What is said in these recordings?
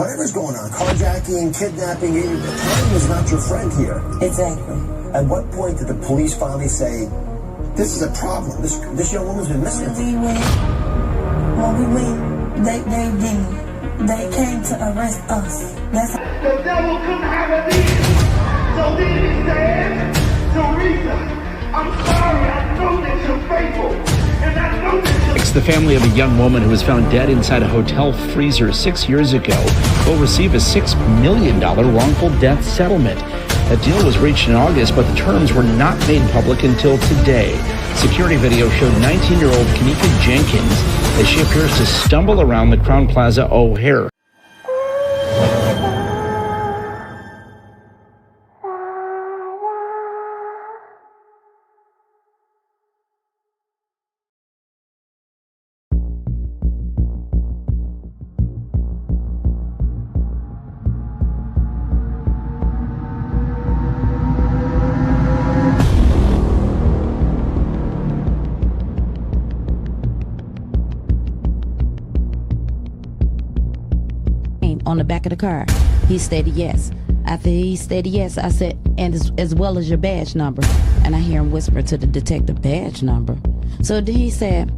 whatever's going on, carjacking, kidnapping, time is not your friend here. Exactly. At what point did the police finally say, this is a problem, this young woman's been missing? When we went, they did. They came to arrest us. That's the devil couldn't have a demon. So then he said, Teresa, I'm sorry, I know that you're faithful. And I know that you're... It's the family of a young woman who was found dead inside a hotel freezer 6 years ago will receive a $6 million wrongful death settlement. A deal was reached in August, but the terms were not made public until today. Security video showed 19-year-old Kenneka Jenkins as she appears to stumble around the Crowne Plaza O'Hare. On the back of the car, he stated yes. After he stated yes, I said, and as well as your badge number. And I hear him whisper to the detective, badge number. So then he said,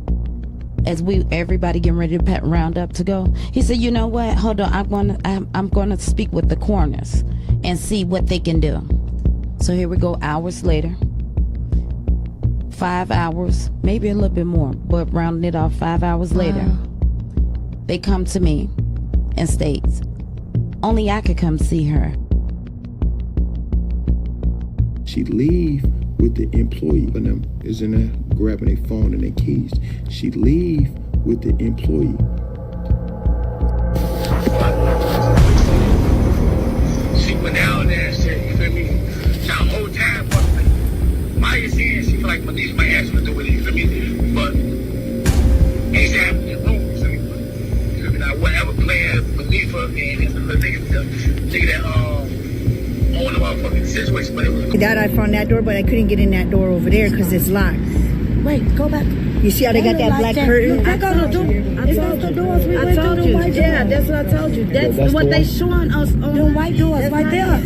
as everybody getting ready to round up to go, he said, you know what, hold on, I'm gonna speak with the coroners and see what they can do. So here we go, hours later, 5 hours, maybe a little bit more, but rounding it off, 5 hours later, they come to me and states, only I could come see her. She leave with the employee, and them is in there grabbing their phone and their keys. She leave with the employee. She went down there and said, you feel me? The whole time, but Maya saying she feel like my niece might ask me to do it, you feel me? But ain't happening in the room, you feel me? You feel me? Now, whatever plan beneath her and the nigga that own the motherfucking situation, but it was... That I found that door, but I couldn't get in that door over there because it's locked. Wait, go back. You see how they got that black curtain? Look, I told you. It's those the doors we went through, the white doors. Yeah, that's what I told you. That's what they showing us on the white doors right there.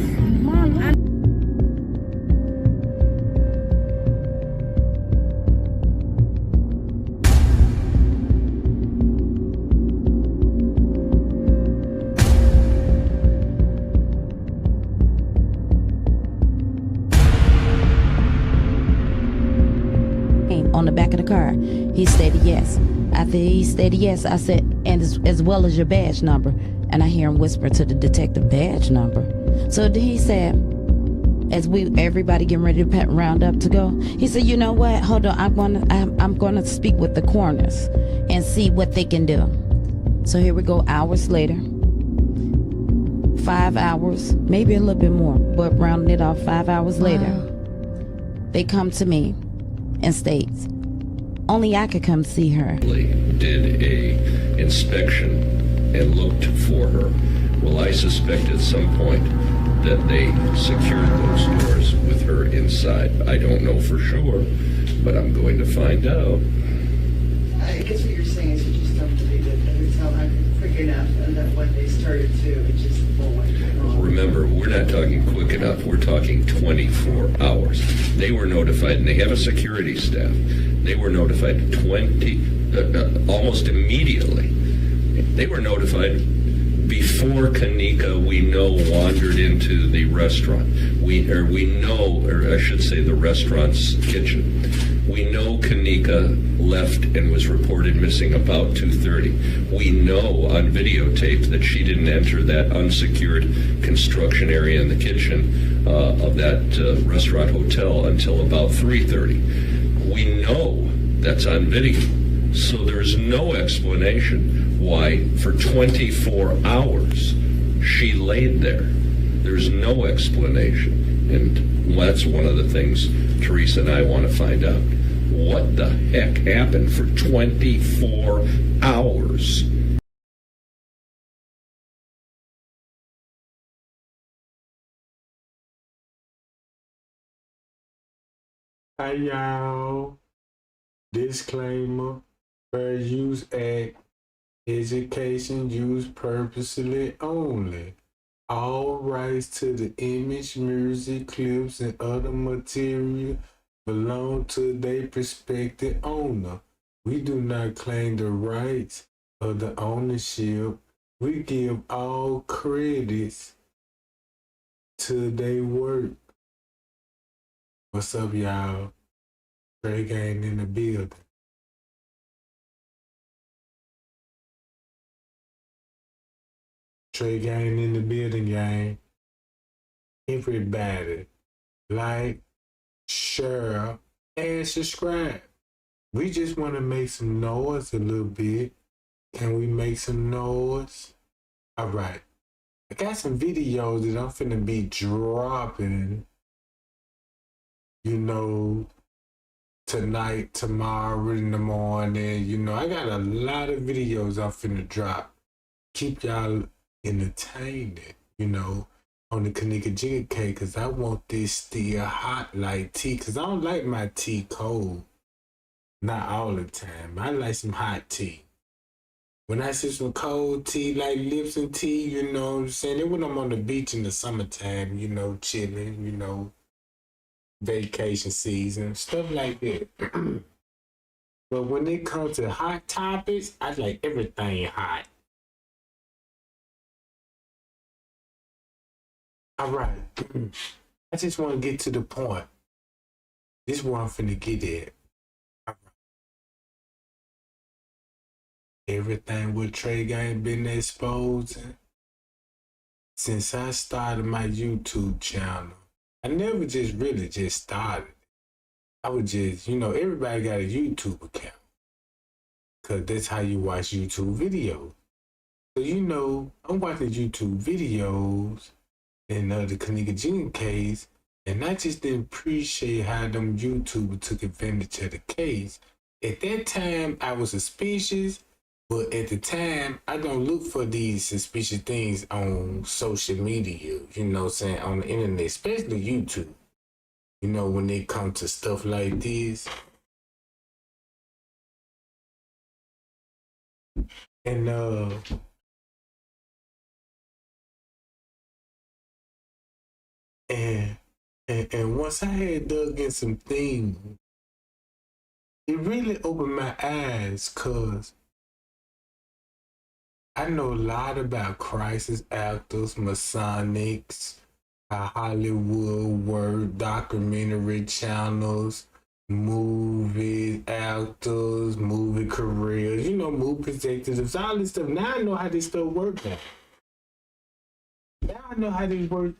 On the back of the car, he stated yes. After he stated yes, I said, and as well as your badge number. And I hear him whisper to the detective, badge number. So then he said, as everybody getting ready to round up to go, he said, you know what, hold on, I'm gonna speak with the coroners and see what they can do. So here we go, hours later, 5 hours, maybe a little bit more, but rounding it off, 5 hours later, they come to me and states, only I could come see her. Did a inspection and looked for her. Well, I suspect at some point that they secured those doors with her inside. I don't know for sure, but I'm going to find out. I guess what you're saying is you just don't believe it. That it's not quick enough, and that when they started to, it just went wrong. Remember, we're not talking quick enough. We're talking 24 hours. They were notified, and they have a security staff. They were notified almost immediately. They were notified before Kenneka, we know, wandered into the restaurant. Or I should say the restaurant's kitchen. We know Kenneka left and was reported missing about 2:30. We know on videotape that she didn't enter that unsecured construction area in the kitchen of that restaurant hotel until about 3:30. We know that's on video. So there's no explanation why for 24 hours she laid there. There's no explanation. And that's one of the things Teresa and I want to find out. What the heck happened for 24 hours? Hey y'all, disclaimer, fair use act Education used purposely only. All rights to the image, music, clips, and other material belong to their prospective owner. We do not claim the rights of the ownership. We give all credits to their work. What's up, y'all? Trey Gang in the building. Trey Gang in the building, gang. Everybody, like, share, and subscribe. We just want to make some noise a little bit. Can we make some noise? All right. I got some videos that I'm finna be dropping, tonight, tomorrow, in the morning. I got a lot of videos I'm finna drop. Keep y'all entertained, on the Kenneka Jenkins, because I want this still hot like tea, because I don't like my tea cold. Not all the time. I like some hot tea. When I see some cold tea, like Lipton tea, you know what I'm saying? Then when I'm on the beach in the summertime, chilling, vacation season, stuff like that. But when it comes to hot topics, I like everything hot. All right. I just want to get to the point. This is where I'm finna get at. All right. Everything with Trey Gang been exposing since I started my YouTube channel. I never just really just started. I would just, everybody got a YouTube account. Because that's how you watch YouTube videos. So, I'm watching YouTube videos and the Kenneka Jenkins case, and I just didn't appreciate how them YouTubers took advantage of the case. At that time, I was suspicious, but at the time, I don't look for these suspicious things on social media, on the internet, especially YouTube. When it comes to stuff like this. And And once I had dug in some things, it really opened my eyes, because I know a lot about crisis actors, Masonics, how Hollywood work, documentary channels, movies, actors, movie careers, movie executives, all this stuff. Now I know how this stuff works now. Now I know how this works.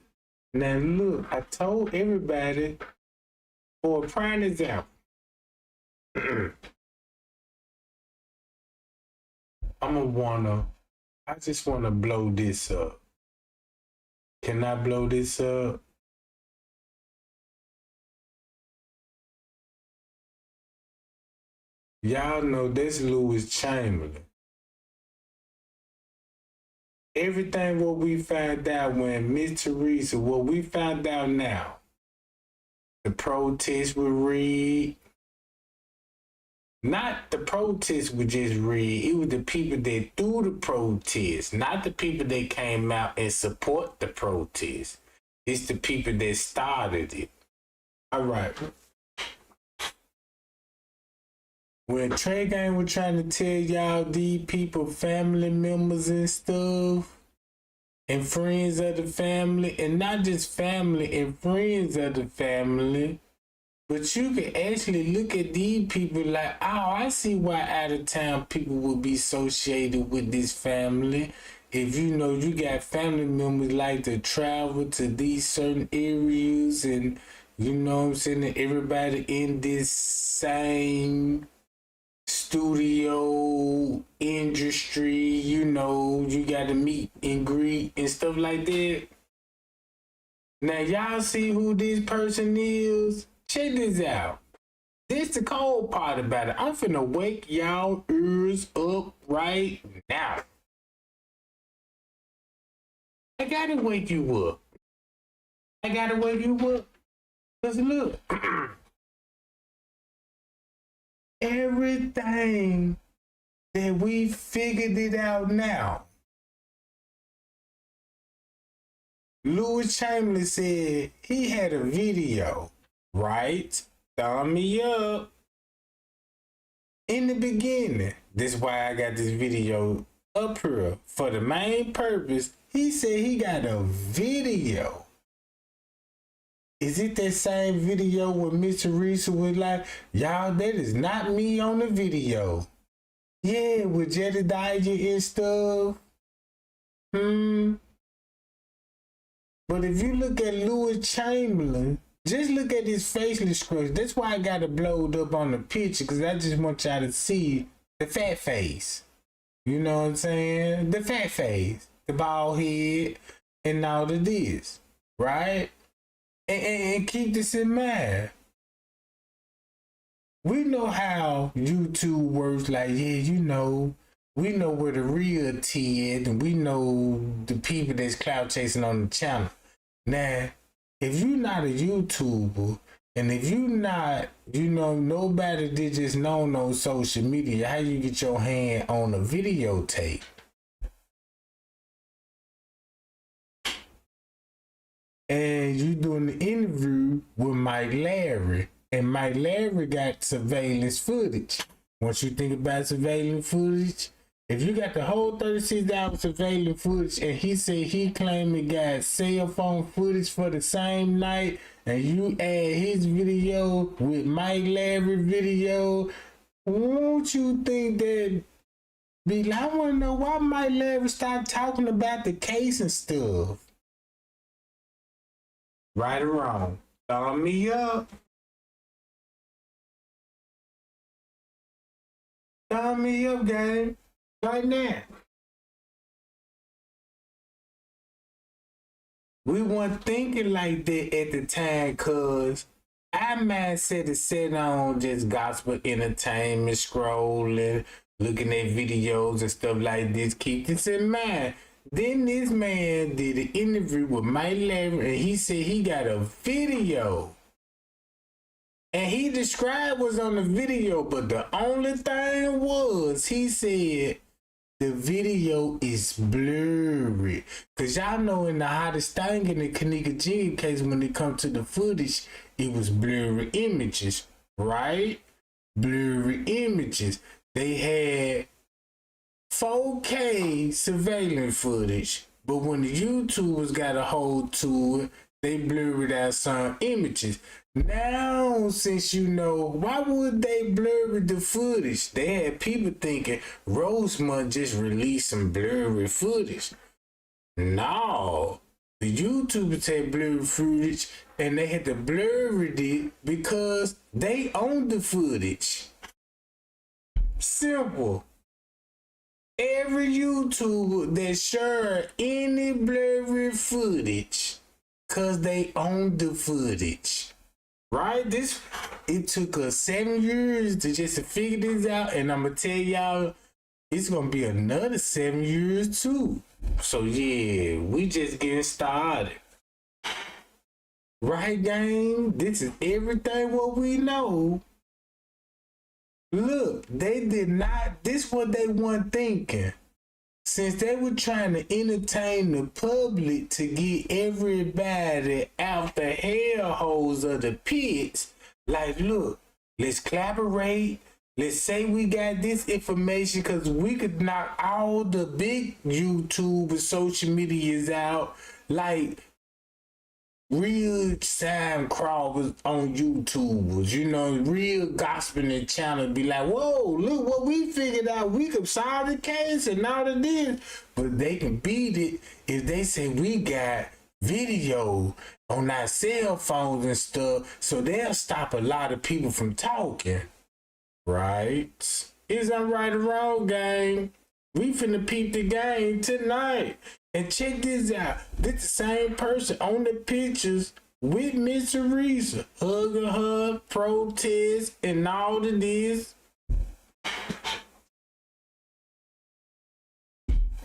Now look, I told everybody, for a prime example, I just wanna blow this up. Can I blow this up? Y'all know this Louis Chamberlain. Everything what we found out when Miss Teresa, what we found out now, the protests were rigged. Not the protests were just rigged. It was the people that threw the protests, not the people that came out and support the protests. It's the people that started it. All right. When Trey Gang was trying to tell y'all these people, family members and stuff, and friends of the family, and not just family and friends of the family, but you can actually look at these people like, oh, I see why out of town people would be associated with this family. If you got family members like to travel to these certain areas, and and everybody in this same studio industry, you got to meet and greet and stuff like that. Now y'all see who this person is? Check this out. This the cold part about it. I'm finna wake y'all ears up right now. I gotta wake you up. Cause look, everything that we figured it out now. Louis Chamberlain said he had a video, right? Thumb me up. In the beginning, this is why I got this video up here. For the main purpose, he said he got a video. Is it that same video where Mr. Reese was like, y'all, that is not me on the video? Yeah, with Jedediah and stuff. But if you look at Louis Chamberlain, just look at his facial expression. That's why I got it blowed up on the picture, because I just want y'all to see the fat face. You know what I'm saying? The fat face, the bald head, and all of this, right? And keep this in mind. We know how YouTube works. Like, yeah, you know, we know where the real tea is, and we know the people that's clout chasing on the channel. Now, if you're not a YouTuber, and if you're not, you know, nobody that just known on social media, how you get your hand on a videotape? And you doing the interview with Mike Larry, and Mike Larry got surveillance footage. Once you think about surveillance footage, if you got the whole 36 hours surveillance footage, and he said he claimed he got cell phone footage for the same night, and you add his video with Mike Larry video, won't you think that be like, I want to know why Mike Larry stopped talking about the case and stuff? Right or wrong? Thumb me up. Thumb me up, gang. Right now. We weren't thinking like that at the time, cause our mindset is set on just gospel entertainment, scrolling, looking at videos and stuff like this. Keep this in mind. Then this man did an interview with Mike Larry, and he said he got a video. And he described what's on the video, but the only thing was, he said the video is blurry. Because y'all know in the hottest thing in the Kenneka Jenkins case, when it comes to the footage, it was blurry images, right? Blurry images. They had 4K surveillance footage, but when the YouTubers got a hold to it, they blurred out some images. Now, since you know, why would they blur the footage? They had people thinking Rosemont just released some blurry footage. No, the YouTubers had blurry footage, and they had to blur it because they own the footage. Simple. Every YouTuber that share any blurry footage, cause they own the footage, right? It took us 7 years to just figure this out, and I'm gonna tell y'all, it's gonna be another 7 years too. So yeah, we just getting started, right, gang? This is everything what we know. Look, they did not, this what they weren't thinking. Since they were trying to entertain the public to get everybody out the hellholes of the pits, like, look, let's collaborate. Let's say we got this information, because we could knock all the big YouTube and social medias out, like real time crawlers on YouTubers, you know, real gospeling channel be like, whoa, look what we figured out. We could solve the case and all of this. But they can beat it if they say we got video on our cell phones and stuff. So they'll stop a lot of people from talking. Right? Is that right or wrong, gang? We finna peep the game tonight. And check this out. This the same person on the pictures with Miss Teresa, hugging her, protest, and all of this.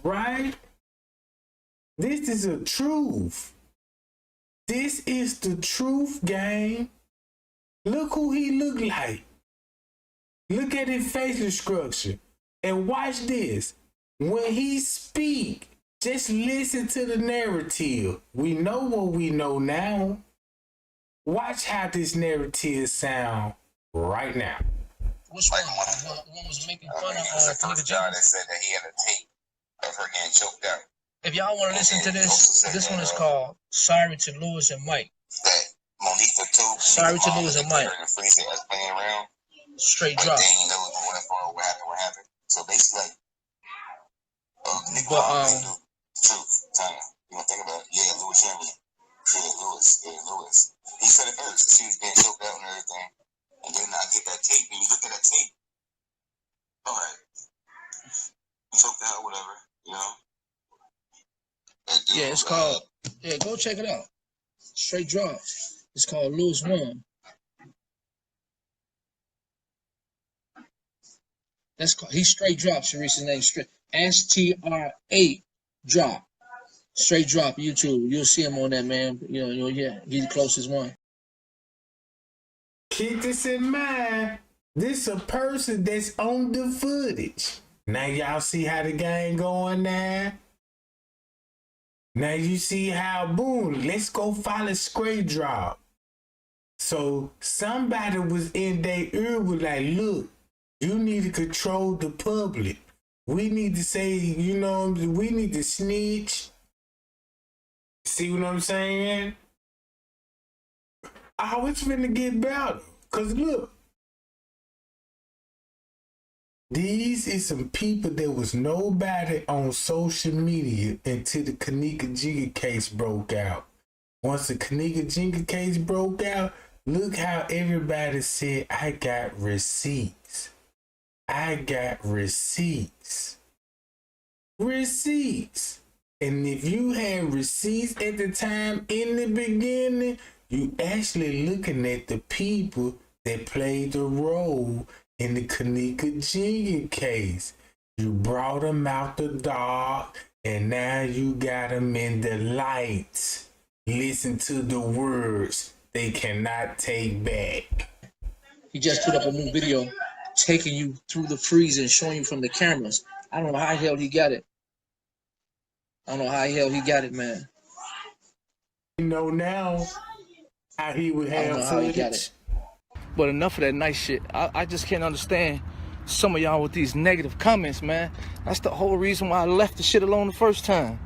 Right? This is a truth. This is the truth, gang. Look who he look like. Look at his facial structure. And watch this. When he speak, just listen to the narrative. We know what we know now. Watch how this narrative sound right now. Which one? The one was making fun of the first guy that said that he had a tape of her getting choked out. If y'all want to listen to this one is called Sorry to Lewis and Mike. That Monique told Sorry to Lewis and Mike. Playing around. Straight drop. Then you know what happened. So basically, but truth, time. You know, think about it. Yeah, Lewis Hamilton. Lewis. He said it first. She was being choked out and everything. And then I get that tape, and you look at that tape. All right. Choked out, whatever, you know? Yeah, it's called, go check it out. Straight drop. It's called Lewis One. He straight drop, Sharice's name, straight. STR8 drop. Straight drop, YouTube. You'll see him on that, man. Yeah, he's the closest one. Keep this in mind. This a person that's on the footage. Now y'all see how the game going now? Now you see how, boom, let's go follow straight drop. So somebody was in their ear was like, look, you need to control the public. We need to say, we need to snitch. See what I'm saying? Oh, it's finna get better. Cause look, these is some people that was nobody on social media until the Kenneka Jigga case broke out. Once the Kenneka Jigga case broke out, look how everybody said, I got receipts. I got receipts. Receipts. And if you had receipts at the time in the beginning, you actually looking at the people that played the role in the Kenneka Jigga case. You brought them out the dark, and now you got them in the light. Listen to the words they cannot take back. He just put up a new video taking you through the freezer and showing you from the cameras. I don't know how the hell he got it. Man. You know now how he would have footage. But enough of that nice shit. I just can't understand some of y'all with these negative comments, man. That's the whole reason why I left the shit alone the first time.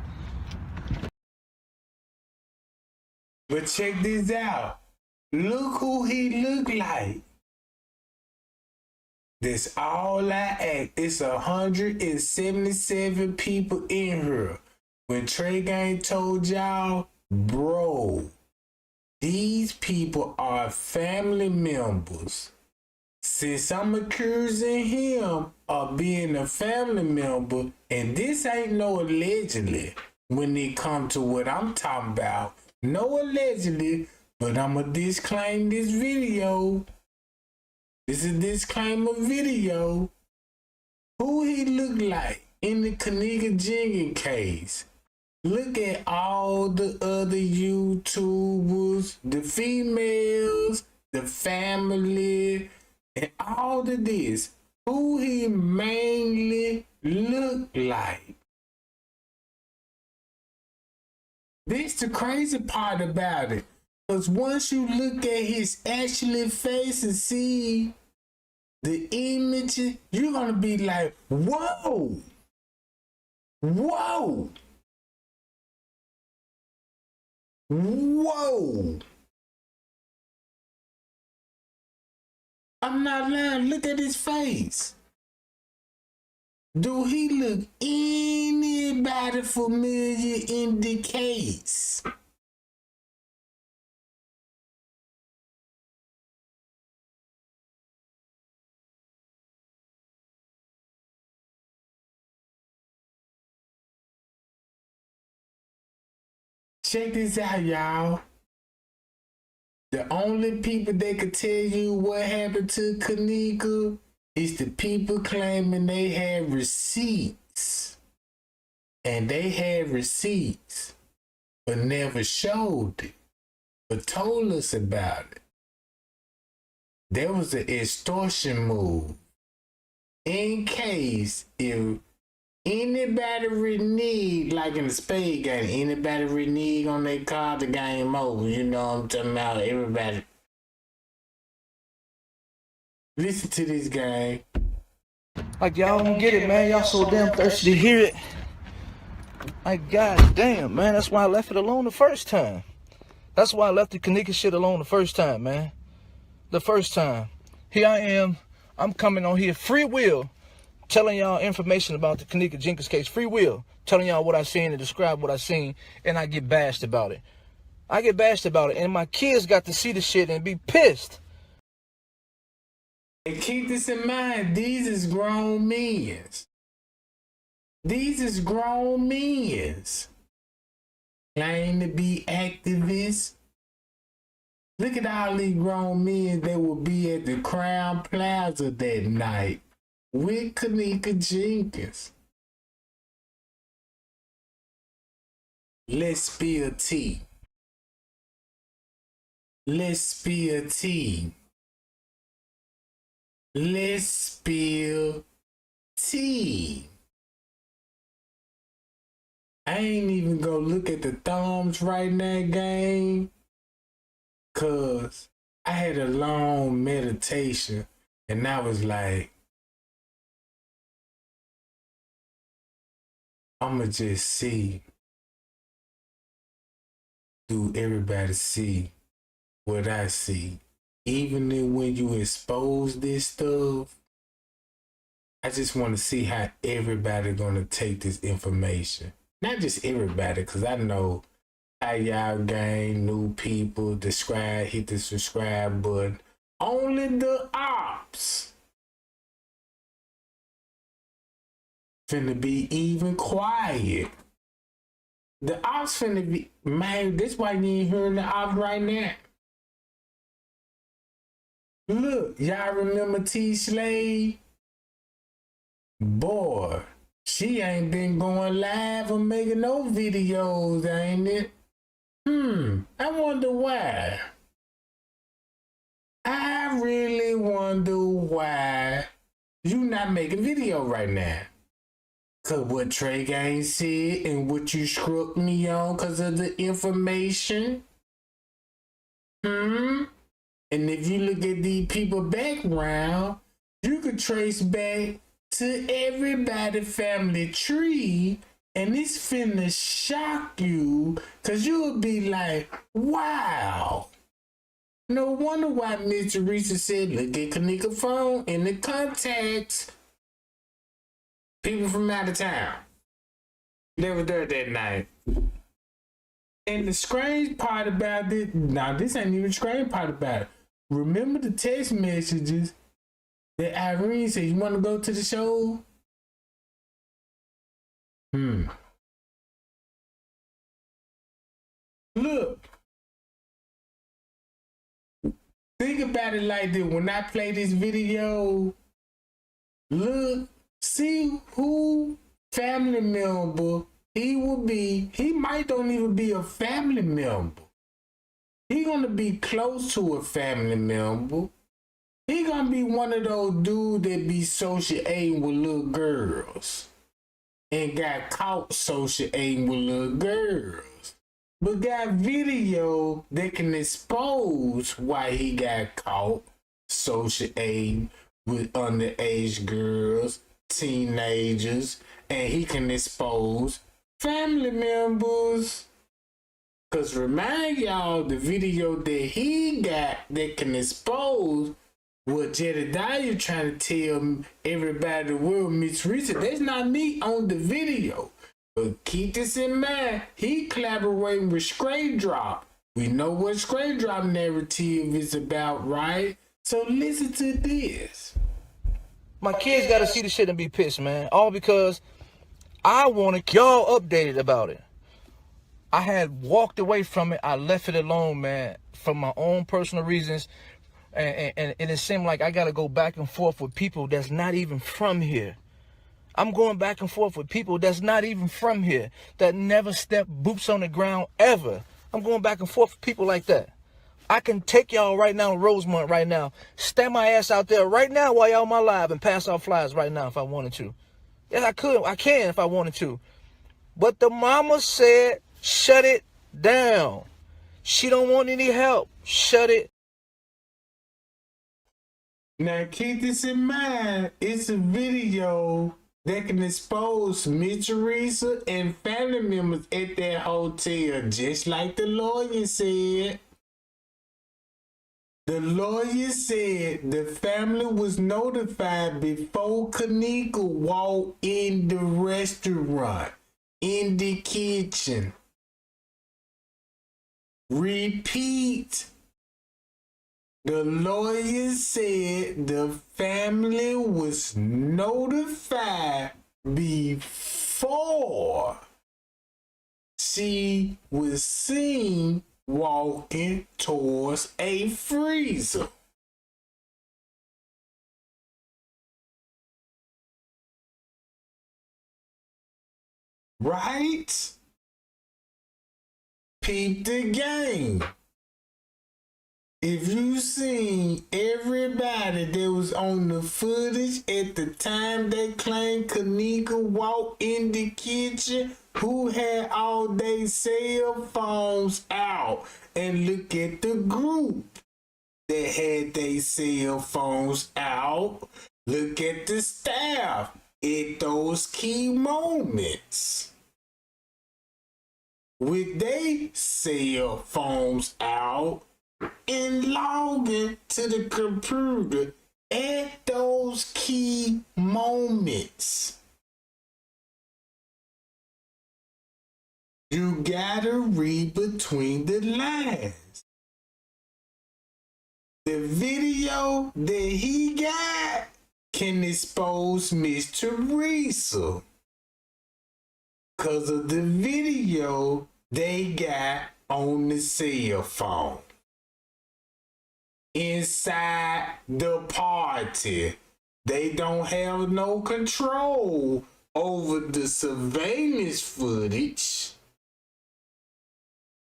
But check this out. Look who he look like. That's all I ask. It's 177 people in here. When Trey Gang told y'all, bro, these people are family members. Since I'm accusing him of being a family member, and this ain't no allegedly when it come to what I'm talking about. No allegedly, but I'ma disclaim this video. This is a disclaimer video. Who he look like in the Kenneka Jigga case. Look at all the other YouTubers, the females, the family, and all of this. Who he mainly look like. This the crazy part about it. Because once you look at his actual face and see the image, you're going to be like, whoa. Whoa. Whoa. I'm not lying. Look at his face. Do he look anybody familiar in the case? Check this out, y'all. The only people that could tell you what happened to Kenneka is the people claiming they had receipts. And they had receipts, but never showed it, but told us about it. There was an extortion move. in case if anybody renege, like in the spade game, anybody renege on their car, the game over. You know what I'm talking about? Everybody. Listen to this game. Like, y'all don't get it, man. Y'all so damn thirsty to hear it. Like, goddamn, man. That's why I left it alone the first time. That's why I left the Kenneka shit alone the first time, man. The first time. Here I am. I'm coming on here free will, telling y'all information about the Kenneka Jenkins case. Free will. Telling y'all what I seen and describe what I seen, and I get bashed about it. I get bashed about it, and my kids got to see the shit and be pissed. And keep this in mind, these is grown men. These is grown men. Claim to be activists. Look at all these grown men that will be at the Crown Plaza that night with Kenneka Jenkins. Let's spill tea. Let's spill tea. Let's spill tea. I ain't even gonna look at the thumbs right now, gang, cause I had a long meditation and I was like, I'ma just see. Do everybody see what I see? Even when you expose this stuff, I just want to see how everybody gonna take this information. Not just everybody, because I know how y'all gang, new people, hit the subscribe button. Only the ops finna be even quiet. The ops finna be, man, that's why you ain't hearing the ops right now. Look, y'all remember T Slade? Boy, she ain't been going live or making no videos, ain't it? I wonder why. I really wonder why you not making video right now. Cause what Trey Gang said and what you screwed me on cause of the information. And if you look at these people background, you could trace back to everybody family tree, and it's finna shock you, cause you'll be like, wow. No wonder why Miss Teresa said, look at Kenneka phone in the contacts. People from out of town. They were there that night. And the strange part about this, now this ain't even the strange part about it. Remember the text messages that Irene said, you want to go to the show? Look. Think about it like this. When I play this video, look, see who family member he will be. He might don't even be a family member. He gonna be close to a family member. He gonna be one of those dudes that be social aiding with little girls and got caught social aiding with little girls, but got video that can expose why he got caught social aiding with underage girls, teenagers, and he can expose family members. Cause remind y'all, the video that he got that can expose what Jedediah trying to tell everybody the world, Miss Teresa, that's not me on the video. But keep this in mind, he collaborating with Straight Drop. We know what Straight Drop narrative is about, right? So listen to this. My kids gotta see the shit and be pissed, man. All because I wanted y'all updated about it. I had walked away from it. I left it alone, man, for my own personal reasons. And it seemed like I got to go back and forth with people that's not even from here. I'm going back and forth with people that's not even from here, that never stepped boots on the ground ever. I'm going back and forth with people like that. I can take y'all right now, Rosemont right now, stand my ass out there right now while y'all on my live and pass out flyers right now if I wanted to. Yes, I could. I can if I wanted to. But the mama said, shut it down. She don't want any help. Shut it. Now keep this in mind. It's a video that can expose Miss Teresa and family members at that hotel, just like the lawyer said. The lawyer said the family was notified before Kenneka walked in the restaurant, in the kitchen. Repeat. The lawyer said the family was notified before she was seen walking towards a freezer. Right? Peep the game. If you seen everybody that was on the footage at the time they claimed Kenneka walked in the kitchen, who had all their cell phones out, and look at the group that had their cell phones out, look at the staff at those key moments with their cell phones out and logging to the computer at those key moments. You gotta read between the lines. The video that he got can expose Miss Teresa because of the video they got on the cell phone. Inside the party, they don't have no control over the surveillance footage,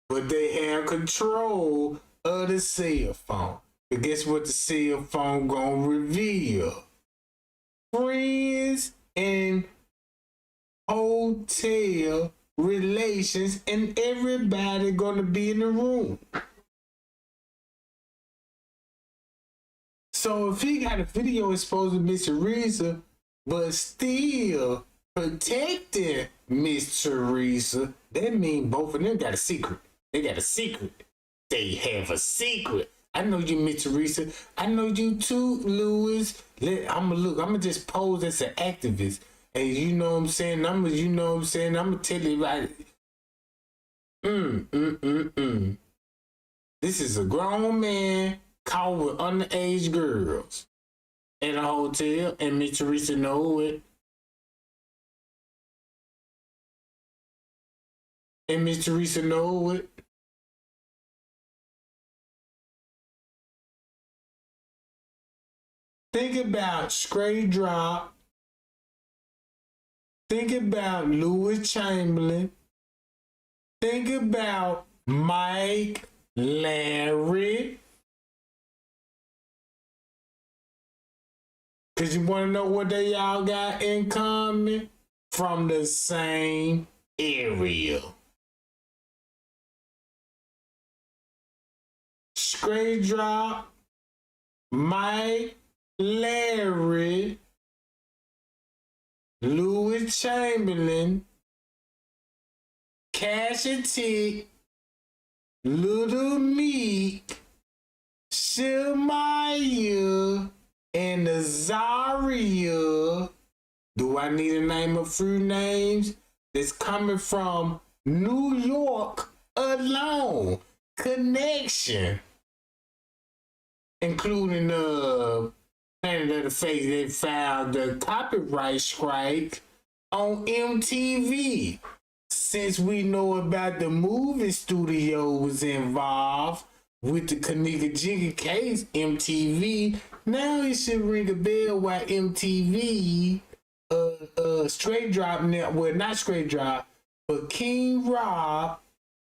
but they have control of the cell phone. But guess what the cell phone gonna reveal? Friends and hotel relations, and everybody gonna be in the room. So if he got a video exposing Miss Teresa, but still protecting Miss Teresa, that means both of them got a secret. They got a secret. They have a secret. I know you, Miss Teresa. I know you too, Louis. I'ma just pose as an activist. And you know what I'm saying? I'ma tell you right. This is a grown man caught with underage girls at a hotel, and Miss Teresa know it. And Miss Teresa know it. Think about Straight Drop. Think about Louis Chamberlain. Think about Mike, Larry. Because you want to know what they all got in common? From the same area. Straight Drop, Mike, Larry, Louis Chamberlain, Cash and Tick, Little Meek, Shemaya, and Azaria. Do I need to name a few names? That's coming from New York alone. Connection. Including Planet of the Face, they filed the copyright strike on MTV. Since we know about the movie studio was involved with the Kenneka Jenkins case, MTV, now it should ring a bell why MTV, Straight Drop, well, not Straight Drop, but King Rob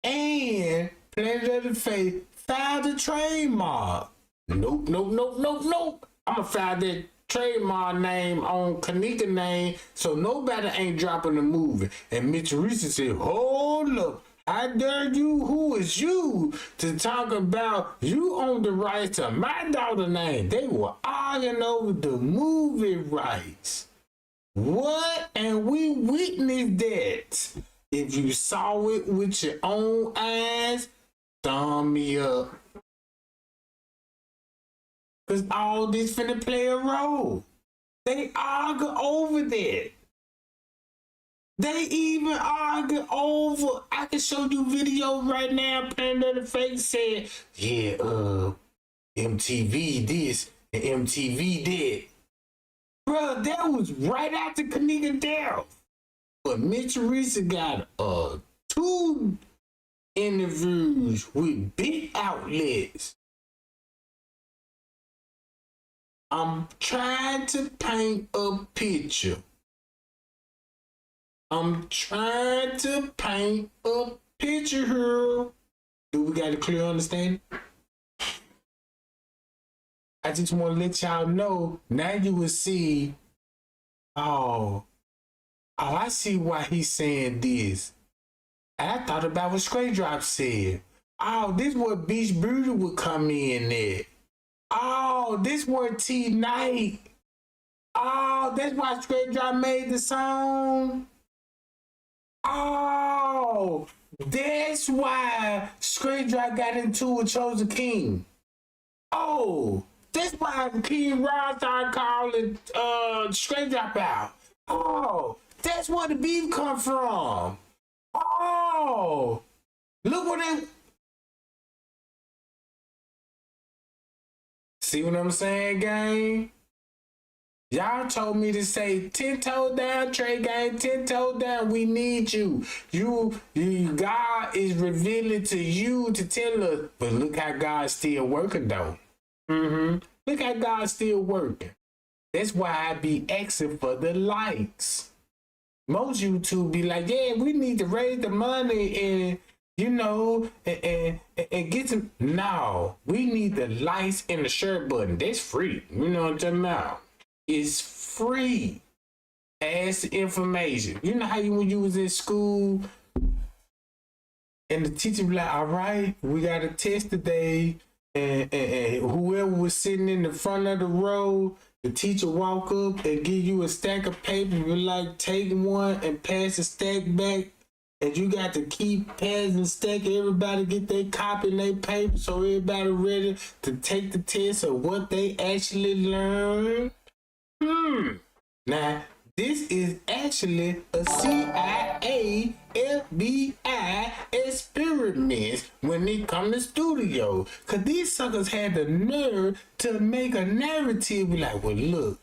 and Planet of the Faith filed a trademark. Nope. I'ma file that trademark name on Kenneka name so nobody ain't dropping the movie. And Mitch Reese said, hold up. How dare you? Who is you to talk about you own the rights to my daughter's name? They were arguing over the movie rights. What? And we witnessed that. If you saw it with your own eyes, thumb me up. Cause all this finna play a role. They argue over that. They even argue over, I can show you video right now, Planet of the Faith said, yeah, MTV this and MTV that. Bro, that was right after Kenneka death. But Mitch Reese got 2 interviews with big outlets. I'm trying to paint a picture. I'm trying to paint a picture here. Do we got a clear understanding? I just want to let y'all know, now you will see, I see why he's saying this. And I thought about what Straight Drop said. Oh, this where Beach Beauty would come in at. Oh, this where T Night. Oh, that's why Straight Drop made the song. Oh, that's why Straight Drop got into a Chosen King. Oh, that's why King Ron started calling Straight Drop out. Oh, that's where the beef come from. Oh, look what they... See what I'm saying, gang? Y'all told me to say 10 toes down, Trey Gang, 10 toes down, we need you. You, God is revealing to you to tell us, but look how God's still working though. Look how God's still working. That's why I be asking for the likes. Most YouTube be like, yeah, we need to raise the money and, you know, and get some. No, we need the likes and the share button. That's free. You know what I'm talking about? It's free. Ask the information. You know how when you was in school and the teacher be like, all right, we got a test today. And whoever was sitting in the front of the row, the teacher walk up and give you a stack of paper. You like, take one and pass the stack back. And you got to keep passing the stack. Everybody get their copy and their paper so everybody ready to take the test of what they actually learned. Now, this is actually a CIA, FBI experiment when they come to studio. Cause these suckers had the nerve to make a narrative like, well, look,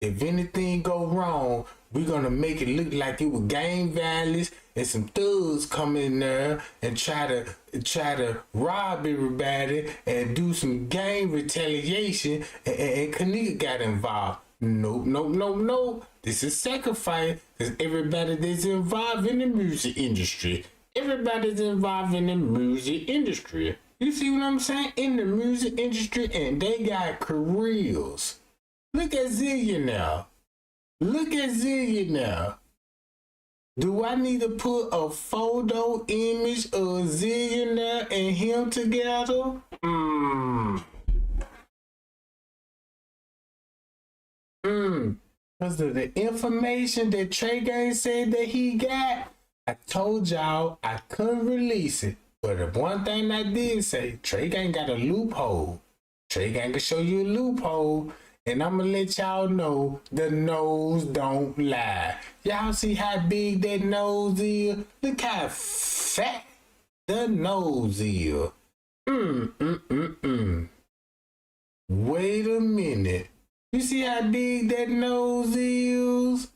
if anything go wrong, we're gonna make it look like it was gang violence and some thugs come in there and try to rob everybody and do some gang retaliation and Kenneka got involved. No. This is sacrifice because everybody that's involved in the music industry. Everybody's involved in the music industry. You see what I'm saying? In the music industry, and they got careers. Look at Zillion now. Look at Zillion now. Do I need to put a photo image of Zillion there and him together? Because of the information that Trey Gang said that he got, I told y'all I couldn't release it. But the one thing I did say, Trey Gang got a loophole. Trey Gang can show you a loophole. And I'm going to let y'all know the nose don't lie. Y'all see how big that nose is? Look how fat the nose is. Wait a minute. You see how big that nose is?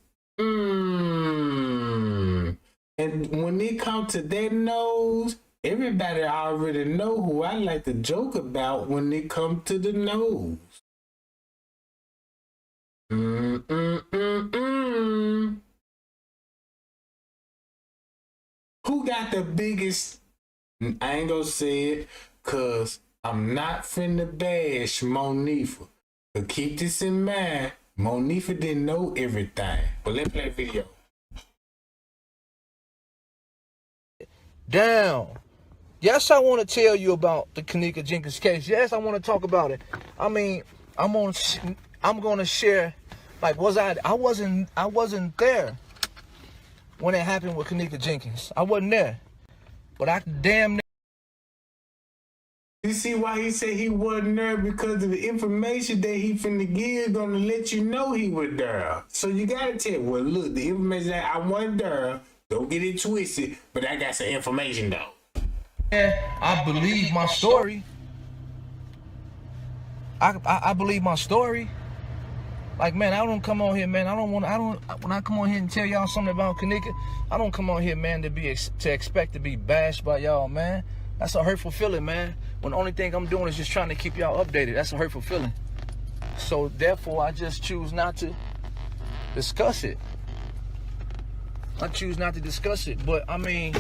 And when it comes to that nose, everybody already know who I like to joke about when it comes to the nose. Who got the biggest I ain't gonna say it because I'm not finna bash Monifa. But keep this in mind, Monifa didn't know everything. But let's play a video. Down. Yes, I want to tell you about the Kenneka Jenkins case. Yes, I want to talk about it. I mean, I'm gonna share. Like, I wasn't there when it happened with Kenneka Jenkins. I wasn't there, but I damn. You see why he said he wasn't there? Because of the information that he finna give gonna let you know he was there. So you gotta tell, well, look, the information that I wasn't there, don't get it twisted, but I got some information though. I believe my story. I believe my story. Like, man, I don't come on here, man. When I come on here and tell y'all something about Kenneka, I don't come on here, man, to expect to be bashed by y'all, man. That's a hurtful feeling, man. When the only thing I'm doing is just trying to keep y'all updated. That's a hurtful feeling. So therefore, I just choose not to discuss it. I choose not to discuss it. But I mean,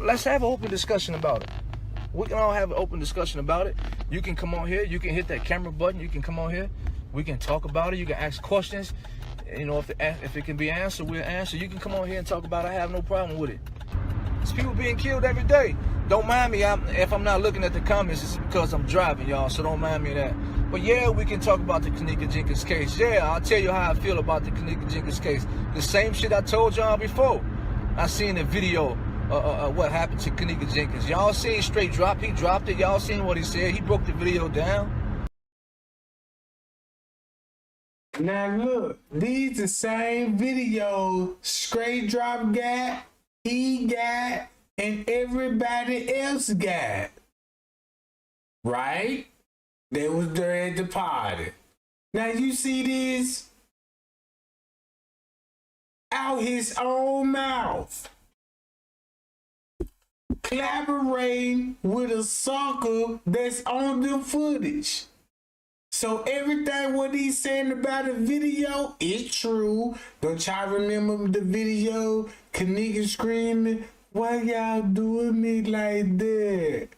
let's have an open discussion about it. We can all have an open discussion about it. You can come on here. You can hit that camera button. You can come on here. We can talk about it. You can ask questions. You know, if it can be answered, we'll answer. You can come on here and talk about it. I have no problem with it. There's people being killed every day. Don't mind me if I'm not looking at the comments. It's because I'm driving, y'all. So don't mind me of that. But yeah, we can talk about the Kenneka Jenkins case. Yeah, I'll tell you how I feel about the Kenneka Jenkins case. The same shit I told y'all before. I seen the video. What happened to Kenneka Jenkins. Y'all seen straight drop. He dropped it. Y'all seen what he said. He broke the video down. Now look, these the same videos straight drop got, he got, and everybody else got. Right? They was there at the party. Now you see this? Out his own mouth. Collaborating with a sucker that's on the footage. So everything what he's saying about the video is true. Don't y'all remember the video? Kenneka screaming, why y'all doing me like that?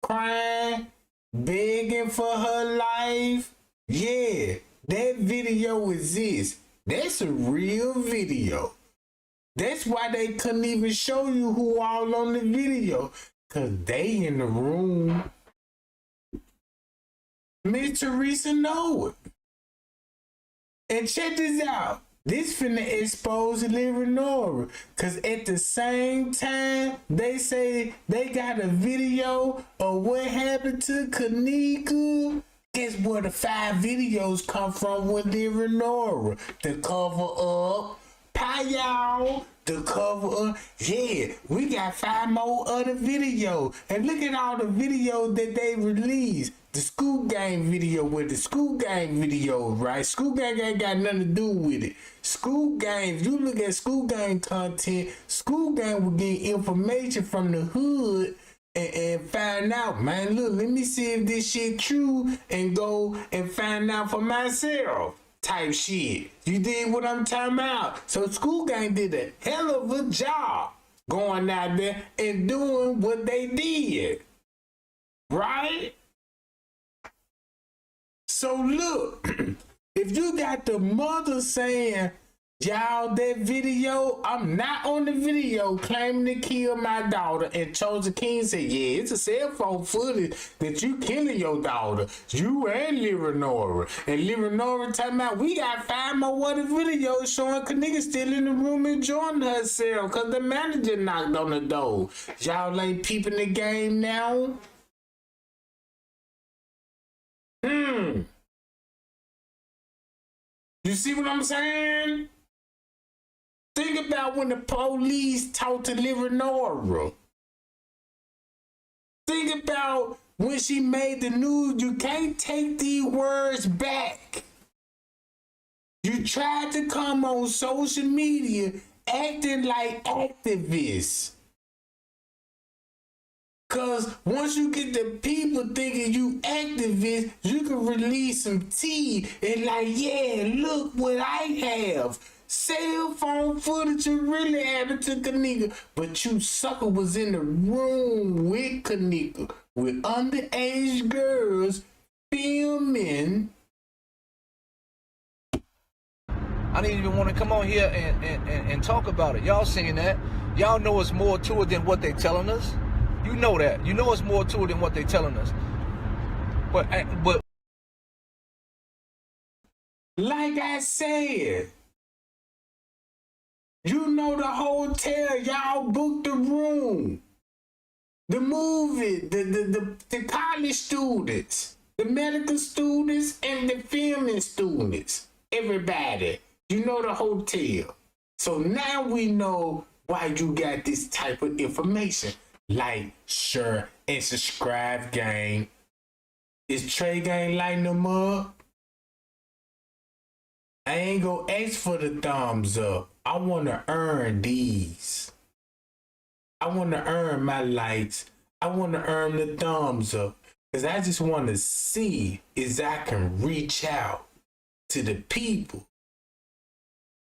Crying, begging for her life. Yeah, that video exists. That's a real video. That's why they couldn't even show you who all on the video. Cause they in the room. Miss Teresa know it. And check this out. This finna expose Leonora. Cause at the same time, they say they got a video of what happened to Kenneka. Guess where the 5 videos come from with Leonora? The cover up. Pie y'all. The cover up. Yeah, we got 5 more other videos. And look at all the videos that they released. The school gang video with the school gang video, right? School gang ain't got nothing to do with it. School gang, if you look at school gang content, school gang will get information from the hood and find out, man, look, let me see if this shit true and go and find out for myself type shit. You did what I'm talking about. So school gang did a hell of a job going out there and doing what they did, right? So look, if you got the mother saying, y'all, that video, I'm not on the video claiming to kill my daughter, and Chosen King said, yeah, it's a cell phone footage that you killing your daughter, you and Leonora. And Leonora talking about, we got 5 more other videos showing Kenneka still in the room enjoying herself because the manager knocked on the door. Y'all ain't peeping the game now? You see what I'm saying? Think about when the police talked to Leonora. Think about when she made the news. You can't take these words back. You tried to come on social media acting like activists. Cause once you get the people thinking you activists, you can release some tea and like, yeah, look what I have. cell phone footage of really happened to Kenneka. But you sucker was in the room with Kenneka, with underage girls filming. I didn't even want to come on here and talk about it. Y'all saying that. Y'all know it's more to it than what they telling us. You know that. You know it's more to it than what they telling us. But like I said, you know the hotel, y'all booked the room. The movie, the college students, the medical students, and the filming students. Everybody, you know the hotel. So now we know why you got this type of information. Like, share, and subscribe, gang. Is Trey Gang lighting them up? I ain't gonna ask for the thumbs up. I wanna earn these. I wanna earn my likes. I wanna earn the thumbs up. Cause I just wanna see if I can reach out to the people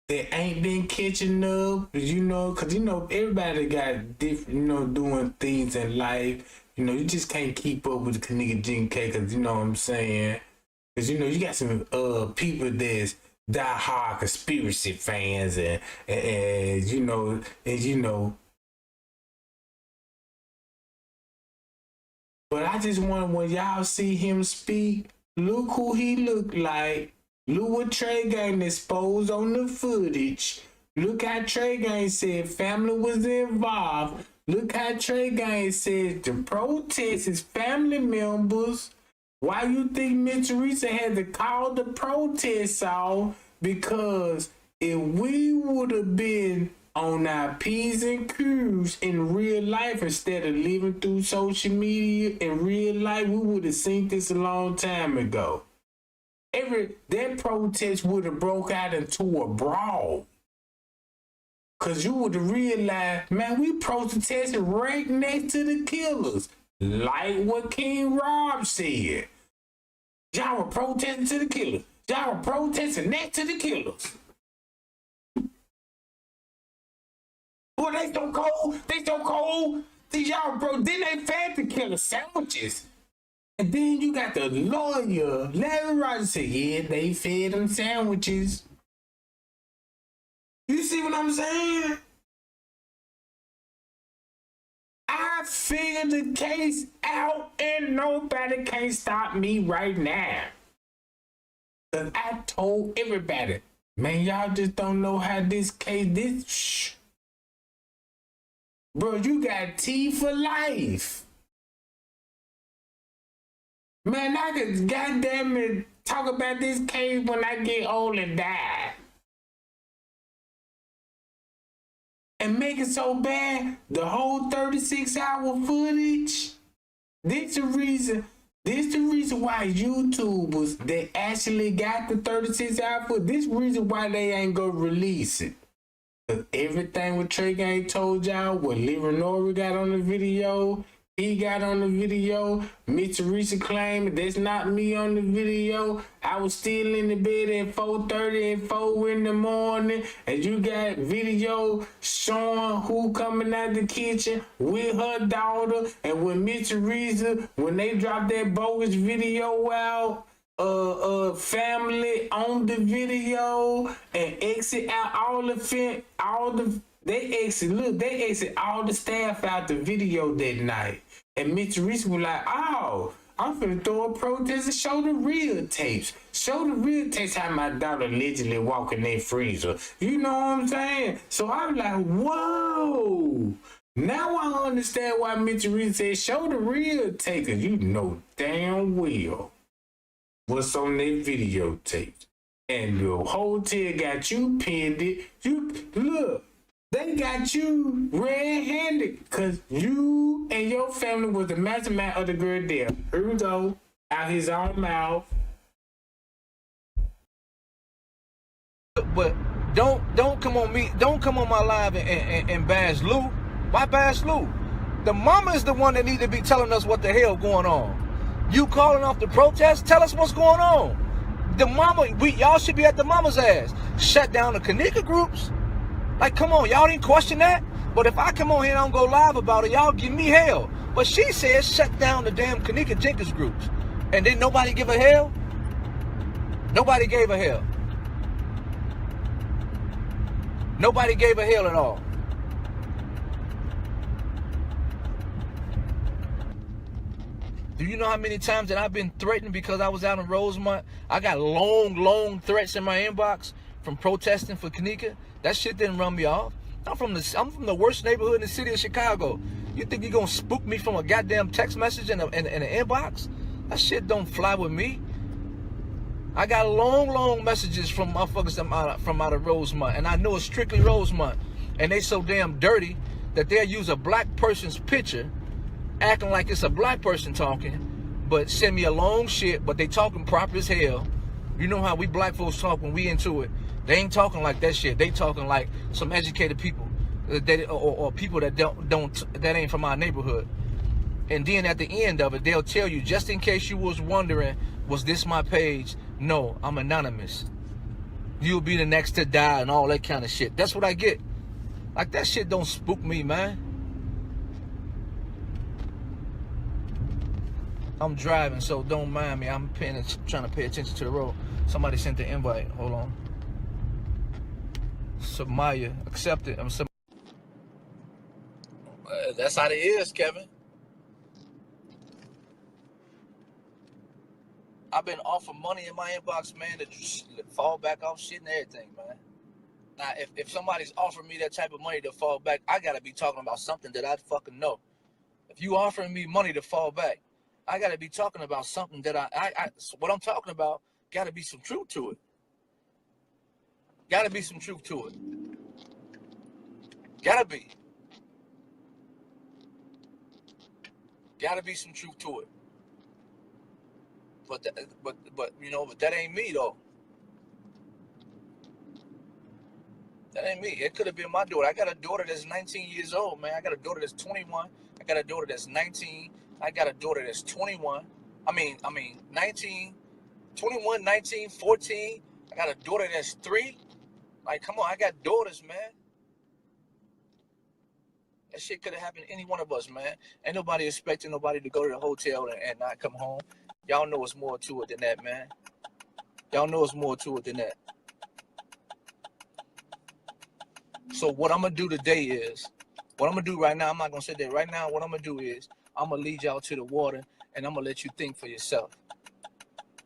that ain't been catching up, you know, cause you know everybody got different, you know, doing things in life. You know, you just can't keep up with the Kenneka Jenkins, cause you know what I'm saying. Cause you know you got some people that's die-hard conspiracy fans and you know. But I just want when y'all see him speak, look who he look like. Look what Trey Gang exposed on the footage. Look how Trey Gang said family was involved. Look how Trey Gang said the protest is family members. Why you think Miss Teresa had to call the protests off? Because if we would have been on our P's and Q's in real life instead of living through social media in real life, we would have seen this a long time ago. That protest would have broke out into a brawl. Cause you would have realized, man, we protested right next to the killers. Like what King Rob said. Y'all were protesting to the killers. Y'all were protesting next to the killers. Boy, they so cold. They so cold. See, y'all, bro, then they fed the killer sandwiches. And then you got the lawyer, Larry Rogers, said, yeah, they fed them sandwiches. You see what I'm saying? I figured the case out and nobody can stop me right now. Cause I told everybody, man, y'all just don't know how this case, Bro, you got T for life. Man, I could goddamn it talk about this case when I get old and die. And make it so bad, the whole 36-hour footage. This the reason why YouTubers that actually got the 36-hour footage, this reason why they ain't gonna release it. Cause everything what Trey Gang told y'all, what Leonora got on the video, he got on the video. Miss Teresa claimed that's not me on the video. I was still in the bed at 4:30 and 4 in the morning. And you got video showing who coming out the kitchen with her daughter. And when Miss Teresa, when they dropped that bogus video out, family on the video and exit out they exit all the staff out the video that night. And Miss Teresa was like, oh, I'm finna throw a protest and show the real tapes. Show the real tapes how my daughter allegedly walking in freezer. You know what I'm saying? So I'm like, whoa. Now I understand why Miss Teresa said, show the real tape. Cause you know damn well what's on that videotape. And the hotel got you pinned it. Look, they got you red-handed because you and your family was the mastermind of the girl there. Here we go, out his own mouth. But don't come on me. Don't come on my live and bash Lou. Why bash Lou? The mama is the one that need to be telling us what the hell going on. You calling off the protest? Tell us what's going on. The mama, y'all should be at the mama's ass. Shut down the Kenneka groups. Like, come on, y'all didn't question that? But if I come on here and I don't go live about it, y'all give me hell. But she says shut down the damn Kenneka Jenkins groups. And then nobody give a hell? Nobody gave a hell. Nobody gave a hell at all. Do you know how many times that I've been threatened because I was out in Rosemont? I got long threats in my inbox from protesting for Kenneka. That shit didn't run me off. I'm from the worst neighborhood in the city of Chicago. You think you're gonna spook me from a goddamn text message in an inbox? That shit don't fly with me. I got long messages from motherfuckers from out of Rosemont, and I know it's strictly Rosemont, and they so damn dirty that they'll use a black person's picture, acting like it's a black person talking, but send me a long shit, but they talking proper as hell. You know how we black folks talk when we into it. They ain't talking like that shit. They talking like some educated people, or people that that ain't from our neighborhood. And then at the end of it, they'll tell you, just in case you was wondering, was this my page? No, I'm anonymous. You'll be the next to die and all that kind of shit. That's what I get. Like, that shit don't spook me, man. I'm driving, so don't mind me. I'm trying to pay attention to the road. Somebody sent the invite. Hold on. Samaya, accept it. That's how it is, Kevin. I've been offered money in my inbox, man, to fall back off shit and everything, man. Now, if somebody's offering me that type of money to fall back, I gotta be talking about something that I fucking know. If you offering me money to fall back, I gotta be talking about something that what I'm talking about, gotta be some truth to it. Gotta be some truth to it. Gotta be. Gotta be some truth to it. But you know, but that ain't me though. That ain't me. It could have been my daughter. I got a daughter that's 19 years old, man. I got a daughter that's 21. I got a daughter that's 19. I got a daughter that's 21. I mean 19, 21, 19, 14. I got a daughter that's 3. Like, come on, I got daughters, man. That shit could have happened to any one of us, man. Ain't nobody expecting nobody to go to the hotel and not come home. Y'all know it's more to it than that, man. Y'all know it's more to it than that. So what I'm going to do today is, what I'm going to do right now, I'm not going to sit there. Right now, what I'm going to do is, I'm going to lead y'all to the water, and I'm going to let you think for yourself.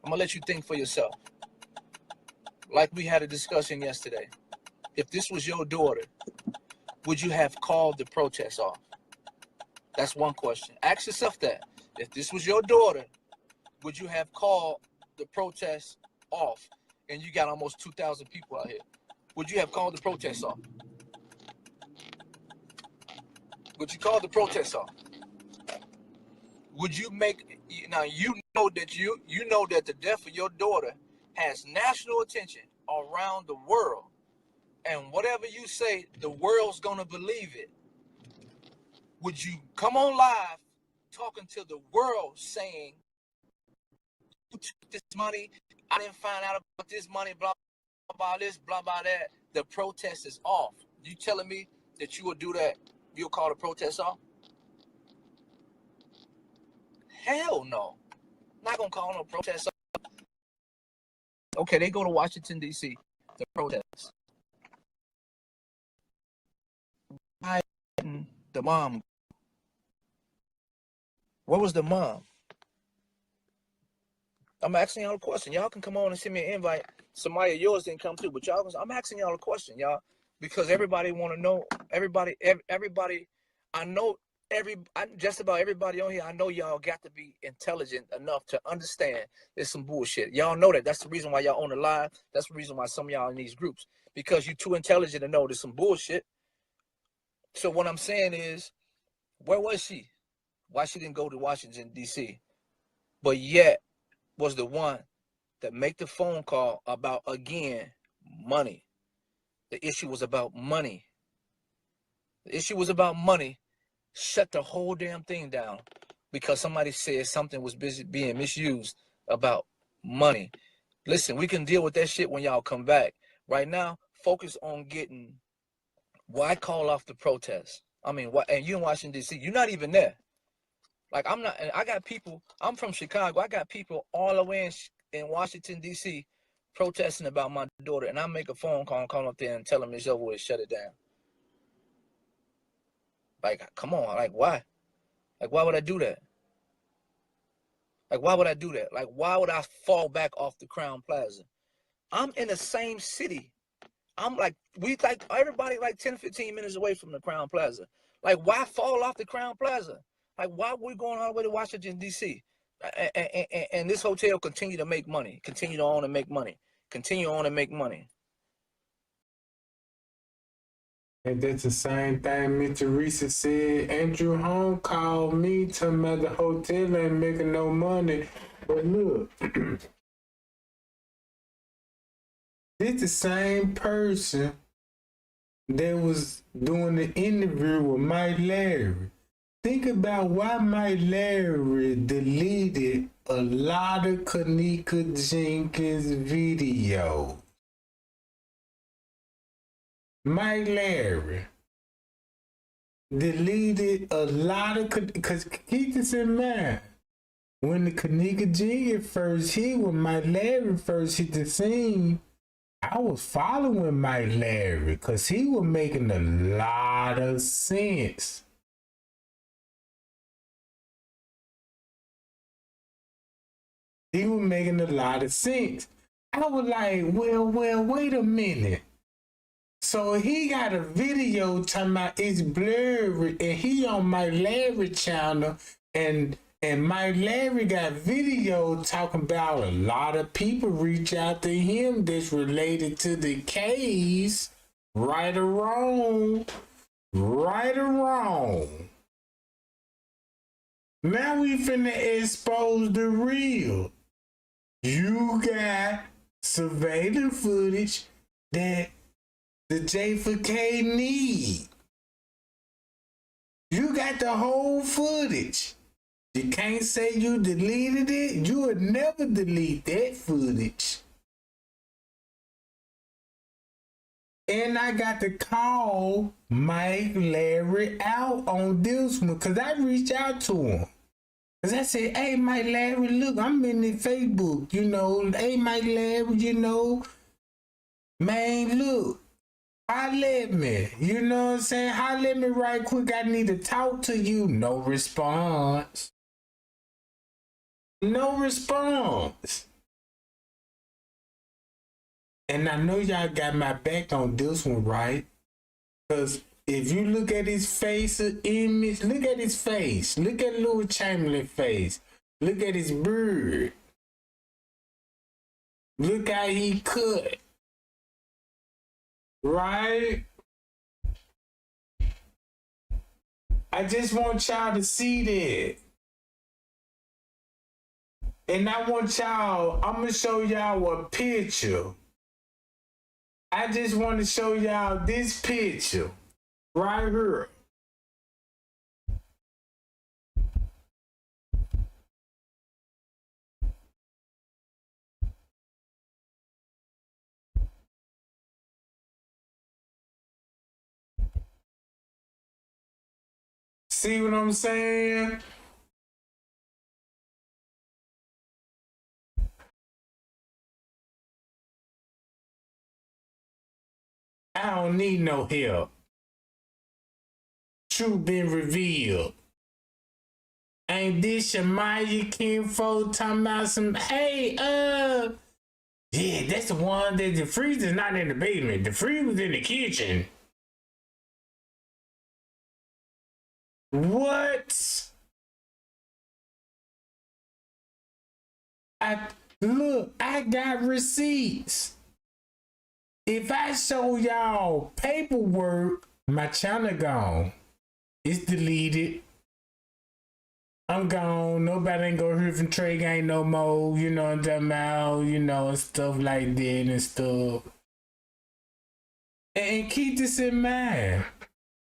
I'm going to let you think for yourself. Like we had a discussion yesterday. If this was your daughter, would you have called the protest off? That's one question. Ask yourself that. If this was your daughter, would you have called the protest off? And you got almost 2,000 people out here. Would you have called the protest off? Would you call the protest off? Would you make, now you know that the death of your daughter has national attention around the world. And whatever you say, the world's gonna believe it. Would you come on live talking to the world saying, "You took this money, I didn't find out about this money, blah, blah, this, blah, blah, that. The protest is off." You telling me that you would do that? You'll call the protest off? Hell no. Not gonna call no protest off. Okay, they go to Washington, D.C. to protest. The mom. Where was the mom? I'm asking y'all a question. Y'all can come on and send me an invite. Somebody of yours didn't come through, but I'm asking y'all a question, y'all, because everybody want to know. Everybody. I know just about everybody on here. I know y'all got to be intelligent enough to understand there's some bullshit. Y'all know that. That's the reason why y'all on the live. That's the reason why some of y'all in these groups, because you're too intelligent to know there's some bullshit. So what I'm saying is, where was she? Why she didn't go to Washington, D.C., but yet was the one that make the phone call about, again, money. The issue was about money. The issue was about money. Shut the whole damn thing down because somebody said something was being misused about money. Listen, we can deal with that shit when y'all come back. Right now, focus on getting why call off the protest. I mean, what? And you in Washington D.C., you're not even there. Like I'm not. And I got people. I'm from Chicago. I got people all the way in Washington D.C. protesting about my daughter, and I make a phone call and call up there and tell them it's over with, shut it down. Like, come on. Like, why? Like, why would I do that? Like, why would I do that? Like, why would I fall back off the Crown Plaza? I'm in the same city. I'm like, everybody like 10, 15 minutes away from the Crown Plaza. Like, why fall off the Crown Plaza? Like, why are we going all the way to Washington, D.C.? And this hotel continue to make money, continue to own and make money, continue on and make money. And that's the same thing Mr. Reese said. Andrew Home called me talking about the hotel ain't making no money. But look, this the same person that was doing the interview with Mike Larry. Think about why Mike Larry deleted a lot of Kenneka Jenkins videos. Mike Larry deleted a lot of, because keep this in mind, when the Kenneka Jenkins first hit, when Mike Larry first hit the scene, I was following Mike Larry because he was making a lot of sense. He was making a lot of sense. I was like, well, wait a minute. So he got a video talking about it's blurry, and he on Mike Larry channel, and Mike Larry got video talking about a lot of people reach out to him that's related to the case, right or wrong, right or wrong. Now we finna expose the real. You got surveillance footage that the J4K need. You got the whole footage. You can't say you deleted it. You would never delete that footage. And I got to call Mike Larry out on this one because I reached out to him. Because I said, hey, Mike Larry, look, I'm in the Facebook, you know. Hey, Mike Larry, you know. Man, look. Holler at me, you know what I'm saying? Holler at me right quick. I need to talk to you. No response. No response. And I know y'all got my back on this one, right? Because if you look at his face image, look at his face. Look at Louis Chamberlain's face. Look at his beard. Look how he cut. Right? I just want y'all to see that. And I want y'all, I'm gonna show y'all a picture. I just want to show y'all this picture right here. See what I'm saying? I don't need no help. Truth been revealed. Ain't this your Maya kinfolk talking about some, hey, yeah, that's the one that the freezer's not in the basement. The freezer was in the kitchen. What? Look, I got receipts. If I show y'all paperwork, my channel gone. It's deleted. I'm gone. Nobody ain't gonna hear from Trey Gang no more. You know what I'm talking about? You know, stuff like that and stuff. And keep this in mind.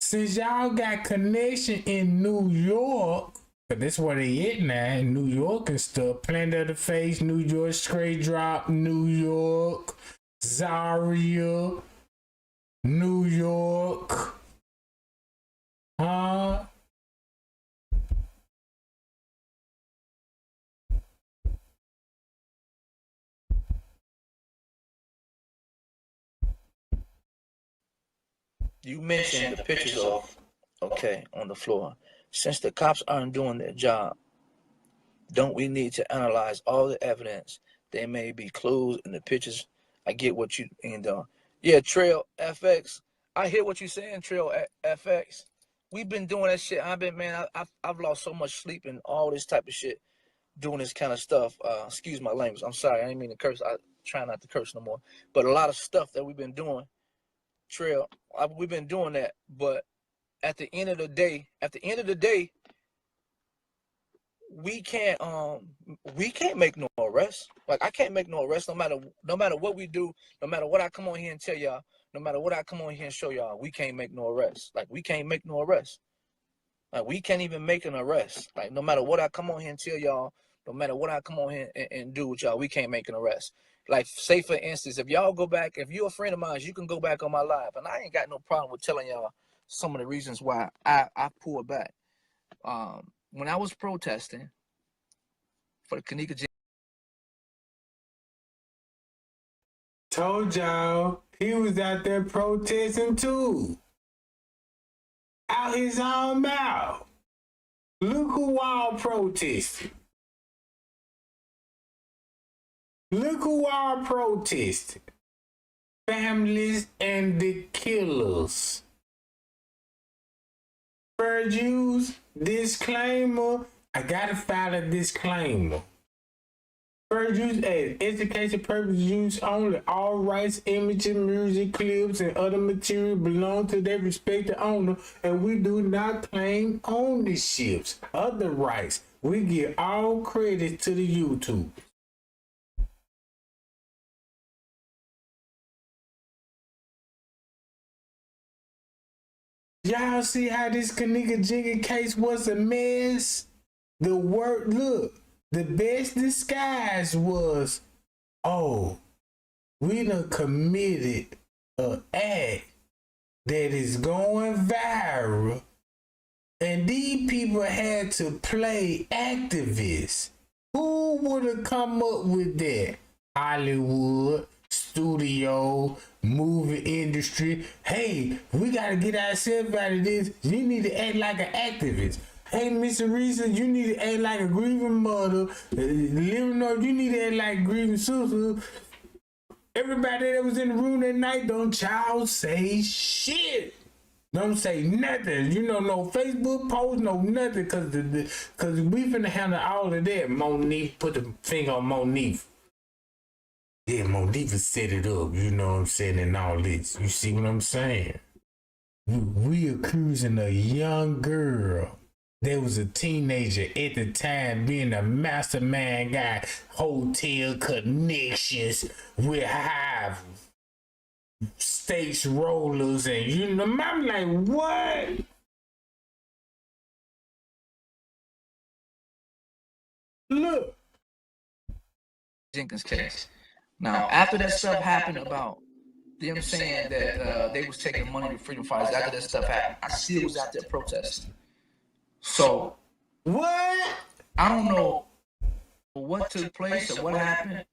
Since y'all got connection in New York, But that's where they at now in New York and stuff. Planet of the Face, New York, Straight Drop, New York, Zaria, New York. Huh? You mentioned the pictures of, okay, on the floor. Since the cops aren't doing their job, don't we need to analyze all the evidence? There may be clues in the pictures. I get what you, and yeah, Trail FX. I hear what you're saying, Trail FX. We've been doing that shit. I've lost so much sleep and all this type of shit doing this kind of stuff. Excuse my language. I'm sorry. I didn't mean to curse. I try not to curse no more. But a lot of stuff that we've been doing, Trail, we've been doing that. But at the end of the day, we can't make no arrest. Like, I can't make no arrest no matter what we do, no matter what I come on here and tell y'all, no matter what I come on here and show y'all, we can't make no arrest. Like, we can't make no arrest. Like, we can't even make an arrest. Like, no matter what I come on here and tell y'all, no matter what I come on here and do with y'all, we can't make an arrest. Like, say for instance, if y'all go back, if you're a friend of mine, you can go back on my live, and I ain't got no problem with telling y'all some of the reasons why I pulled back. When I was protesting for the Kenneka, told y'all he was out there protesting too. Out his own mouth. Look who all protested. Look who all protested. Families and the killers. First use disclaimer. I gotta file a disclaimer. First use as education purpose use only. All rights, images, music, clips, and other material belong to their respective owner, and we do not claim ownerships of the rights. We give all credit to the YouTube. Y'all see how this Kenneka Jenkins case was a mess? The work, look, the best disguise was, oh, we done committed an act that is going viral, and these people had to play activists. Who would have come up with that? Hollywood, studio, movie industry. Hey, we gotta get ourselves out of this. You need to act like an activist. Hey, Mr. Risa, you need to act like a grieving mother. Leonard, you need to act like a grieving sister. Everybody that was in the room that night, don't y'all say shit. Don't say nothing. You know, no Facebook post, no nothing, cause we finna handle all of that. Monique, put the finger on Monique. Yeah, Monique set it up, you know what I'm saying, and all this. You see what I'm saying? We accusing a young girl that was a teenager at the time being a mastermind guy, hotel connections with high stakes rollers, and you know, I'm like, what? Look. Jenkins case. Now, after that stuff happened about them saying that they was taking money to freedom fighters, after that stuff happened, I still was out there protesting. So, what? I don't know what took place or what happened,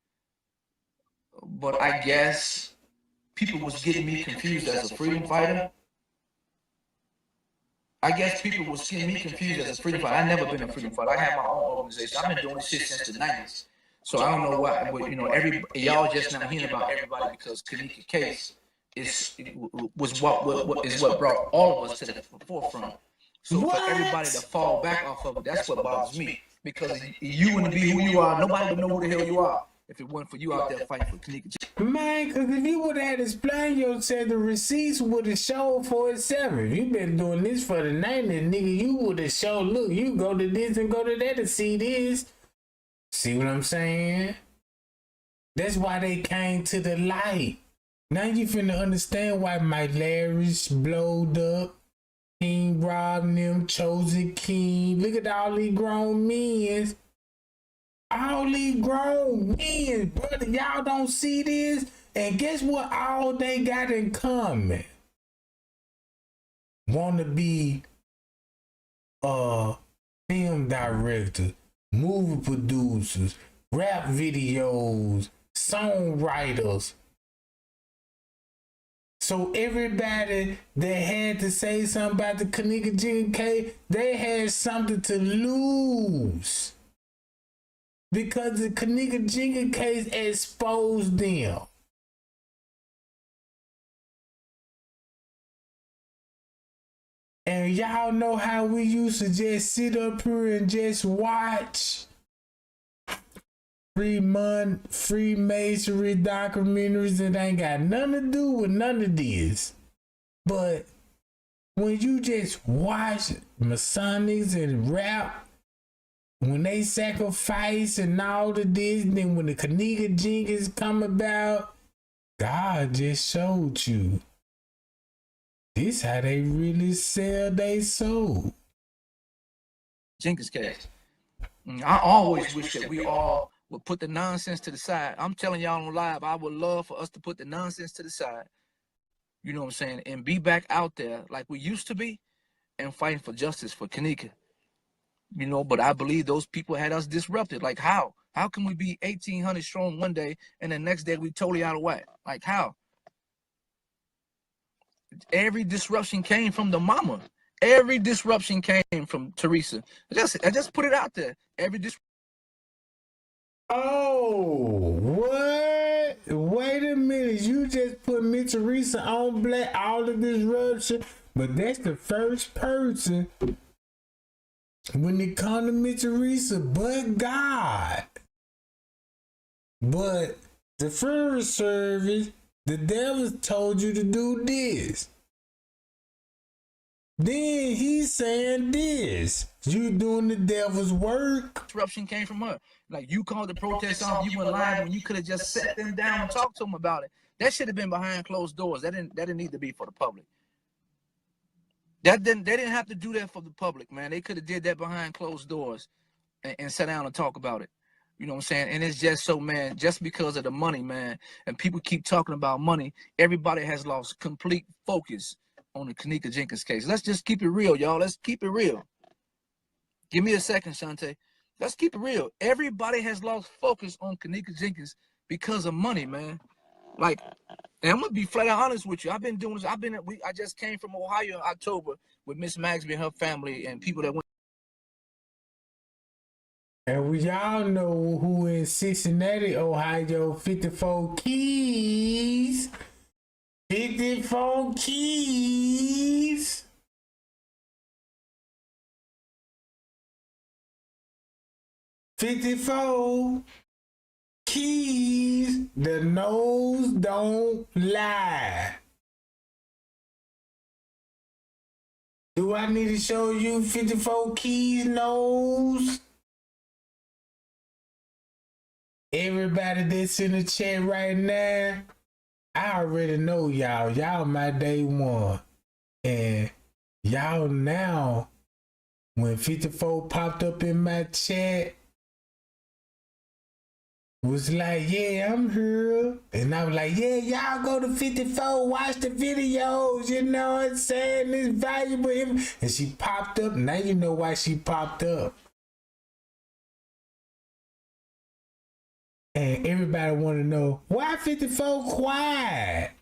but I guess people was getting me confused as a freedom fighter. I guess people was getting me confused as a freedom fighter. I never been a freedom fighter. I had my own organization. I've been doing this shit since the 90s. So I don't know why, but you know, y'all just now hearing about everybody because Kenneka case was what brought all of us to the forefront. So for everybody to fall back off of it, that's what bothers me. Because you wouldn't be who you are. Nobody would know who the hell you are if it wasn't for you out there fighting for Kenneka. Man, because if you would have had explained yourself, the receipts would have showed for itself. If you been doing this for the 90s, nigga, you would have showed, look, you go to this and go to that to see this. See what I'm saying? That's why they came to the light. Now you finna understand why my Larry's blowed up. King robbing them, chosen king. Look at all these grown men. All these grown men, brother. Y'all don't see this? And guess what all they got in common? Want to be film directors, movie producers, rap videos, songwriters. So everybody that had to say something about the Kenneka Jenkins case, they had something to lose. Because the Kenneka Jenkins case exposed them. And y'all know how we used to just sit up here and just watch Freemasonry documentaries that ain't got nothing to do with none of this. But when you just watch Masonics and rap, when they sacrifice and all of this, then when the Kenneka Jenkins come about, God just showed you. This how they really sell their soul. Jenkins case. I always wish that we all would put the nonsense to the side. I'm telling y'all on live, I would love for us to put the nonsense to the side. You know what I'm saying? And be back out there like we used to be and fighting for justice for Kenneka. You know, but I believe those people had us disrupted. Like how? How can we be 1,800 strong one day and the next day we totally out of whack? Like how? Every disruption came from the mama. Every disruption came from Teresa. I just put it out there. Every disruption. Oh, what? Wait a minute. You just put me Teresa on black, all the disruption. But that's the first person when it comes to me Teresa, but God. But the first service, the devil told you to do this. Then he's saying this. You doing the devil's work. Disruption came from her. Like you called the protest off, you went live when you could have just sat them down and talked to them about it. That should have been behind closed doors. That didn't need to be for the public. They didn't have to do that for the public, man. They could have did that behind closed doors and sat down and talk about it. You know what I'm saying? And it's just so, man, just because of the money, man, and people keep talking about money, everybody has lost complete focus on the Kenneka Jenkins case. Let's just keep it real, y'all. Let's keep it real. Give me a second, Shante. Let's keep it real. Everybody has lost focus on Kenneka Jenkins because of money, man. Like, and I'm gonna be flat out honest with you. I've been doing this. I just came from Ohio in October with Miss Magsby and her family and people that went. And we all know who in Cincinnati, Ohio, 54 Keys. 54 Keys. $54 Keys. The nose don't lie. Do I need to show you 54 Keys nose? Everybody that's in the chat right now, I already know y'all. Y'all my day one. And y'all now, when 54 popped up in my chat, was like, yeah, I'm here. And I was like, yeah, y'all go to 54, watch the videos, you know what I'm saying? It's valuable. And she popped up. Now you know why she popped up. And everybody want to know, why 54 quiet?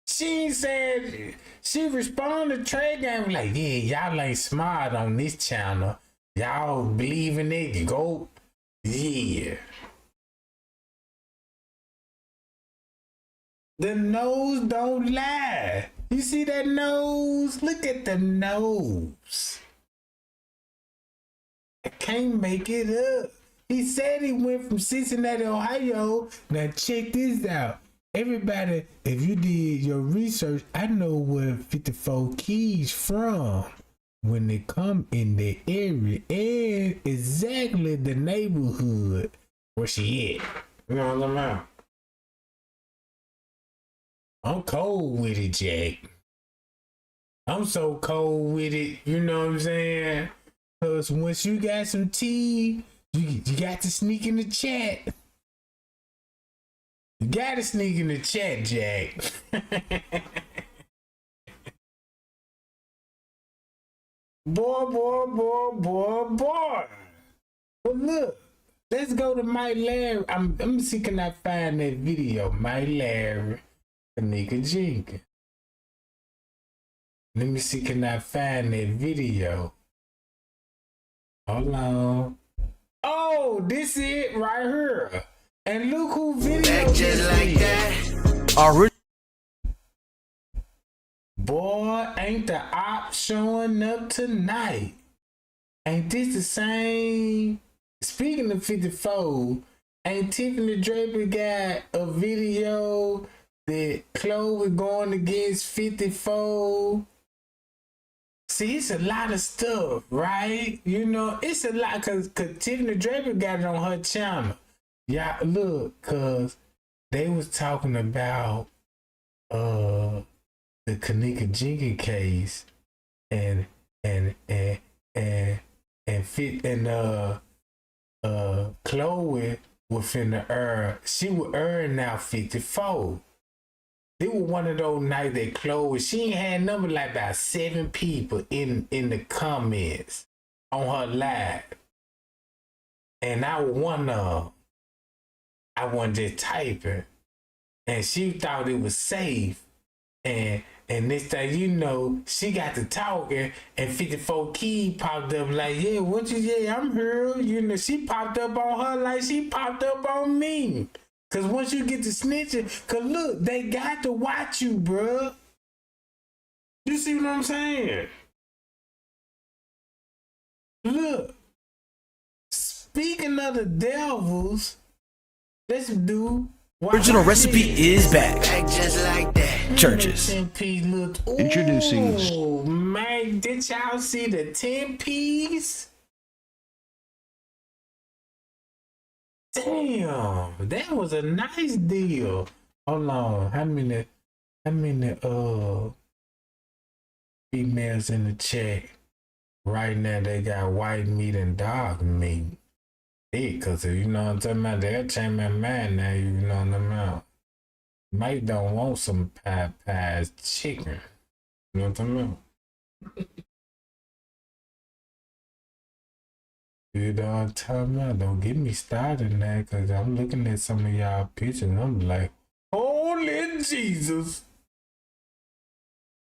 She said, she responded to Trey Game like, yeah, y'all ain't smart on this channel. Y'all believe in it, you go, yeah. The nose don't lie. You see that nose? Look at the nose. I can't make it up. He said he went from Cincinnati, Ohio. Now check this out. Everybody, if you did your research, I know where 54 Keys from when they come in the area and exactly the neighborhood where she at. You know what I'm about? I'm cold with it, Jack. I'm so cold with it, you know what I'm saying? Cause once you got some tea, you got to sneak in the chat. You gotta sneak in the chat, Jack. Boy. Well, look, let's go to Mike Larry. I'm gonna see can I find that video. Mike Larry, Kenneka Jenkins. Let me see can I find that video. Hold on. Oh, this is it right here. And look who video just like that. Boy, ain't the op showing up tonight. Ain't this the same? Speaking of 54, ain't Tiffany Draper got a video that Chloe going against 54? See, it's a lot of stuff, right? You know, it's a lot because Tiffany Draper got it on her channel. Yeah, look, because they was talking about the Kenneka Jenkins case and Chloe was finna she would earn now 54. It was one of those nights that Chloe, she ain't had number like about 7 people in the comments on her live. And I was one of them. I wasn't just typing. And she thought it was safe. And next thing you know, she got to talking and 54 Key popped up like, yeah, what you say? I'm here. You know, she popped up on her like she popped up on me. Cause once you get to snitching, cause look, they got to watch you, bruh. You see what I'm saying? Look, speaking of the devils, let's do original recipe is back. Just like that. Churches. Introducing. Oh man, did y'all see the 10 piece? Damn, that was a nice deal. Hold on, how many females in the chat right now? They got white meat and dog meat. Hey, cause you know what I'm talking about, they'll change my mind now, you know what I'm talking about. Mike don't want some pies chicken. You know what I'm talking about? You know what I'm talking about? Don't get me started now, cause I'm looking at some of y'all pictures and I'm like, holy Jesus.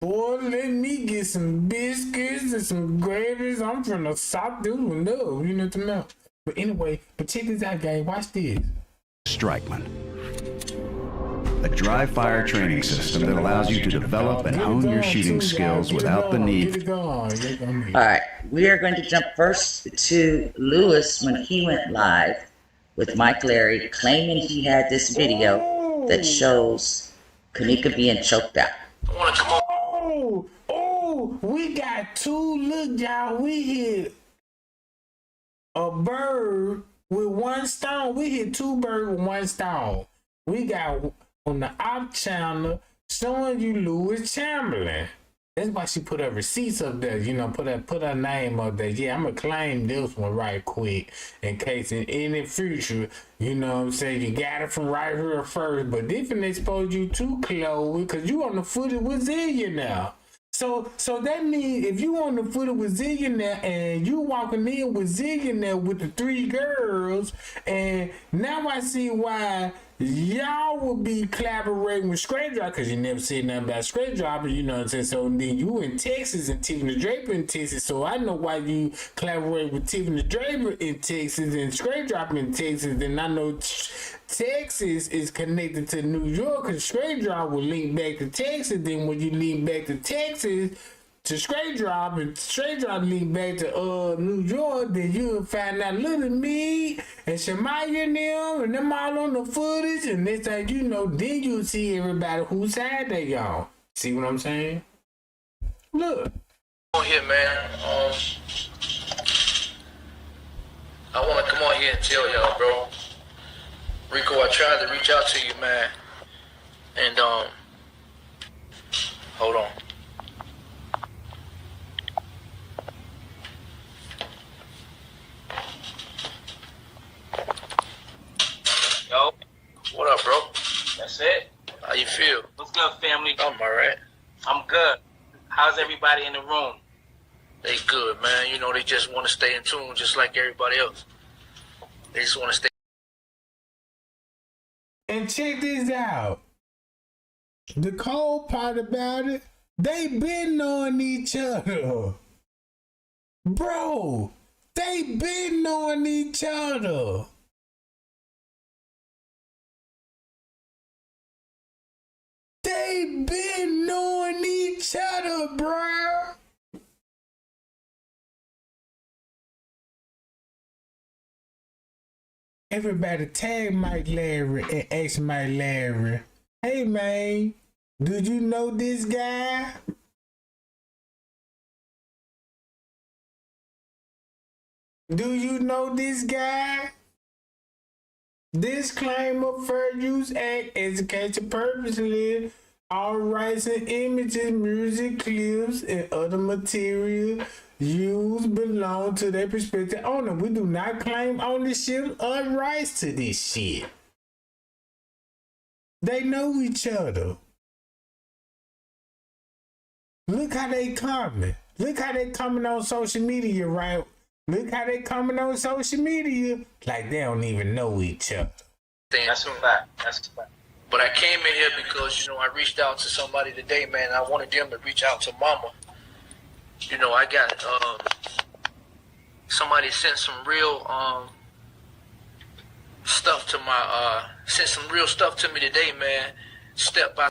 Boy, let me get some biscuits and some gravies. I'm finna sop this one up, you know what I'm about? But anyway, but check this out, gang. Watch this. Strikeman. A dry fire training system that allows you to develop and hone your shooting skills without the need. All right, we are going to jump first to Lewis when he went live with Mike Larry, claiming he had this video that shows Kenneka being choked out. Oh, we got 2, look y'all, we hit a bird with 1 stone. We hit 2 birds with 1 stone. We got on the op channel showing you Lewis Chamberlain. That's why she put her receipts up there, you know, put her name up there. Yeah, I'm gonna claim this one right quick in case in the future, you know what I'm saying, you got it from right here first, but they finna expose you to Chloe, because you on the footage with Zillia now. So that means if you on the footage with Zillia now and you walking in with Zillia now with the 3 girls, and now I see why y'all will be collaborating with Straight Drop, because you never said nothing about Straight Drop, you know what I'm saying? So then you in Texas and Tiffany Draper in Texas, so I know why you collaborate with Tiffany Draper in Texas and Straight Drop in Texas, and I know Texas is connected to New York, because Straight Drop will link back to Texas. Then when you link back to Texas to Straight Drop, and Straight Drop link back to New York, then you'll find out Little Me and Shemaya and them all on the footage, and next thing you know, then you'll see everybody whose side they on. See what I'm saying? Look. On here, man. I want to come on here and tell y'all, bro. Rico, I tried to reach out to you, man. And hold on. What up, bro? That's it. How you feel? What's good, family? I'm alright. I'm good. How's everybody in the room? They good, man. You know, they just want to stay in tune just like everybody else. They just want to stay. And check this out. The cold part about it, they been knowing each other. Bro, they been knowing each other. They been knowing each other, bro. Everybody tag Mike Larry and ask Mike Larry, hey man, do you know this guy? Do you know this guy? Disclaimer: Fair Use Act, education purposely. All rights and images, music clips, and other material used belong to their prospective owner. We do not claim ownership or rights to this shit. They know each other. Look how they coming. Look how they coming on social media, right? Look how they coming on social media like they don't even know each other. That's a fact. That's a fact. But I came in here because, you know, I reached out to somebody today, man. I wanted them to reach out to Mama. You know, I got somebody sent some real stuff to my sent some real stuff to me today, man. Step by.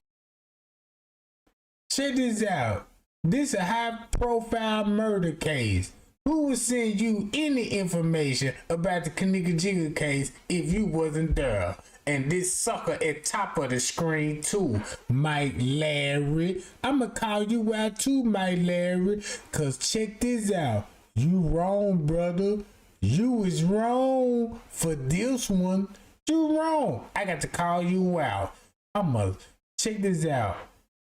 Check this out. This a high profile murder case. Who would send you any information about the Kenneka case if you wasn't there? And this sucker at top of the screen too, Mike Larry. I'ma call you out too, Mike Larry, cause check this out. You wrong, brother. You is wrong for this one. You wrong. I got to call you out. I'ma check this out.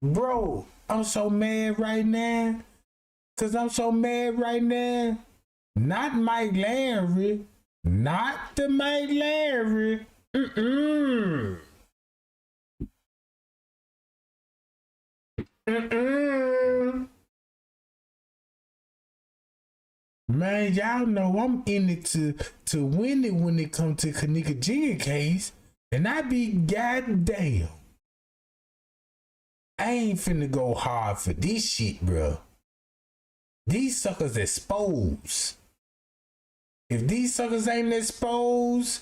Bro, I'm so mad right now. Cause I'm so mad right now. Not Mike Larry. Not the Mike Larry. Mm-mm. Mm-mm. Man, y'all know I'm in it to win it when it comes to Kenneka case. And I be goddamn. I ain't finna go hard for this shit, bro. These suckers exposed. If these suckers ain't exposed,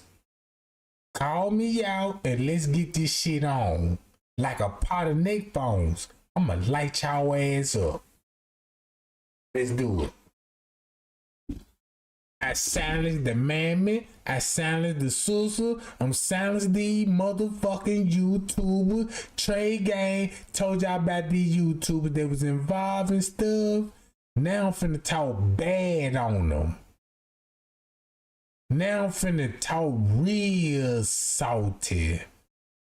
call me out and let's get this shit on. Like a pot of neck bones. I'ma light y'all ass up. Let's do it. I silenced the mammy. I silenced the sister. I'm silenced these motherfucking YouTubers. Trey Gang told y'all about these YouTubers that was involved in stuff. Now I'm finna talk bad on them. Now I'm finna talk real salty.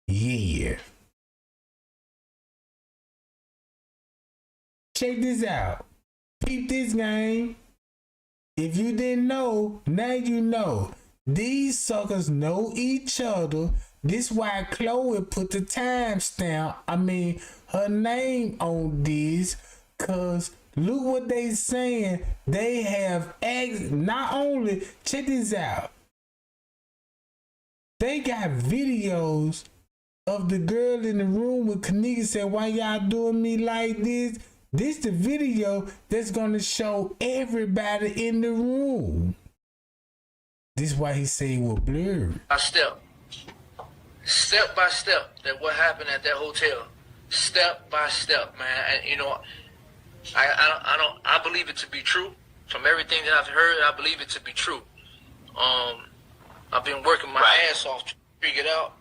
Yeah. Check this out. Peep this game. If you didn't know, now you know. These suckers know each other. This why Chloe put the timestamp, her name on this, cause look what they saying. They have not only, check this out. They got videos of the girl in the room with Kenneka said, why y'all doing me like this? This the video that's gonna show everybody in the room. This is why he say it was blurry. Step by step, that what happened at that hotel. Step by step, man. And you know, I believe it to be true. From everything that I've heard, I believe it to be true. I've been working my ass off to figure it out.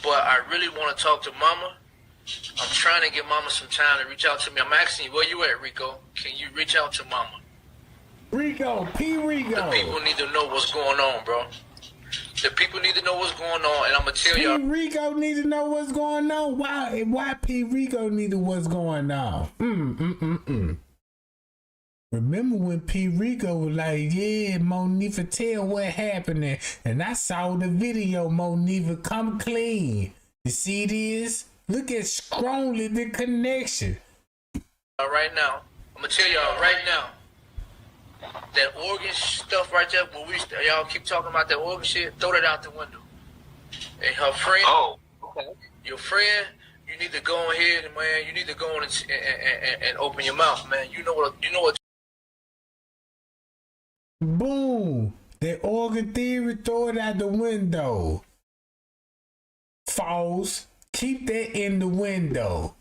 But I really want to talk to Mama. I'm trying to get Mama some time to reach out to me. I'm asking you, where you at, Rico? Can you reach out to Mama? Rico, Rico. The people need to know what's going on, bro. The people need to know what's going on, and I'm gonna tell y'all. Rico need to know what's going on. Why Rico need to know what's going on? Remember when P. Rico was like, yeah, Monifa, tell what happened. And I saw the video, Monifa, come clean. You see this? Look at strongly the connection. Right now, I'm gonna tell y'all right now, that organ stuff right there, when y'all keep talking about that organ shit, throw that out the window. And her friend, your friend, you need to go ahead and, man, you need to go on and open your mouth, man. You know what. Boom. That organ theory, throw it out the window. False. Keep that in the window.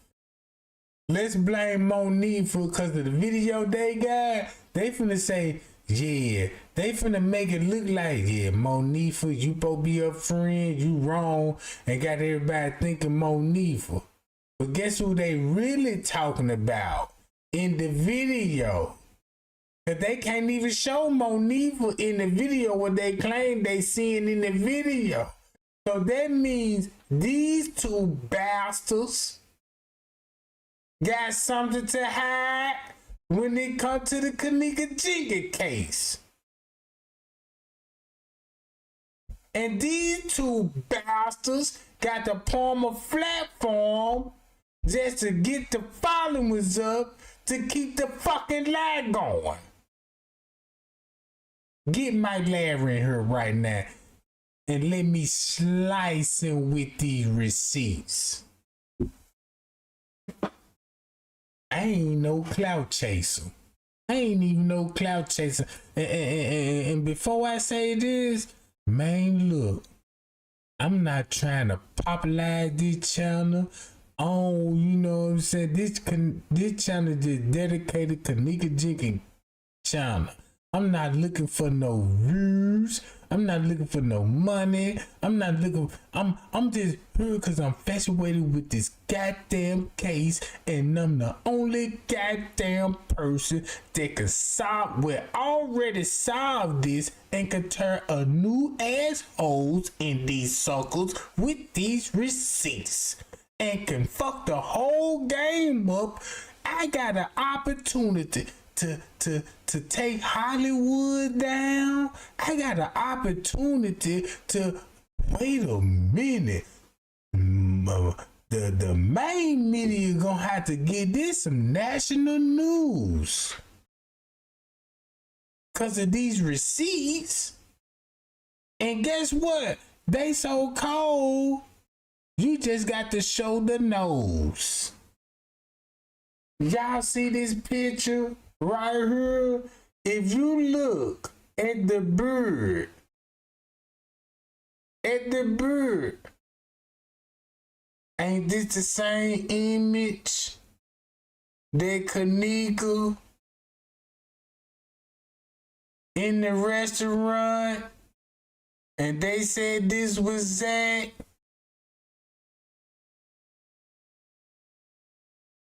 Let's blame Monifa because of the video they got. They finna say, yeah. They finna make it look like, yeah, Monifa, you supposed to be a friend, you wrong, and got everybody thinking Monifa. But guess who they really talking about in the video? Cause they can't even show Monifa in the video what they claim they seeing in the video. So that means these two bastards got something to hide when it comes to the Kenneka Jenkins case. And these two bastards got the Palmer platform just to get the followers up to keep the fucking lie going. Get Mike Larry in here right now and let me slice him with these receipts. I ain't no clout chaser. I ain't even no clout chaser. And before I say this, man, look, I'm not trying to popularize this channel. Oh, you know what I'm saying? This channel is dedicated to Kenneka Jenkins channel. I'm not looking for no views. I'm not looking for no money. I'm just here because I'm infatuated with this goddamn case, and I'm the only goddamn person that can already solve this and can turn a new assholes in these circles with these receipts and can fuck the whole game up. I got an opportunity to take Hollywood down. I got an opportunity to wait a minute. The main media gonna have to get this some national news because of these receipts. And guess what? They so cold, you just got to show the nose. Y'all see this picture right here? If you look at the bird, ain't this the same image that Kenneka in the restaurant? And they said this was Zach.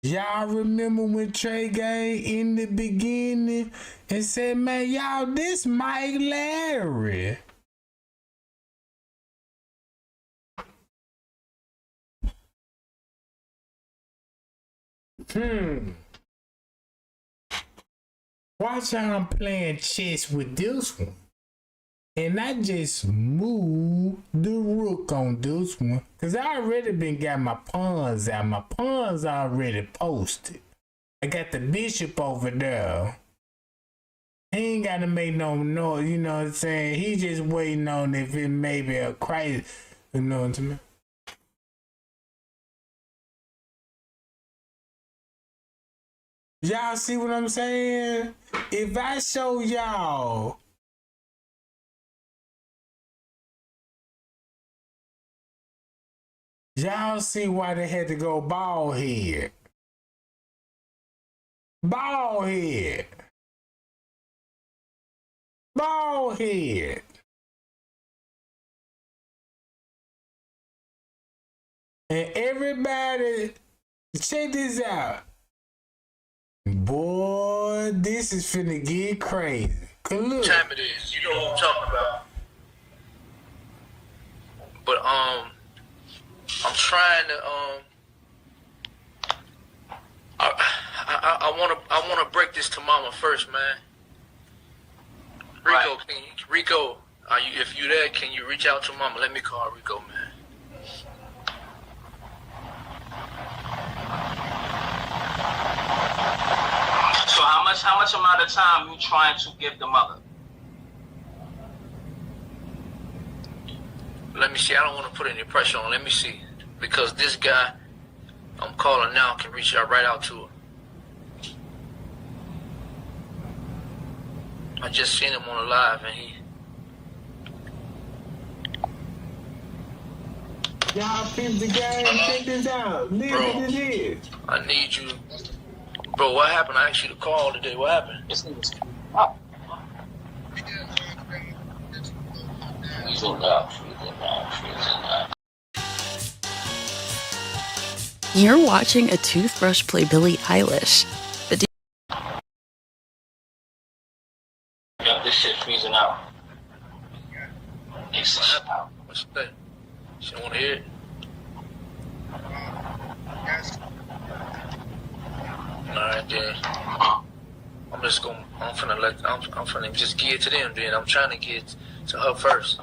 Y'all remember when Trey Gang in the beginning and said, man, y'all, this Mike Larry. Watch how I'm playing chess with this one. And I just moved the rook on this one. Cause I already got my pawns out. My pawns already posted. I got the bishop over there. He ain't gotta make no noise, you know what I'm saying? He just waiting on if it may be a crisis, you know what I mean? Y'all see what I'm saying? If I show y'all see why they had to go bald head. Bald head. Bald head. And everybody, check this out. Boy, this is finna get crazy. Cause look. What time it is? You know what I'm talking about. But I'm trying to I wanna break this to Mama first, man. Rico, Rico, if you there, can you reach out to Mama? Let me call Rico, man. So how much amount of time you trying to give the mother? Let me see. I don't want to put any pressure on. Let me see, because this guy I'm calling now can reach out right out to her. I just seen him on the live, and he. Y'all peep the game. Check this out. Listen to this. I need you. Bro, what happened? I asked you to call today. What happened? He's in love. You're watching a toothbrush play Billie Eilish. Yep, this shit freezing out. What happened? What's she say? She don't want to hear it. Alright, then. I'm finna just give it to them, then. I'm trying to get to her first.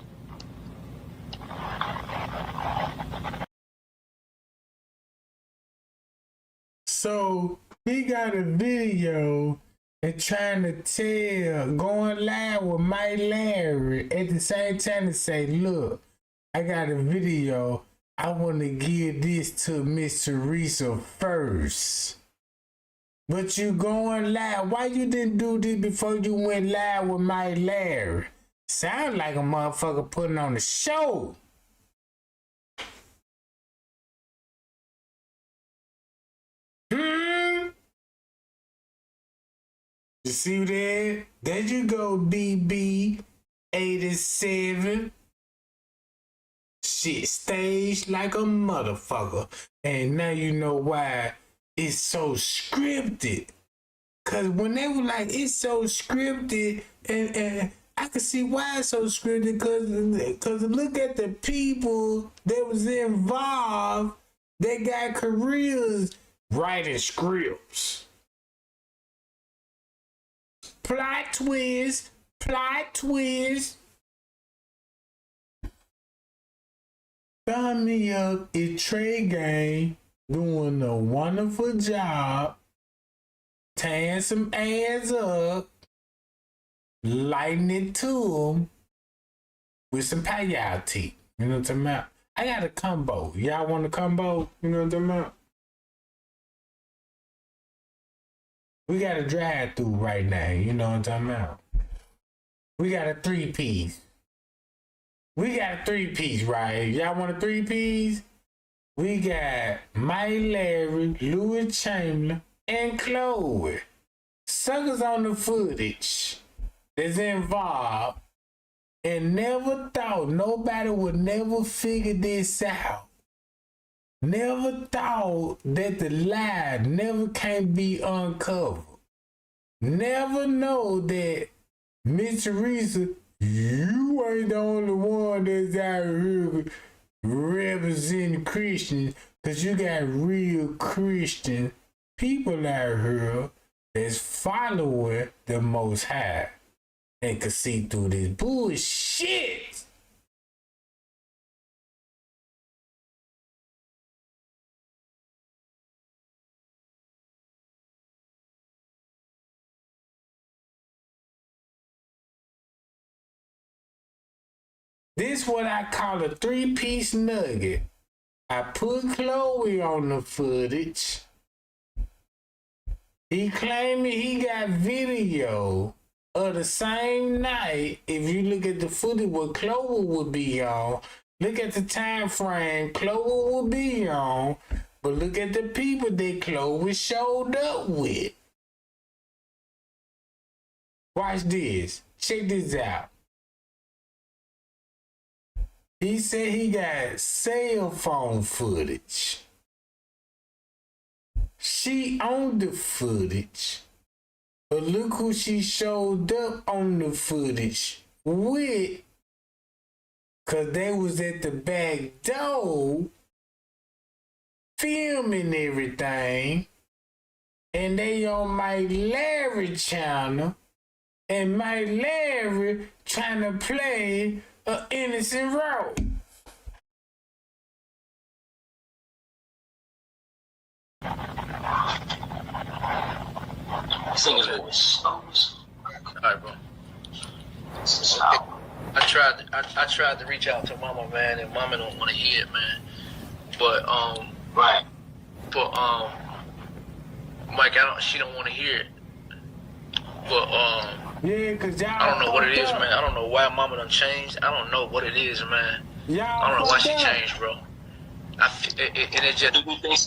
So he got a video and trying to tell, going live with Mike Larry at the same time to say, look, I got a video. I want to give this to Miss Teresa first. But you going live. Why you didn't do this before you went live with Mike Larry? Sound like a motherfucker putting on a show. You see that? There you go, BB87. Shit staged like a motherfucker. And now you know why it's so scripted. Cause when they were like, it's so scripted, and I can see why it's so scripted, cause look at the people that was involved. They got careers writing scripts. Plot twist. Find me up at Trey Gang doing a wonderful job, tearing some ads up, lighting it to them with some peyote. You know what I'm talking about? I got a combo. Y'all want a combo? You know what I'm talking about? We got a drive-through right now. You know what I'm talking about? We got a 3-piece. We got a 3-piece, right? Y'all want a 3-piece? We got Mike Larry, Louis Chamberlain, and Chloe. Suckers on the footage that's involved and never thought nobody would never figure this out. Never thought that the lie never can be uncovered. Never know that Miss Teresa, you ain't the only one that's out here representing Christians, because you got real Christian people out here that's following the Most High and can see through this bullshit. This what I call a 3-piece nugget. I put Chloe on the footage. He claiming he got video of the same night. If you look at the footage what Chloe would be on, look at the time frame Chloe would be on, but look at the people that Chloe showed up with. Watch this. Check this out. He said he got cell phone footage. She owned the footage. But look who she showed up on the footage with. Cause they was at the back door filming everything. and they on Mike Larry channel, and Mike Larry trying to play an innocent role. Sing his voice. Alright, bro. I tried to reach out to Mama, man, and Mama don't want to hear it, man. But right. But Mike, she don't want to hear it. But yeah, cause y'all I don't know what it is, up. man. I don't know why Mama done changed. I don't know what it is, man. I don't know why she changed, bro. It just. Do you think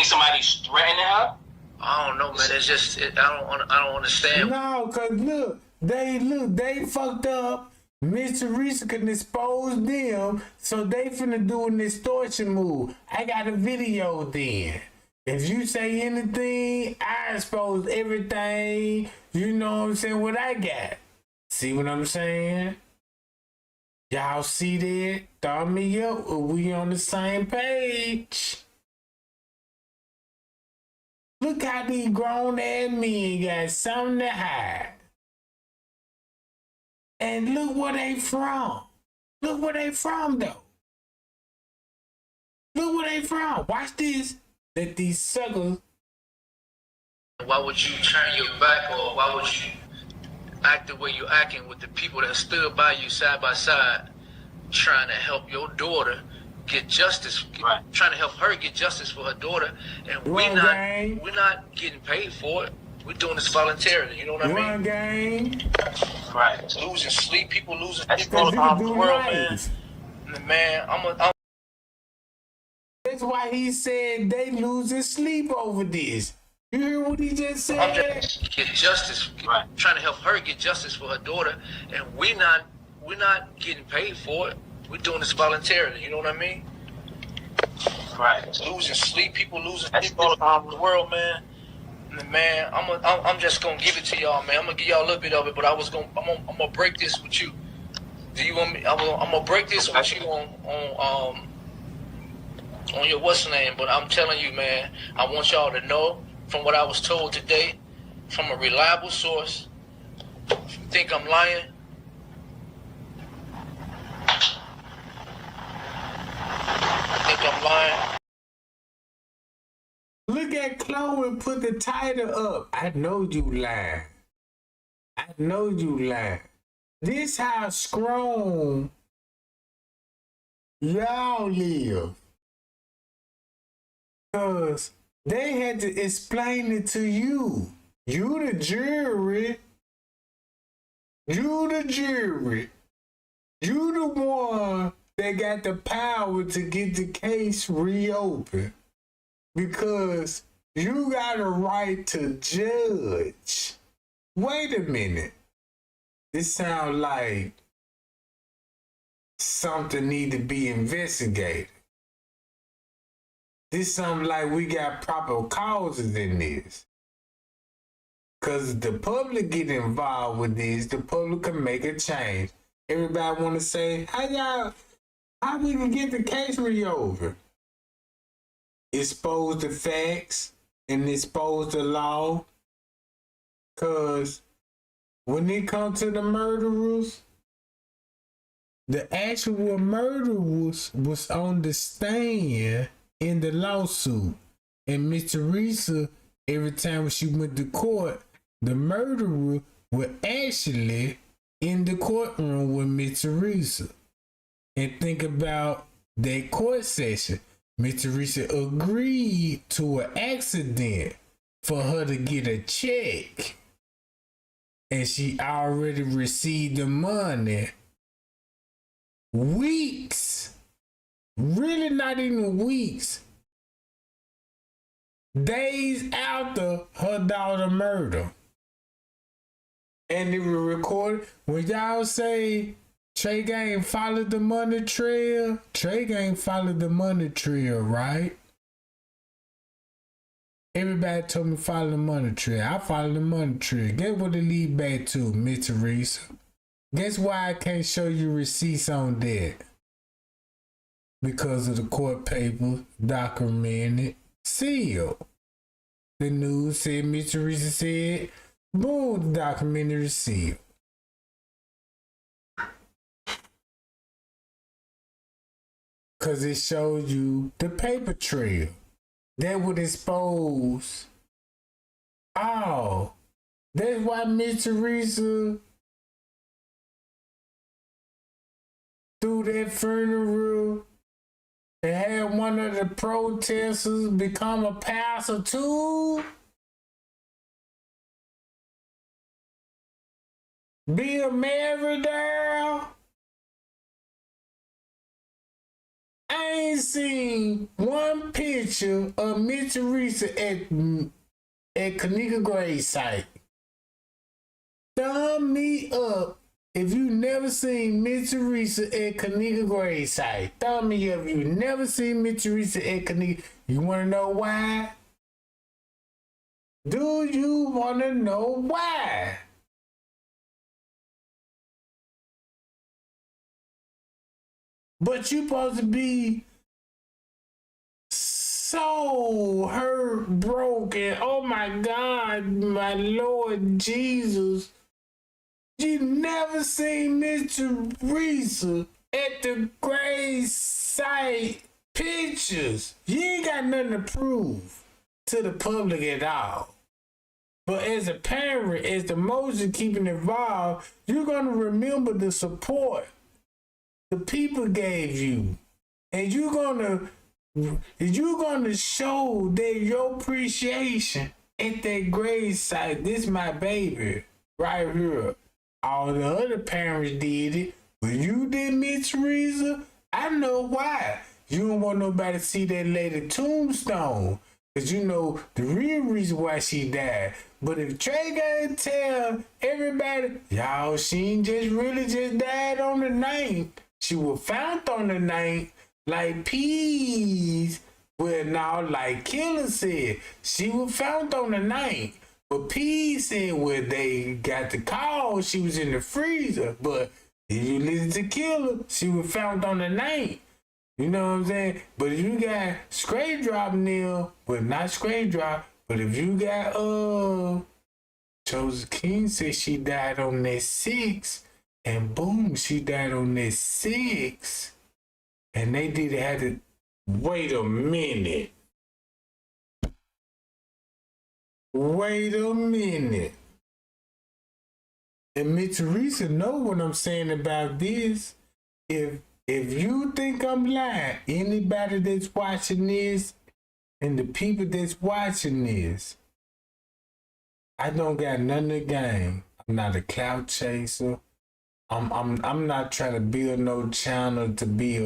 somebody's threatening her? I don't know, man. It's just I don't understand. No, cause look, they fucked up. Miss Teresa can expose them, so they finna do an extortion move. I got a video then. If you say anything, I expose everything. You know what I'm saying? What I got. See what I'm saying? Y'all see that? Thumb me up. We on the same page. Look how these grown ass men got something to hide. And look where they from. Look where they from, though. Look where they from. Watch this. That these suckers. Why would you turn your back, or why would you act the way you're acting with the people that stood by you side by side, trying to help your daughter get justice, trying to help her get justice for her daughter, and we're not getting paid for it. We're doing this voluntarily. You know what I mean? Gang. Right. Losing sleep, people losing sleep all around the world, man. Man, That's why he said they losing sleep over this. You hear what he just said? I'm just get justice, trying to help her get justice for her daughter, and we're not getting paid for it. We're doing this voluntarily. You know what I mean? Right. Losing sleep, people losing sleep all around the world, man. Man, I'm just gonna give it to y'all, man. I'm gonna give y'all a little bit of it, but I'm gonna break this with you. Do you want me? I'm gonna break this with you on your what's the name? But I'm telling you, man, I want y'all to know from what I was told today, from a reliable source. If you think I'm lying, I think I'm lying. Look at Chloe put the title up. I know you lying. I know you lying. This how strong y'all live. Cause they had to explain it to you. You the jury. You the jury. You the one that got the power to get the case reopened. Because you got a right to judge. Wait a minute. This sounds like something need to be investigated. This sounds like we got proper causes in this. Because the public get involved with this, the public can make a change. Everybody want to say, how we can get the case reopened? Expose the facts and expose the law. Because when it comes to the murderers, the actual murderers was on the stand in the lawsuit. And Miss Teresa, every time she went to court, the murderer was actually in the courtroom with Miss Teresa. And think about that court session. Miss Teresa agreed to an accident for her to get a check. And she already received the money weeks, really not even weeks, days after her daughter murder. And it was recorded. When y'all say Trey Gang followed the money trail, Trey Gang followed the money trail, right? Everybody told me follow the money trail. I follow the money trail. Guess what it lead back to, Miss Teresa? Guess why I can't show you receipts on that? Because of the court paper, documented, sealed. The news said Miss Teresa said, boom, the documentary sealed. Because it shows you the paper trail that would expose all. That's why Miss Teresa threw that funeral and had one of the protesters become a pastor too. Be a married girl. I ain't seen one picture of Miss Teresa at Kenneka grave site. Thumb me up if you never seen Miss Teresa at Kenneka grave site. Thumb me up if you never seen Miss Teresa at Kenneka. You want to know why? Do you want to know why? But you supposed to be so hurt, broken. Oh my God, my Lord Jesus. You never seen Miss Teresa at the grave site pictures. You ain't got nothing to prove to the public at all. But as a parent, as the motion keeping involved, you're going to remember the support the people gave you. And you're gonna show that your appreciation at that grave site. This my baby right here. All the other parents did it, but you did, Miss Teresa. I know why. You don't want nobody to see that lady tombstone, because you know the real reason why she died. But if Trey gotta tell everybody, y'all, she ain't just really just died on the 9th. She was found on the 9th like peas. Well, now, like Killer said, she was found on the 9th. But P said, well, they got the call, she was in the freezer. But if you listen to Killer, she was found on the 9th. You know what I'm saying? But if you got Straight Drop Neil, well, not Straight Drop, but if you got Chosen King said she died on that 6th, and boom, she died on that 6th, and they did have to wait a minute. Wait a minute. And Miss Teresa know what I'm saying about this. If you think I'm lying, anybody that's watching this and the people that's watching this, I don't got nothing to gain. I'm not a clout chaser. I'm not trying to build no channel to be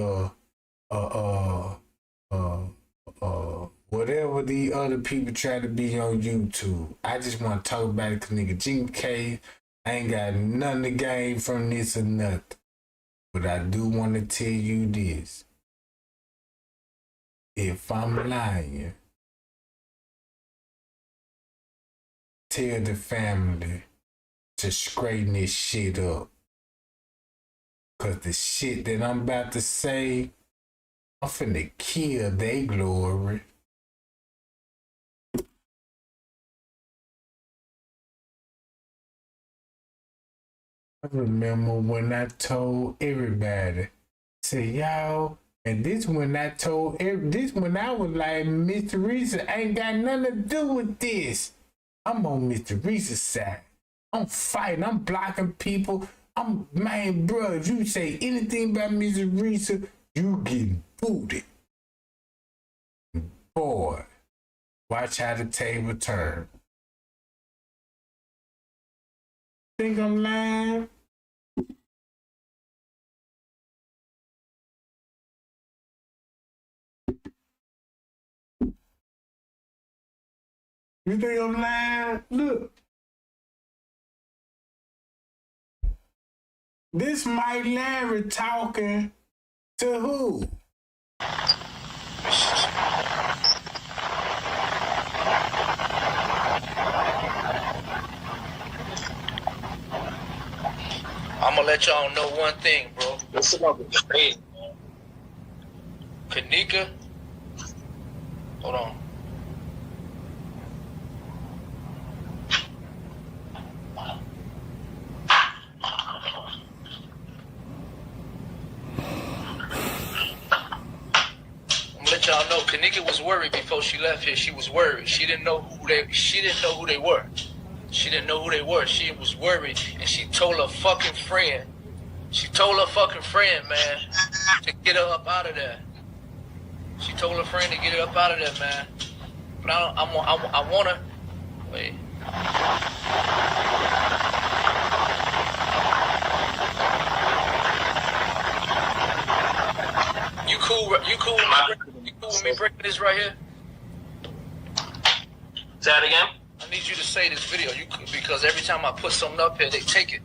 whatever the other people try to be on YouTube. I just want to talk about it because nigga Jenkins, I ain't got nothing to gain from this or nothing. But I do want to tell you this. If I'm lying, tell the family to straighten this shit up. Because the shit that I'm about to say, I'm finna kill they glory. I remember when I told everybody, say y'all, and this when I told this when I was like, Miss Teresa ain't got nothing to do with this. I'm on Miss Teresa's side. I'm fighting. I'm blocking people. Man, bro, if you say anything about Miss Teresa, you getting booted. Boy, watch how the table turn. Think I'm lying? You think I'm lying? Look. This Mike Larry talking to who? I'm gonna let y'all know one thing, bro. This is crazy. Kenneka, hold on. let y'all know, Kenneka was worried before she left here. She was worried. She didn't know who they were. She didn't know who they were. She was worried, and she told her fucking friend. She told her fucking friend, man, to get her up out of there. She told her friend to get her up out of there, man. But I want to wait. You cool with me breaking this right here? Say that again? I need you to say this video, because every time I put something up here, they take it.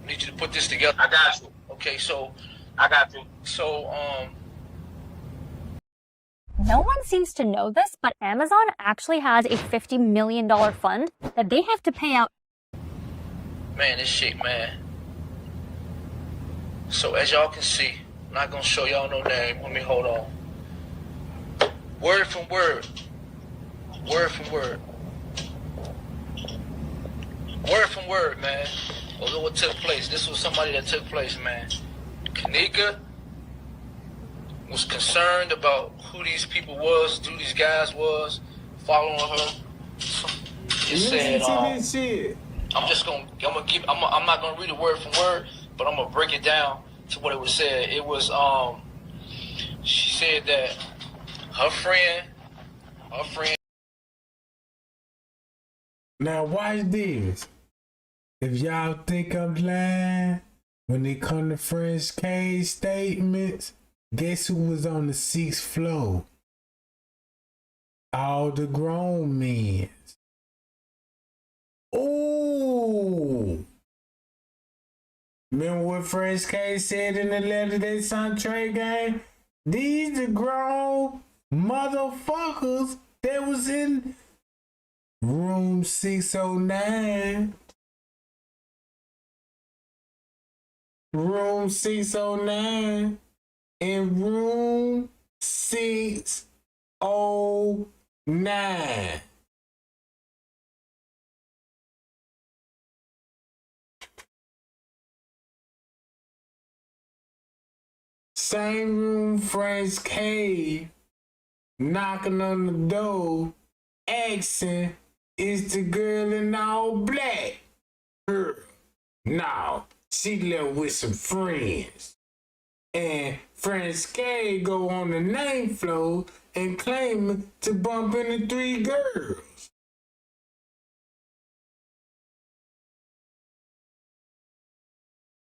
I need you to put this together. I got you. Okay, so I got you. So No one seems to know this, but Amazon actually has a $50 million fund that they have to pay out. Man, this shit, man. So as y'all can see, I'm not gonna show y'all no name. Let me hold on. Word from word. Word from word. Word from word, man. Look what took place. This was somebody that took place, man. Kenneka was concerned about who these people was, who these guys was, following her. It said, I'm not gonna read it word for word, but I'm gonna break it down to what it was said. It was, she said that her friend. Now watch this. If y'all think I'm lying, when it come to French K statements, guess who was on the 6th floor? All the grown men. Ooh. Remember what French K said in the letter they sent Trey Gang? These the grown motherfuckers that was in room 609. Room 609 and room 609. Same room French K knocking on the door, asking, is the girl in all black? Girl. No. She left with some friends. And French K go on the 9th floor and claim to bump into 3 girls.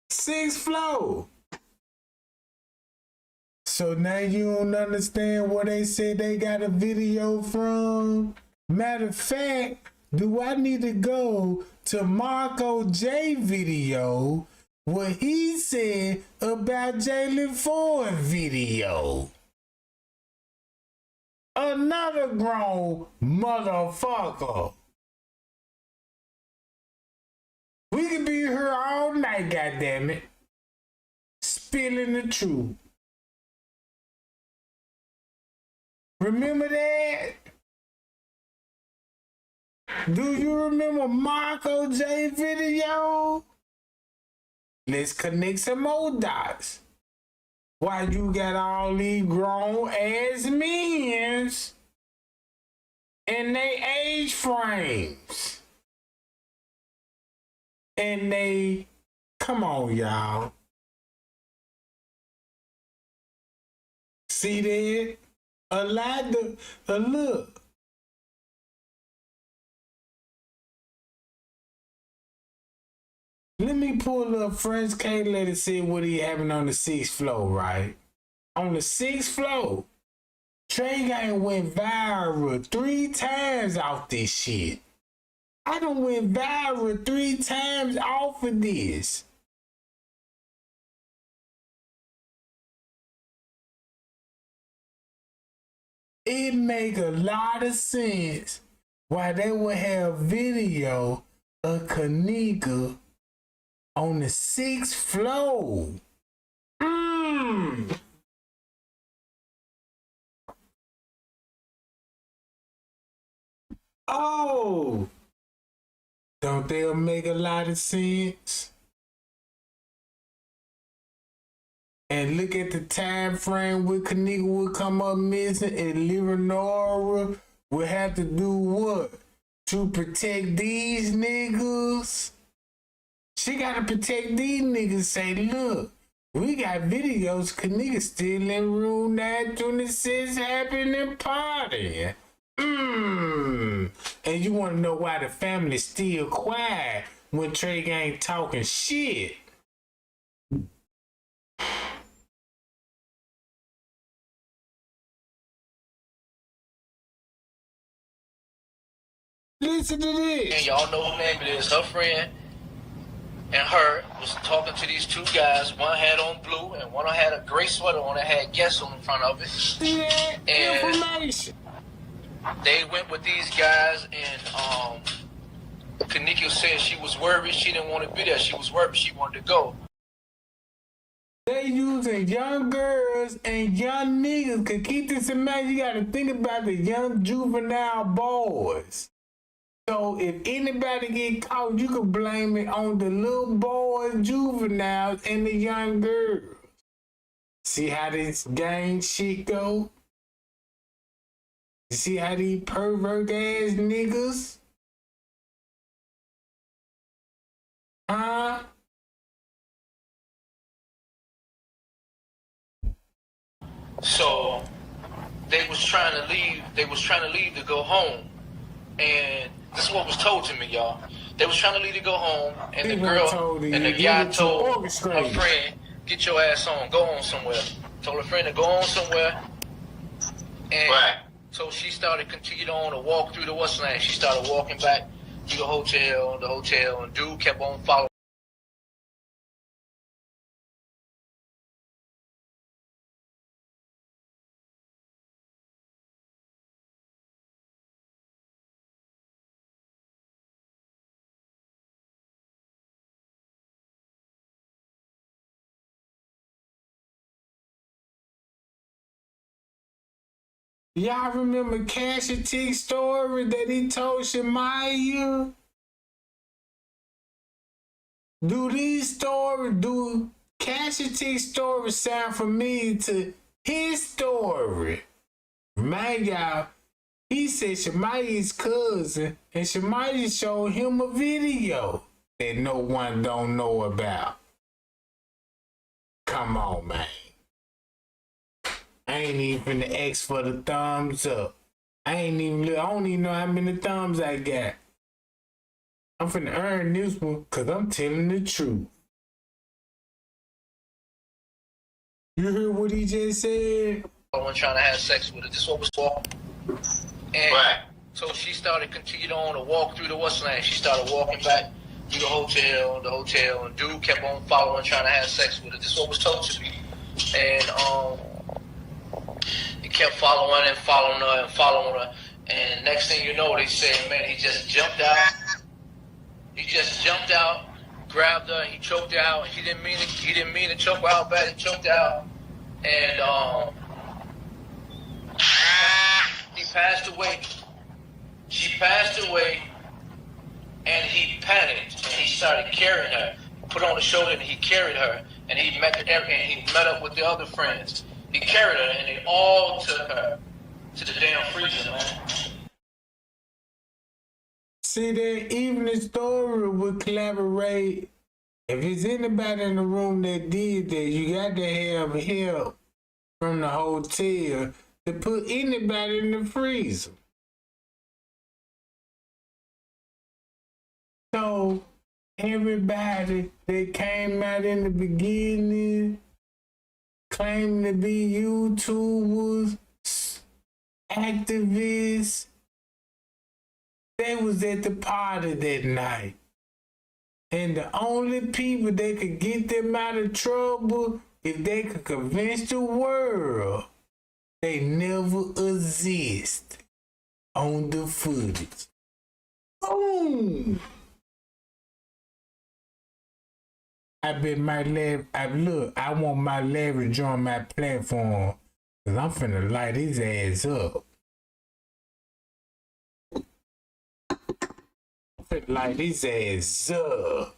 Sixth floor. So now you don't understand where they said they got a video from? Matter of fact, do I need to go to Marco J video what he said about Jalen Ford video? Another grown motherfucker. We could be here all night, goddammit, spilling the truth. Remember that? Do you remember Marco J video? Let's connect some more dots. Why you got all these grown ass men and they age frames. And they, come on y'all. See that? Look. Let me pull up French K, let it see what he having on the 6th floor, right? On the 6th floor, Trey Gang went viral 3 times off this shit. I done went viral 3 times off of this. It make a lot of sense why they would have video of Kenneka on the 6th floor. Oh, don't they make a lot of sense? and look at the time frame where Kenneka would come up missing, and Leonora would have to do what? To protect these niggas? She gotta protect these niggas. Say, look, we got videos. Kenneka still in room 926 happening party. And you wanna know why the family still quiet when Trey Gang talking shit? Listen to this. And y'all know who name it is. Her friend and her was talking to these two guys. One had on blue and one had a gray sweater on that had guests on the front of it. Yeah, and information. They went with these guys, and Kenneka said she was worried. She didn't want to be there. She was worried. She wanted to go. They using young girls and young niggas. Cause keep this in mind, you gotta think about the young juvenile boys. So if anybody get caught, you can blame it on the little boys, juveniles, and the young girls. See how this gang shit go? You see how these pervert ass niggas? Huh? So they was trying to leave. They was trying to leave to go home, and this is what was told to me, y'all. They was trying to leave to go home, and the girl and the guy told her friend, "Get your ass on, go on somewhere." Told her friend to go on somewhere, and so she continued on to walk through the what's name. She started walking back to the hotel, and dude kept on following. Y'all remember Cassia T's story that he told Shemaya? Do Cassia T's story sound familiar to his story? Remind y'all, he said Shemaya's cousin, and Shemaya showed him a video that no one don't know about. Come on, man. I ain't even finna ask for the thumbs up. I don't even know how many thumbs I got. I'm finna earn this one cause I'm telling the truth. You heard what he just said? Someone trying to have sex with her. This is what was talking. And so she continued on to walk through the what's name. She started walking back to the hotel, and dude kept on following, trying to have sex with her. This is what was told to me. And he kept following her, and next thing you know, they said, man, he just jumped out, grabbed her, and he choked her out. He didn't mean to choke her out bad. He choked her out, and he passed away. She passed away, and he panicked, and he started carrying her. Put on the shoulder, and he carried her, and he met up with the other friends. He carried her, and they all took her to the damn freezer, man. See that even the story would collaborate. If there's anybody in the room that did that, you got to have help from the hotel to put anybody in the freezer. So everybody that came out in the beginning claiming to be YouTubers, activists, they was at the party that night. And the only people that could get them out of trouble, if they could convince the world they never exist on the footage. Boom! I bet I want my leverage on my platform, cause I'm finna light his ass up. I'm finna light his ass up.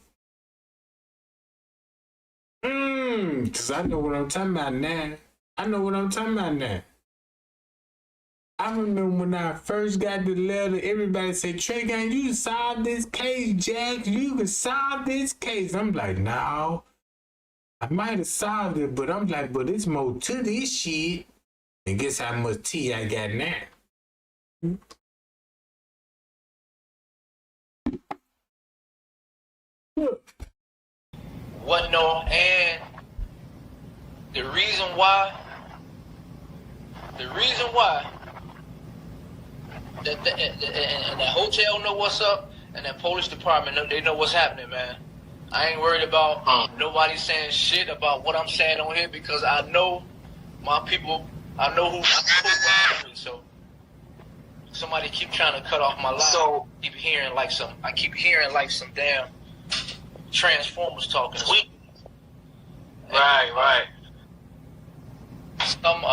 Cause I know what I'm talking about now. I remember when I first got the letter, everybody said, Trey Gang, you can solve this case, Jack. You can solve this case. I'm like, no. I might have solved it, but I'm like, but it's more to this shit. And guess how much tea I got now? What no, and the reason why and that hotel know what's up, and that police department they know what's happening, man. I ain't worried about nobody saying shit about what I'm saying on here because I know my people. I know who. So somebody keep trying to cut off my line. So I keep hearing like some damn Transformers talking. Right. Some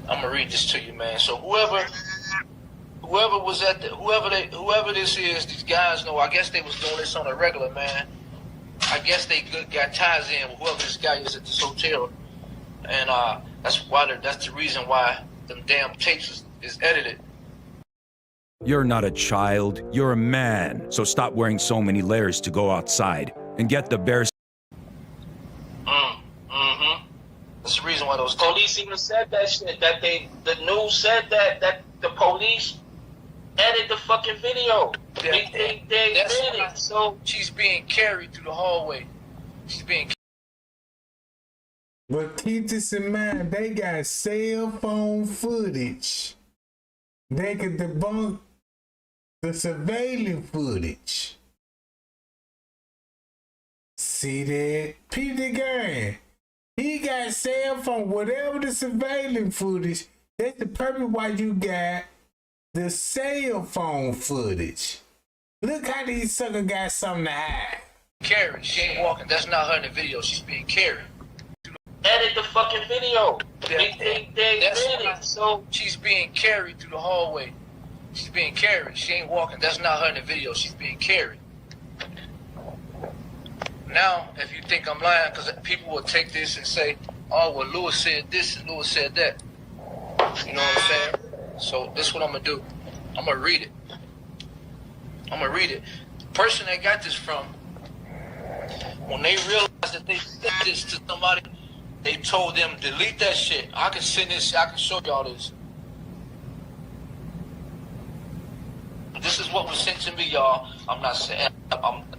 I'm gonna read this to you, man. So whoever was at whoever this is, these guys know. I guess they was doing this on a regular, man. I guess they got ties in with whoever this guy is at this hotel, and that's the reason why them damn tapes is edited. You're not a child, you're a man. So stop wearing so many layers to go outside and get the bare. That's the reason why those police even said that shit. That the news said that the police edited the fucking video. They did it. So she's being carried through the hallway. But keep this in mind, they got cell phone footage. They could debunk the surveillance footage. See that? Peter Gang. He got cell phone, whatever the surveillance footage, that's the purpose why you got the cell phone footage. Look how these suckers got something to hide. Carried. She ain't walking. That's not her in the video. She's being carried. Edit the fucking video. They did it. So she's being carried through the hallway. She's being carried. She ain't walking. That's not her in the video. She's being carried. Now, if you think I'm lying, because people will take this and say, oh, well, Lewis said this and Lewis said that. You know what I'm saying? So this is what I'm going to do. I'm going to read it. The person that got this from, when they realized that they said this to somebody, they told them, delete that shit. I can send this, I can show y'all this. This is what was sent to me, y'all. I'm not saying,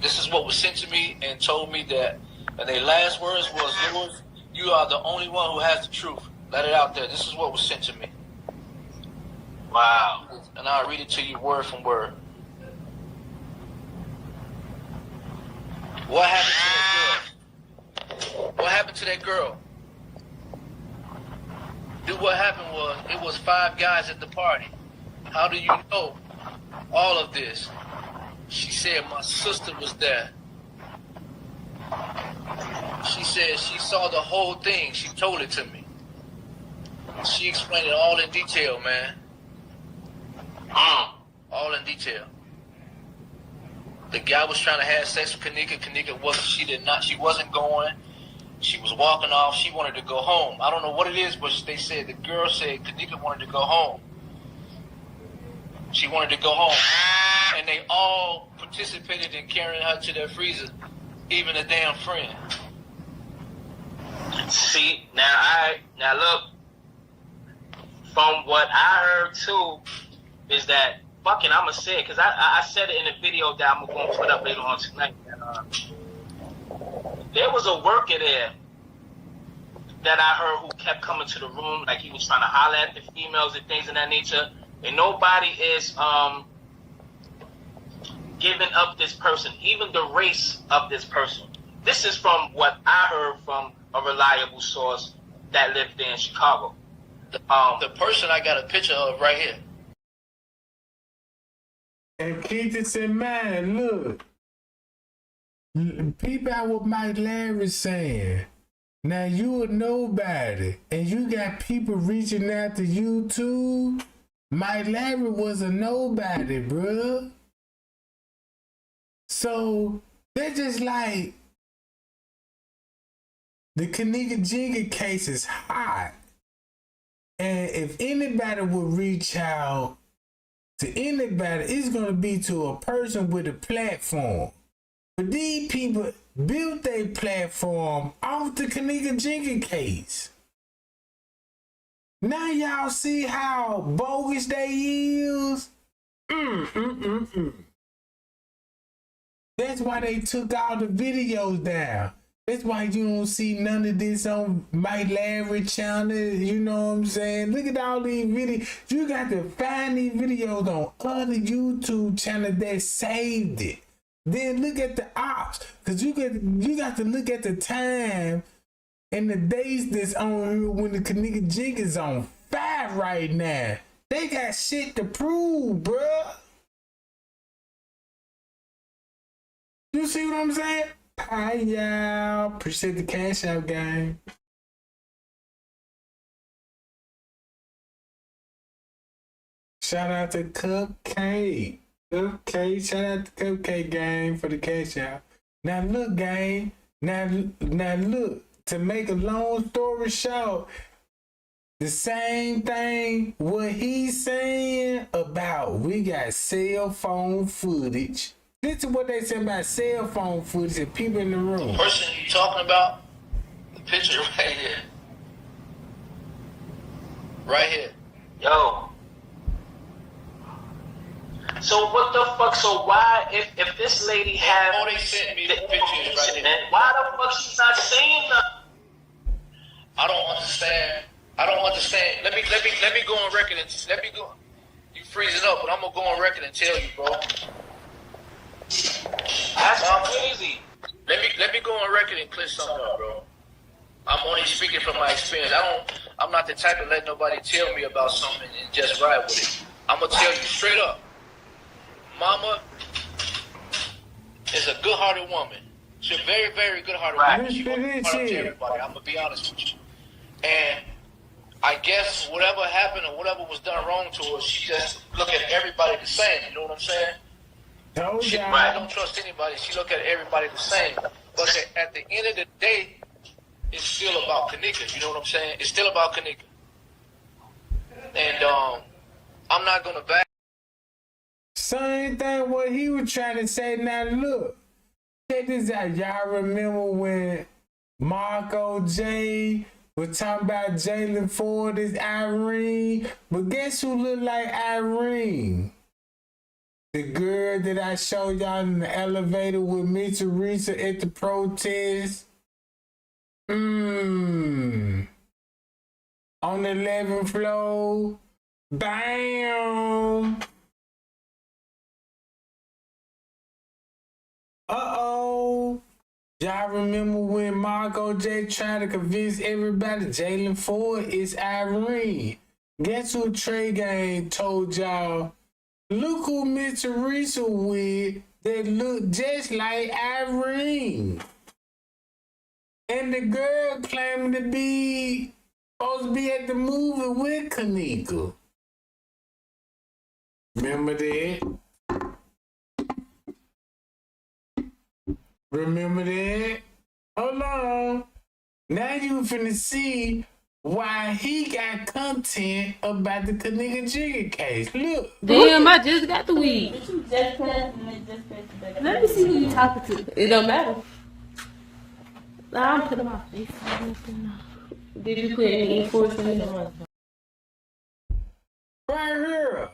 this is what was sent to me and told me that, and their last words was, Lewis, you are the only one who has the truth. Let it out there. This is what was sent to me. Wow. And I'll read it to you word from word. What happened to that girl? What happened to that girl? Dude, what happened was, it was 5 guys at the party. How do you know all of this? She said my sister was there. She said she saw the whole thing. She told it to me. She explained it all in detail, man. All in detail. The guy was trying to have sex with Kenneka. Kenneka she wasn't going. She was walking off. She wanted to go home. I don't know what it is, but they said, the girl said Kenneka wanted to go home. She wanted to go home. And they all participated in carrying her to their freezer, even a damn friend. See, now look, from what I heard too, is that fucking, I'ma say it, because I said it in a video that I'm going to put up later on tonight. There was a worker there that I heard who kept coming to the room, like he was trying to holler at the females and things of that nature, and nobody is giving up this person, even the race of this person. This is from what I heard from a reliable source that lived there in Chicago. The person I got a picture of right here. And keep this in mind, look. Peep out what Mike Larry's saying. Now you a nobody, and you got people reaching out to you too. Mike Larry was a nobody, bruh. So they're just like, the Kenneka Jenkins case is hot. And if anybody would reach out to anybody, it's going to be to a person with a platform. But these people built their platform off the Kenneka Jenkins case. Now y'all see how bogus they is? That's why they took all the videos down. That's why you don't see none of this on Mike Larry channel. You know what I'm saying? Look at all these videos. You got to find these videos on other YouTube channels that saved it. Then look at the ops. Because you got to look at the time and the days that's on when the Kenneka Jenkins is on fire right now. They got shit to prove, bruh. You see what I'm saying? Hi, y'all. Appreciate the cash out, gang. Shout out to Cupcake. Shout out to Cupcake, gang, for the cash out. Now, look, gang. Now look. To make a long story short, the same thing what he's saying about we got cell phone footage. Listen to what they say about cell phone footage and people in the room. The person you talking about, the picture right here. Right here. Yo. So what the fuck? So why, if this lady had Oh, they sent me the pictures right here. Why the fuck she's not saying nothing? I don't understand. Let me go on record and let me go. You freezing up, but I'm gonna go on record and tell you, bro. That's crazy. Let me go on record and clear something up, bro. I'm only speaking from my experience. I'm not the type to let nobody tell me about something and just ride with it. I'm gonna tell you straight up. Mama is a good-hearted woman. She's a very, very good-hearted woman. She wants to to everybody. I'm gonna be honest with you. And I guess whatever happened or whatever was done wrong to her, she just look at everybody the same. You know what I'm saying? She don't trust anybody. She look at everybody the same. But at the end of the day, it's still about Kenneka. You know what I'm saying? It's still about Kenneka. And I'm not gonna back. Same thing what he was trying to say. Now look, check this out. Y'all remember when Marco J was talking about Jalen Ford is Irene? But guess who looked like Irene? The girl that I showed y'all in the elevator with me, Teresa, at the protest. On the 11th floor. Bam! Uh-oh. Y'all remember when Marco J tried to convince everybody Jalen Ford is Irene? Guess who Trey Gang told y'all? Look who Miss Teresa with that look just like Irene. And the girl claiming to be supposed to be at the movie with Kenneka. Remember that? Remember that? Hold on. Now you finna see why he got content about the Kenneka Jenkins case. Look. Damn, I just got the weed. Let me see who you talking to. It don't matter. I'm putting my face on. Did you put any enforcement in the right here?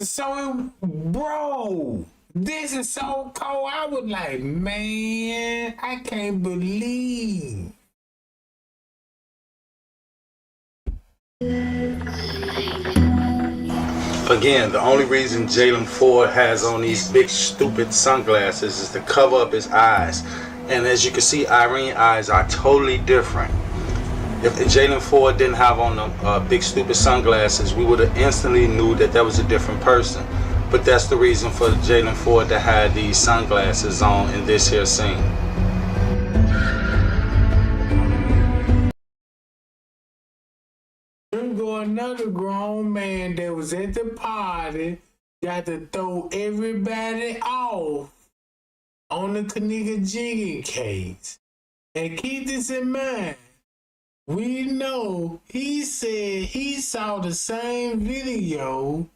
So, bro, this is so cold. I was like, man, I can't believe. Again, the only reason Jalen Ford has on these big stupid sunglasses is to cover up his eyes. And as you can see, Irene's eyes are totally different. If Jalen Ford didn't have on the big stupid sunglasses, we would have instantly knew that that was a different person. But that's the reason for Jalen Ford to have these sunglasses on in this here scene. another grown man that was at the party got to throw everybody off on the Kenneka Jenkins case. And keep this in mind. We know he said he saw the same video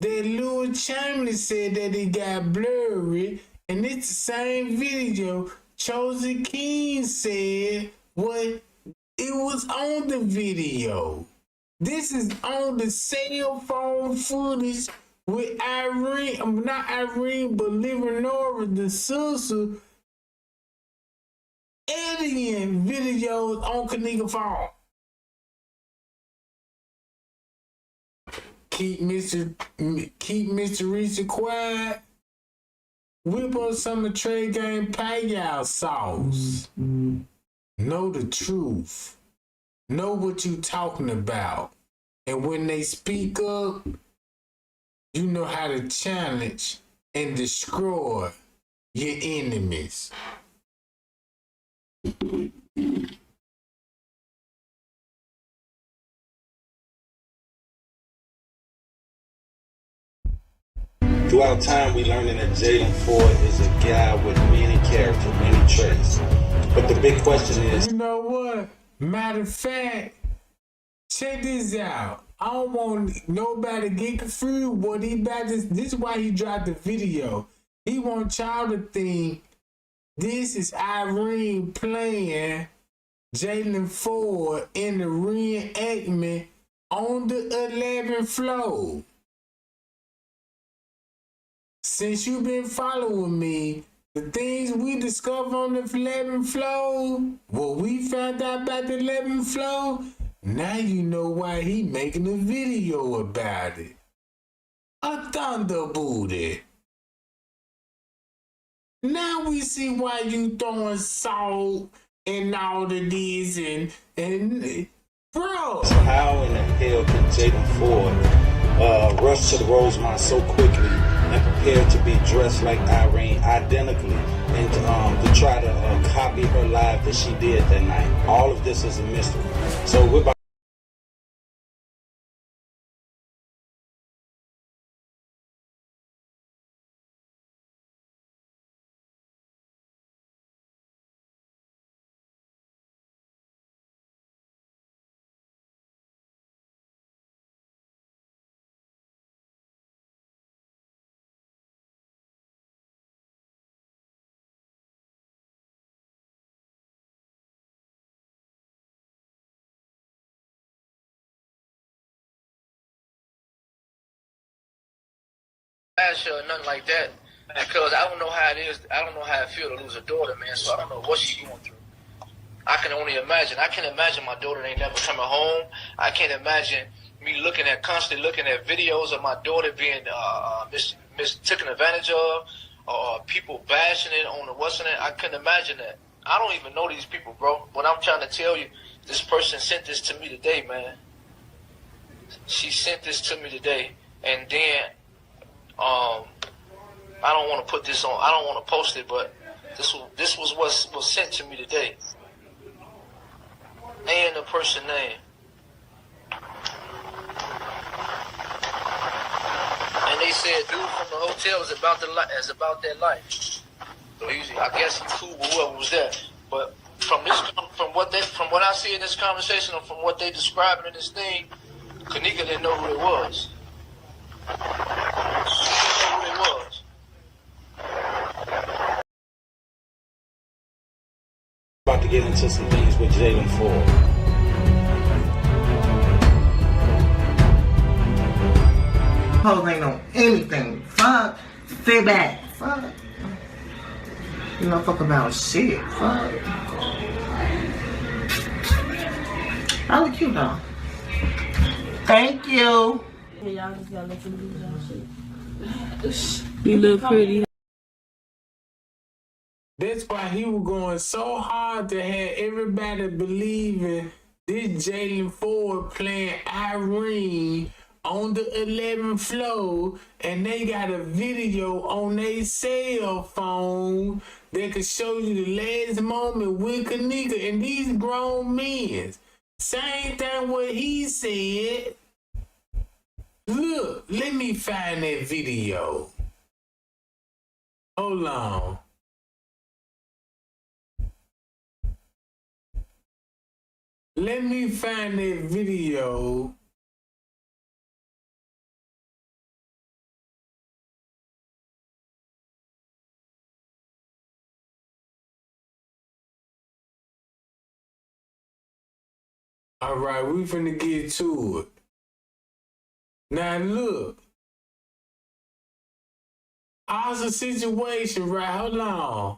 that Lil Chamberlain said that it got blurry, and it's the same video Chosen King said what it was on the video. This is on the cell phone footage with Irene, not Irene, but Leonora, the sister, editing videos on Kenneka phone. Keep Mr. Reese quiet. Whip up some of Trey Gang payout sauce. Know the truth. Know what you talking about. And when they speak up, you know how to challenge and destroy your enemies. Throughout time, we learning that Jalen Ford is a guy with many character, many traits. But the big question is, you know what? Matter of fact, check this out. I don't want nobody to get confused. What he about this is why he dropped the video. He want y'all to think this is Irene playing Jalen Ford in the reenactment on the 11th floor. Since you've been following me, the things we discovered on the 11th floor, what we found out about the 11th floor, now you know why he making a video about it. A thunder booty. Now we see why you throwing salt and all of this and bro. So how in the hell can Jalen Ford rush to the Rosemont so quickly and prepare to be dressed like Irene identically and to try to copy her live that she did that night? All of this is a mystery. So we're about Ask her or nothing like that because I don't know how it is. I don't know how it feels to lose a daughter, man. So I don't know what she's going through. I can only imagine. I can't imagine my daughter ain't never coming home. I can't imagine me constantly looking at videos of my daughter being taken advantage of, or people bashing it on the what's in it. I couldn't imagine that. I don't even know these people, bro. What I'm trying to tell you, this person sent this to me today, man. She sent this to me today, and then. I don't want to put this on. I don't want to post it, but this was what was sent to me today. And the person name. And they said, dude from the hotel is about that life. So I guess he's cool with whoever was there. But from what I see in this conversation, and from what they described in this thing, Kenneka didn't know who it was. About to get into some things with Jalen Ford. Hoes ain't know anything. Fuck. Sit back. Fuck. You know, fuck about shit. Fuck. I look cute though. Thank you. Y'all just gotta let them do y'all shit. You look pretty. That's why he was going so hard to have everybody believing this Jalen Ford playing Irene on the 11th floor, and they got a video on their cell phone that could show you the last moment with Kenneka and these grown men. Same thing what he said. Look, let me find that video. Hold on. Let me find that video. All right, we finna get to it. Now look. How's the situation, right? Hold on.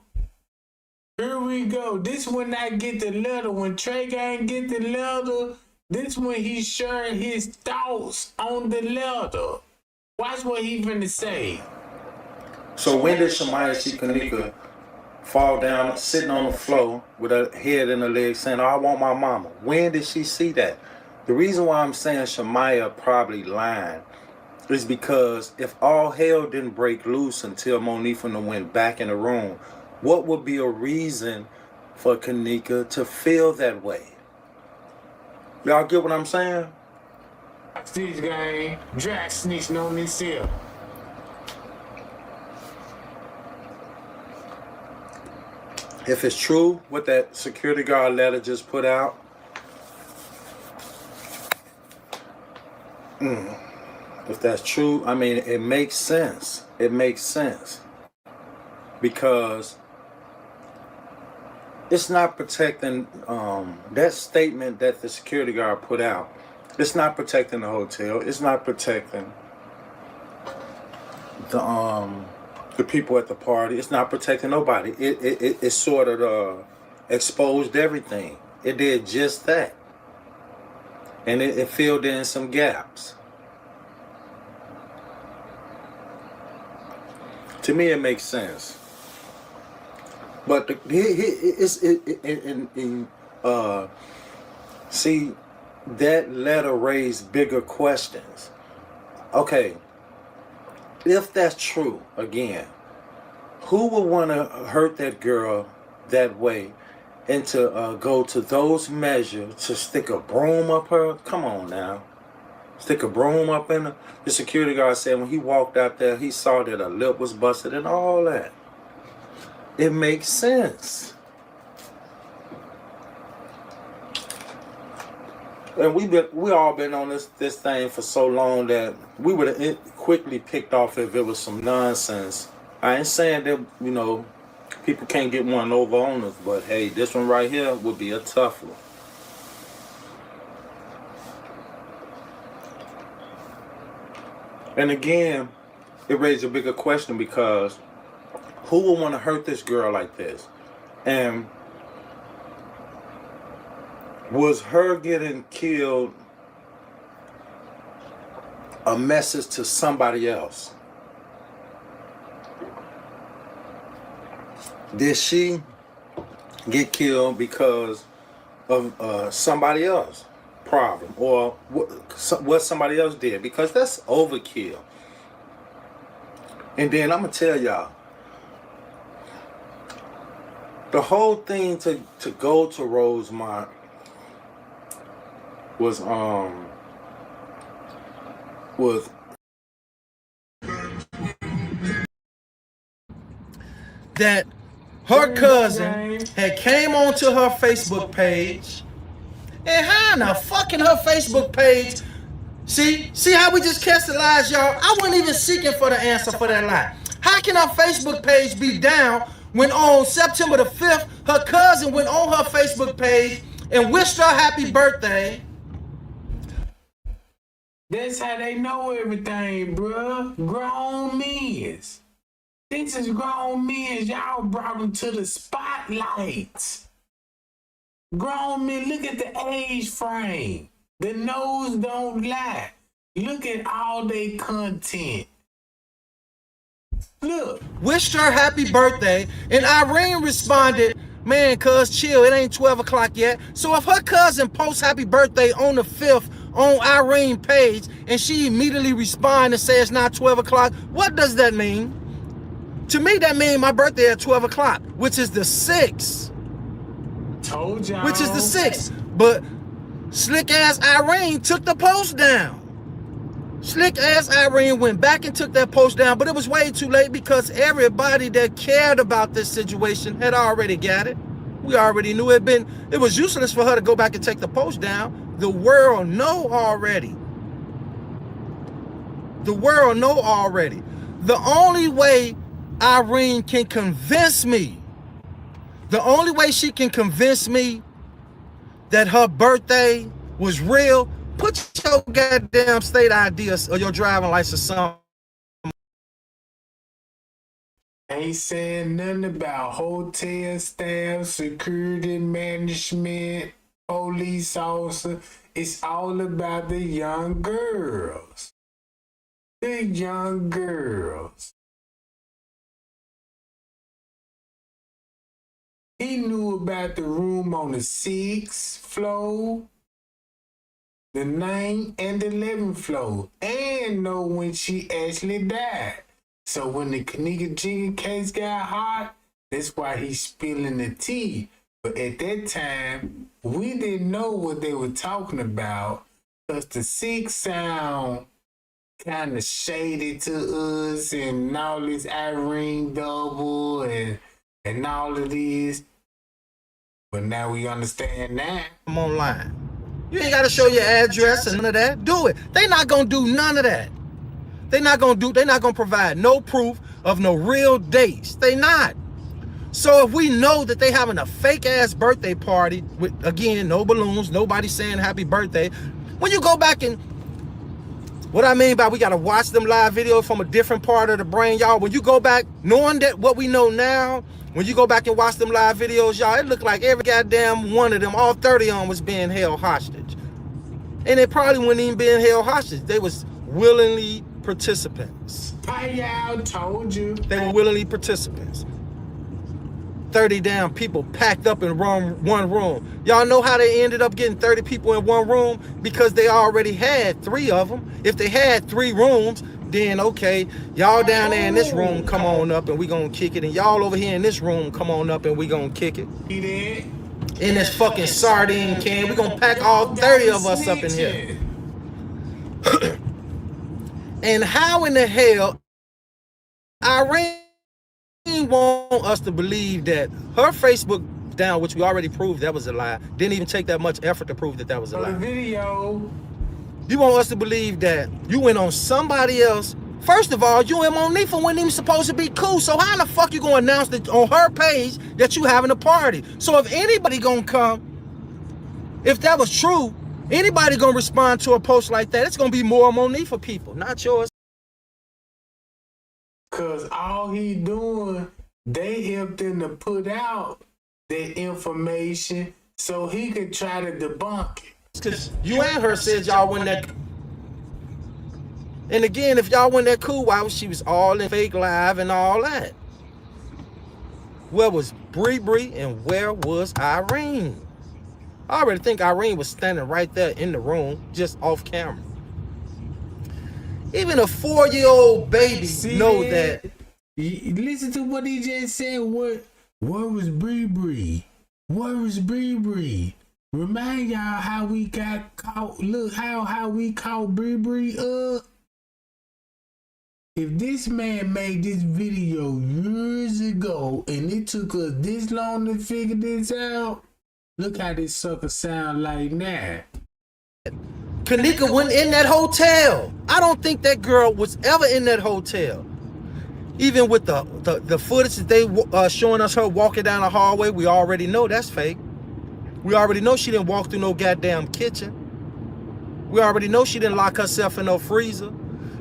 Here we go. This when I get the letter. When Trey Gang get the letter, this when he sharing his thoughts on the letter. Watch what he finna say. So when did Shamaya see Kenneka fall down, sitting on the floor with her head in her legs saying, oh, I want my mama? When did she see that? The reason why I'm saying Shamaya probably lying is because if all hell didn't break loose until Monifa went back in the room, what would be a reason for Kenneka to feel that way? Y'all get what I'm saying? Stitch Gang, drag snitching on this here. If it's true what that security guard letter just put out, if that's true, I mean, it makes sense. It makes sense. Because it's not protecting, that statement that the security guard put out, it's not protecting the hotel. It's not protecting the people at the party. It's not protecting nobody. It sort of exposed everything. It did just that. And it filled in some gaps. To me, it makes sense. But see, that letter raised bigger questions. Okay, if that's true, again, who would want to hurt that girl that way and to go to those measures to stick a broom up her? Come on now. Stick a broom up in her? The security guard said when he walked out there, he saw that her lip was busted and all that. It makes sense. And we all been on this thing for so long that we would have quickly picked off if it was some nonsense. I ain't saying that, you know, people can't get one over on us, but hey, this one right here would be a tough one. And again, it raised a bigger question because who would want to hurt this girl like this? And was her getting killed a message to somebody else? Did she get killed because of somebody else's problem or what somebody else did? Because that's overkill. And then I'm going to tell y'all, the whole thing to go to Rosemont was that her cousin had came onto her Facebook page, and how in the fucking her Facebook page, see how we just cast the lies, y'all? I wasn't even seeking for the answer for that lie. How can her Facebook page be down when on September the 5th, her cousin went on her Facebook page and wished her happy birthday? That's how they know everything, bruh. Grown men. This is grown men. Y'all brought them to the spotlight. Grown men, look at the age frame. The nose don't lie. Look at all their content. Look. Wished her happy birthday, and Irene responded, man, cuz chill, it ain't 12 o'clock yet. So if her cousin posts happy birthday on the 5th on Irene's page, and she immediately responds and says it's not 12 o'clock, what does that mean? To me, that means my birthday at 12 o'clock, which is the 6th. Told y'all. Which is the 6th. But Slick ass Irene took the post down. Slick ass Irene went back and took that post down, but it was way too late because everybody that cared about this situation had already got it. We already knew it was useless for her to go back and take the post down. The world know already. The world know already. The only way Irene can convince me, the only way she can convince me that her birthday was real, put your goddamn state ID or your driving license on. Ain't saying nothing about hotel staff, security management, police officer. It's all about the young girls. The young girls. He knew about the room on the 6th floor, the 9th and the 11th floor, and know when she actually died. So when the Kenneka Jenkins case got hot, that's why he's spilling the tea. But at that time, we didn't know what they were talking about because the 6th sound kind of shady to us and all this Irene double and all of this. But now we understand that. I'm online. You ain't got to show your address and none of that. Do it. They not going to do none of that. They not going to provide no proof of no real dates. They not. So if we know that they having a fake ass birthday party with, again, no balloons, nobody saying happy birthday. When you go back and, what I mean by we got to watch them live videos from a different part of the brain, y'all. When you go back, knowing that what we know now, when you go back and watch them live videos, y'all, it looked like every goddamn one of them, all 30 of them was being held hostage. And they probably weren't even being held hostage. They was willingly participants. I told you. They were willingly participants. 30 damn people packed up in one room. Y'all know how they ended up getting 30 people in one room? Because they already had 3 of them. If they had 3 rooms, then okay, y'all down there in this room, come on up and we gonna kick it. And y'all over here in this room, come on up and we gonna kick it. He did. In this fucking sardine can, we gonna pack all 30 of us up in here. And how in the hell Irene want us to believe that her Facebook down, which we already proved that was a lie, didn't even take that much effort to prove that that was a lie. The video. You want us to believe that you went on somebody else. First of all, you and Monifa weren't even supposed to be cool. So how the fuck you gonna announce that on her page that you having a party? So if anybody gonna come, if that was true, anybody gonna respond to a post like that, it's gonna be more Monifa people, not yours. Cause all he doing, they helped him to put out the information so he could try to debunk it. Cause you and her said y'all wasn't that. And again, if y'all wasn't that cool, why was she was all in fake live and all that? Where was Bree and where was Irene? I already think Irene was standing right there in the room, just off camera. Even a 4-year-old baby know that. Listen to what he just said. Where was Bree? Where was Bree? Remind y'all how we got caught. Look how we caught Bree up. If this man made this video years ago and it took us this long to figure this out, look how this sucker sound like now. Kenneka went in that hotel. I don't think that girl was ever in that hotel. Even with the footage that they showing us her walking down the hallway, we already know that's fake. We already know she didn't walk through no goddamn kitchen. We already know she didn't lock herself in no freezer.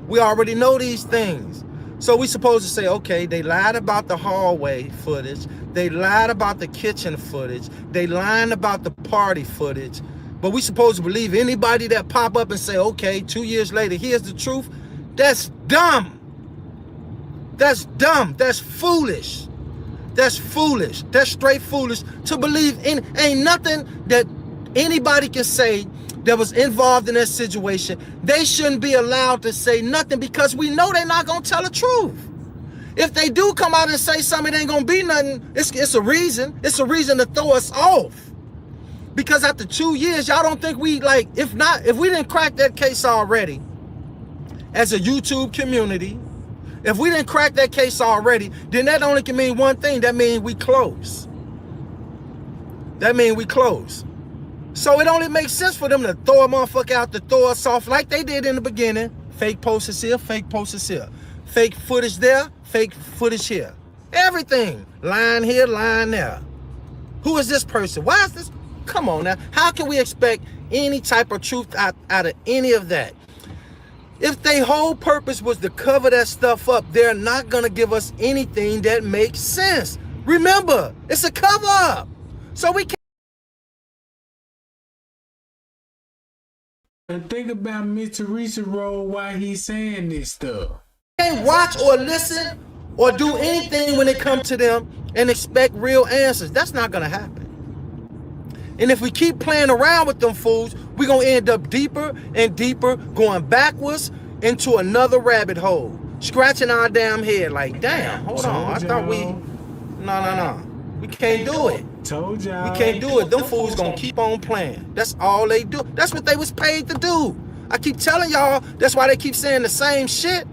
We already know these things. So we supposed to say, okay, they lied about the hallway footage. They lied about the kitchen footage. They lied about the party footage. But we supposed to believe anybody that pop up and say, okay, 2 years later, here's the truth. That's dumb. That's dumb. That's foolish. That's foolish. That's straight foolish to believe in. Ain't nothing that anybody can say that was involved in that situation. They shouldn't be allowed to say nothing because we know they're not going to tell the truth. If they do come out and say something, it ain't going to be nothing. It's a reason. It's a reason to throw us off. Because after 2 years, y'all don't think we like, if we didn't crack that case already as a YouTube community, if we didn't crack that case already, then that only can mean one thing. That means we close. That means we close. So it only makes sense for them to throw a motherfucker out, to throw us off like they did in the beginning. Fake posters here, fake posters here. Fake footage there, fake footage here. Everything. Line here, line there. Who is this person? Why is this? Come on now. How can we expect any type of truth out of any of that? If their whole purpose was to cover that stuff up, they're not going to give us anything that makes sense. Remember, it's a cover up. So we can't. And think about Mr. Reese's role while he's saying this stuff. Can't watch or listen or do anything when it comes to them and expect real answers. That's not going to happen. And if we keep playing around with them fools, we're going to end up deeper and deeper, going backwards into another rabbit hole, scratching our damn head like, damn, hold on. I thought we, no. We can't do it. Told y'all. We can't do it. Them fools gonna keep on playing. That's all they do. That's what they was paid to do. I keep telling y'all, that's why they keep saying the same shit.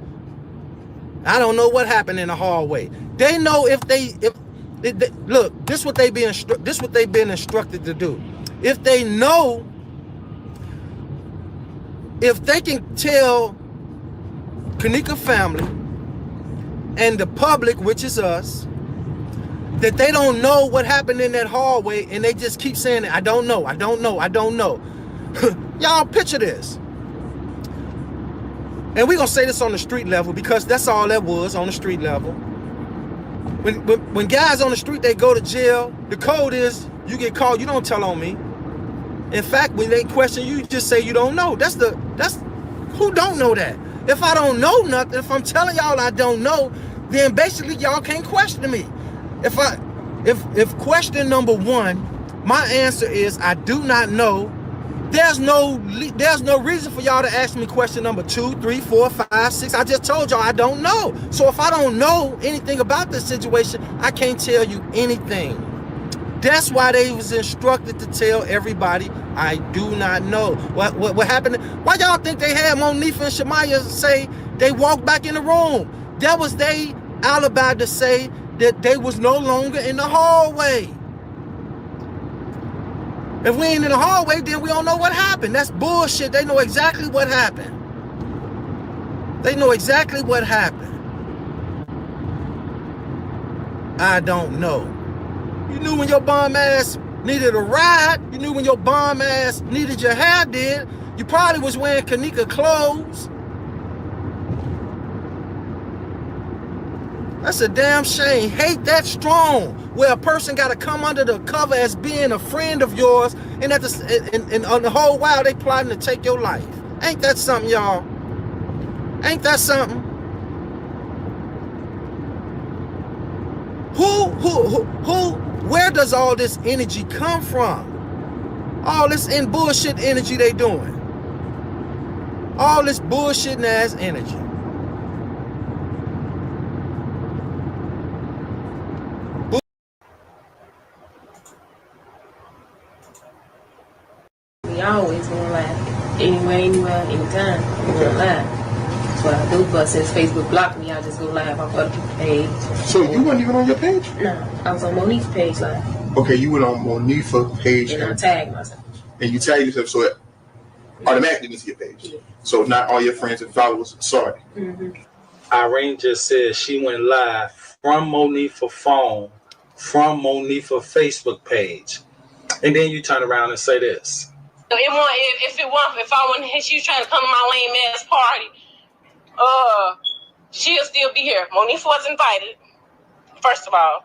I don't know what happened in the hallway. They know if look, this what they been instructed to do. If they know, if they can tell Kenneka family and the public, which is us, that they don't know what happened in that hallway, and they just keep saying, I don't know. Y'all picture this. And we're going to say this on the street level because that's all that was, on the street level. When guys on the street, they go to jail, the code is you get called, you don't tell on me. In fact, when they question you, just say you don't know. That's who don't know that? If I don't know nothing, if I'm telling y'all I don't know, then basically y'all can't question me. If question number one, my answer is I do not know, there's no reason for y'all to ask me question number 2, 3, 4, 5, 6. I just told y'all I don't know. So if I don't know anything about this situation, I can't tell you anything. That's why they was instructed to tell everybody I do not know. What happened? Why y'all think they had Monifa and Shamaya say they walked back in the room? That was they alibi to say that they was no longer in the hallway. If we ain't in the hallway, then we don't know what happened. That's bullshit. They know exactly what happened. They know exactly what happened. I don't know. You knew when your bum ass needed a ride. You knew when your bum ass needed your hair did. You probably was wearing Kenneka clothes. That's a damn shame. Hate that strong, where a person got to come under the cover as being a friend of yours, and on the whole while they plotting to take your life. Ain't that something, y'all? Ain't that something? Where does all this energy come from? All this bullshit energy they doing. All this bullshit ass energy. We always gonna lie. Anywhere, anytime. We gonna lie. That's what I do, but since Facebook blocked me, I just go live on other people's page. So you weren't even on your page? No, I was on Monique's page live. Okay, you went on Monifa's page. And I tagged myself. And you tagged yourself, so it automatically went to your page. Yeah. So not all your friends and followers saw it. Mm-hmm. Irene just said she went live from Monifa's phone, from Monifa's Facebook page. And then you turn around and say this. If I wasn't, she was trying to come to my lame ass party, she'll still be here. Monifa was invited, first of all.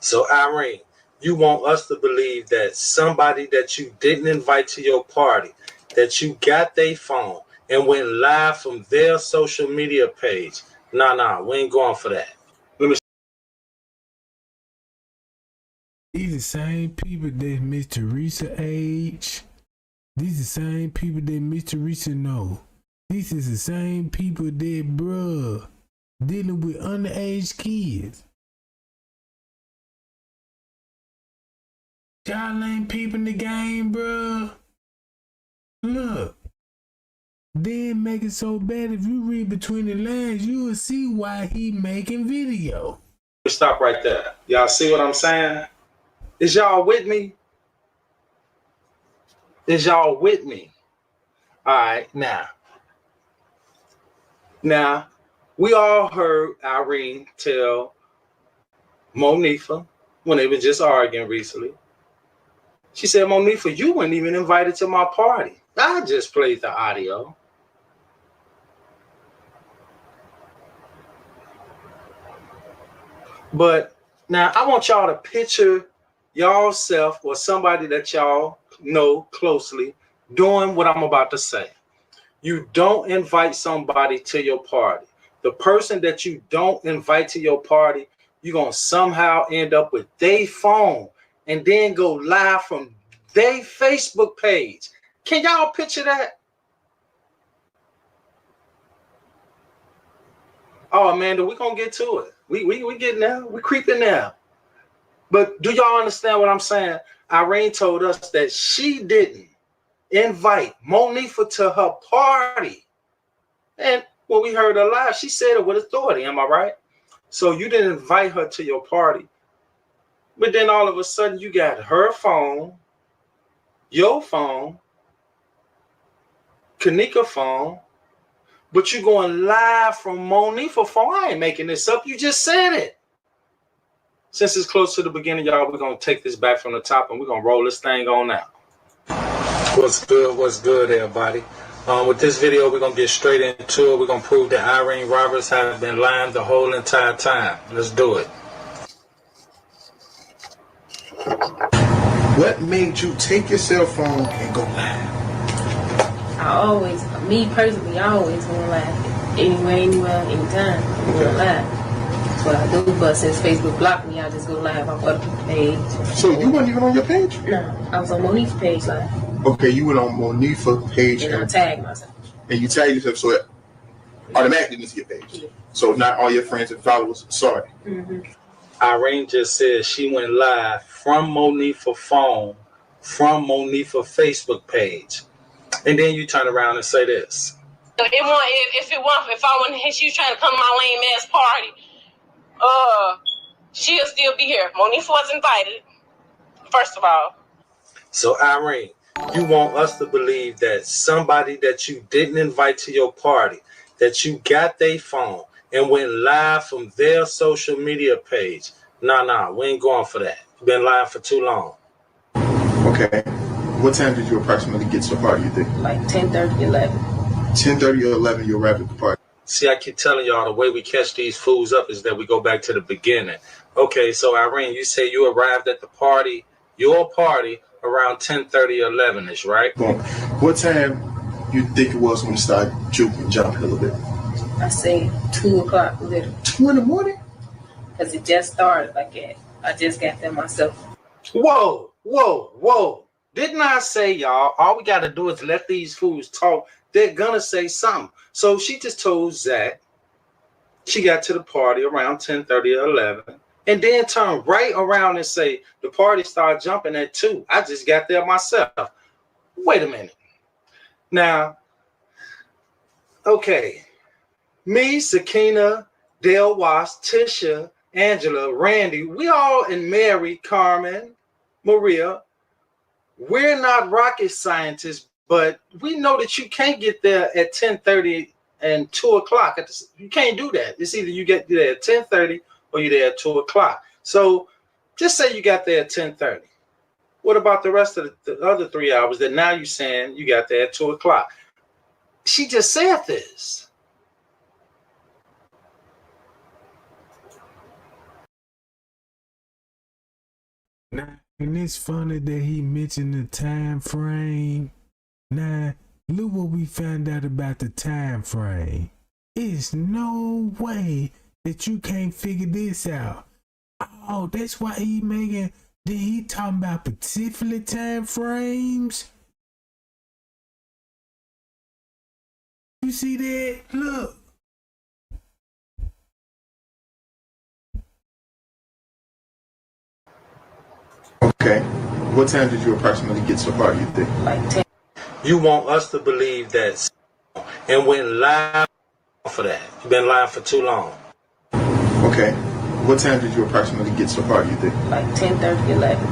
So Irene, you want us to believe that somebody that you didn't invite to your party, that you got their phone and went live from their social media page. Nah, we ain't going for that. These the same people that Miss Teresa age. These the same people that Miss Teresa know. These is the same people that, bruh, dealing with underage kids. Y'all ain't peeping the game, bro. Look. Then make it so bad if you read between the lines, you will see why he making video. Stop right there. Y'all see what I'm saying? Is y'all with me? Is y'all with me? All right, now, we all heard Irene tell Monifa when they were just arguing recently. She said, Monifa, you weren't even invited to my party. I just played the audio. But now I want y'all to picture y'all self or somebody that y'all know closely doing what I'm about to say. You don't invite somebody to your party. The person that you don't invite to your party, you're going to somehow end up with their phone and then go live from their Facebook page. Can y'all picture that? Oh, Amanda, we're going to get to it. We getting there. We're creeping there. But do y'all understand what I'm saying? Irene told us that she didn't invite Monifa to her party. And when we heard her live, she said it with authority. Am I right? So you didn't invite her to your party. But then all of a sudden you got her phone, your phone, Kenneka phone, but you going live from Monifa phone. I ain't making this up. You just said it. Since it's close to the beginning, y'all, we're going to take this back from the top and we're going to roll this thing on out. What's good, everybody? With this video, we're going to get straight into it. We're going to prove that Irene Roberts has been lying the whole entire time. Let's do it. What made you take your cell phone and go live? Me personally, I always go live. Anywhere, anytime. I'm going live. That's what I do, but since Facebook blocked me, I just go live on other people's page. So you weren't even on your page? No, I was on Monique's page live. Okay, you went on Monifa's page and I tagged myself. And you tagged yourself, so it automatically went to your page. Yeah. So not all your friends and followers saw it. Mm-hmm. Irene just said she went live from Monifa's phone, from Monifa's Facebook page. And then you turn around and say this. If I wasn't, she was trying to come to my lame ass party, she'll still be here. Monifa was invited, first of all. So Irene, you want us to believe that somebody that you didn't invite to your party, that you got their phone and went live from their social media page. Nah, we ain't going for that. You've been live for too long. Okay. What time did you approximately get to the party, you think? Like 10:30, 11. 10:30 or 11, you arrived at the party. See, I keep telling y'all the way we catch these fools up is that we go back to the beginning. Okay, so Irene, you say you arrived at the party, your party, around 10:30 or 11-ish, right? What time you think it was when you started jumping a little bit? I say 2 o'clock, literally. 2 in the morning? Because it just started like that. I just got there myself. Whoa. Didn't I say, y'all, all we got to do is let these fools talk. They're going to say something. So she just told Zach she got to the party around 10:30 or 11 and then turned right around and say the party started jumping at 2. I just got there myself. Wait a minute. Now, okay. Me, Sakina, Dale Wass, Tisha, Angela, Randy, we all, and Mary, Carmen, Maria, we're not rocket scientists, but we know that you can't get there at 10:30 and 2 o'clock. You can't do that. It's either you get there at 10:30 or you're there at 2 o'clock. So just say you got there at 10:30. What about the rest of the other 3 hours that now you're saying you got there at 2 o'clock? She just said this. Now, and it's funny that he mentioned the time frame. Now, look what we found out about the time frame. It's no way that you can't figure this out. Oh, that's why he talking about particular time frames. You see that? Look. Okay. What time did you approximately get to the party, you think? Like 10. You want us to believe that and went live for that. You've been lying for too long. Okay. What time did you approximately get to the party, you think? Like 10:30, 11.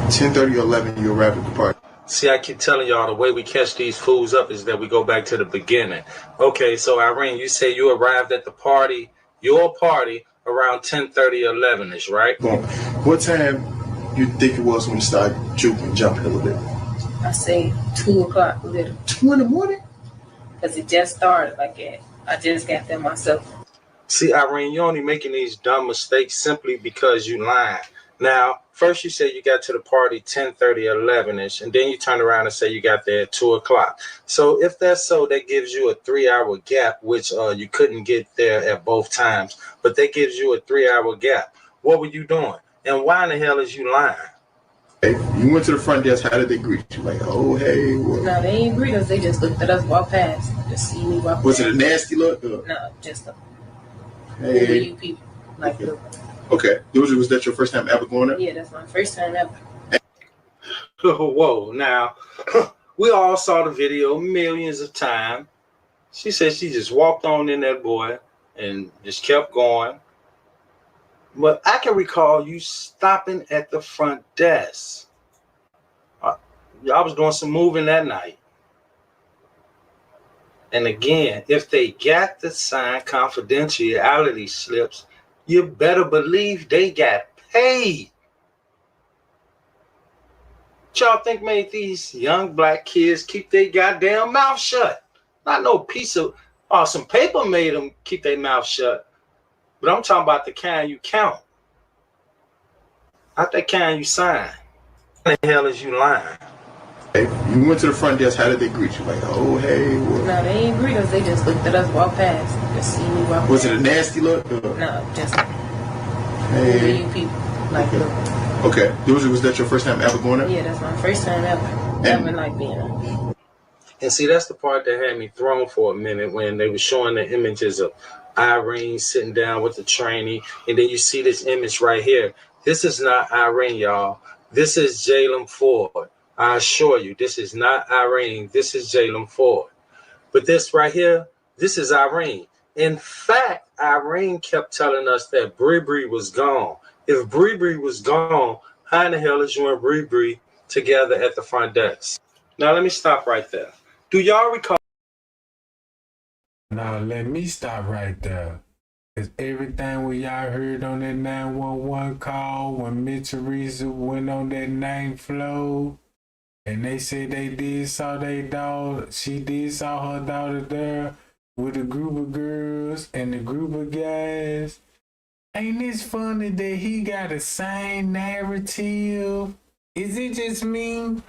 10:30 or 11, you arrived at the party. See, I keep telling y'all the way we catch these fools up is that we go back to the beginning. Okay, so Irene, you say you arrived at the party, your party, around 10:30 or 11-ish, right? What time you think it was when you started jumping a little bit? I say 2 o'clock, little. 2 in the morning? Because it just started like that. I just got there myself. See, Irene, you're only making these dumb mistakes simply because you lying. Now, first you say you got to the party 10:30 or 11-ish, and then you turn around and say you got there at 2 o'clock. So if that's so, that gives you a 3-hour gap, which you couldn't get there at both times, but that gives you a 3-hour gap. What were you doing? And why in the hell is you lying? Hey, you went to the front desk. How did they greet you? Like, oh, hey. What? No, they ain't greet us. They just looked at us, walk past. Just see me walk past. Was it a nasty look? No, just a, hey. Who are you people? Like, look. Okay. Was that your first time ever going there? Yeah, that's my first time ever. Whoa, now, we all saw the video millions of times. She said she just walked on in that boy and just kept going. But I can recall you stopping at the front desk. Y'all was doing some moving that night. And again, if they got the signed confidentiality slips, you better believe they got paid. What y'all think made these young black kids keep their goddamn mouth shut? Not no piece of, or some paper made them keep their mouth shut. But I'm talking about the kind you count. Not that kind you sign. What the hell is you lying? Hey, you went to the front desk. How did they greet you? Like, oh, hey. What? No, they ain't greet us. They just looked at us, walk past. Just see me walk Was past. it a nasty look? No, just a, hey. Who are you people? Like, look. Okay. Was that your first time ever going there? Yeah, that's my first time ever. Ever like being there. And see, that's the part that had me thrown for a minute when they were showing the images of Irene sitting down with the trainee. And then you see this image right here. This is not Irene, y'all. This is Jalen Ford. I assure you, this is not Irene. This is Jalen Ford. But this right here, this is Irene. In fact, Irene kept telling us that Bree was gone. If Bree was gone, how in the hell is you and Bree together at the front desk? Now, let me stop right there. Do y'all recall? Now, let me stop right there. Because everything we y'all heard on that 911 call when Miss Teresa went on that 9th floor, and they said they did saw their daughter, she did saw her daughter there with a group of girls and a group of guys. Ain't this funny that he got the same narrative? Is it just me?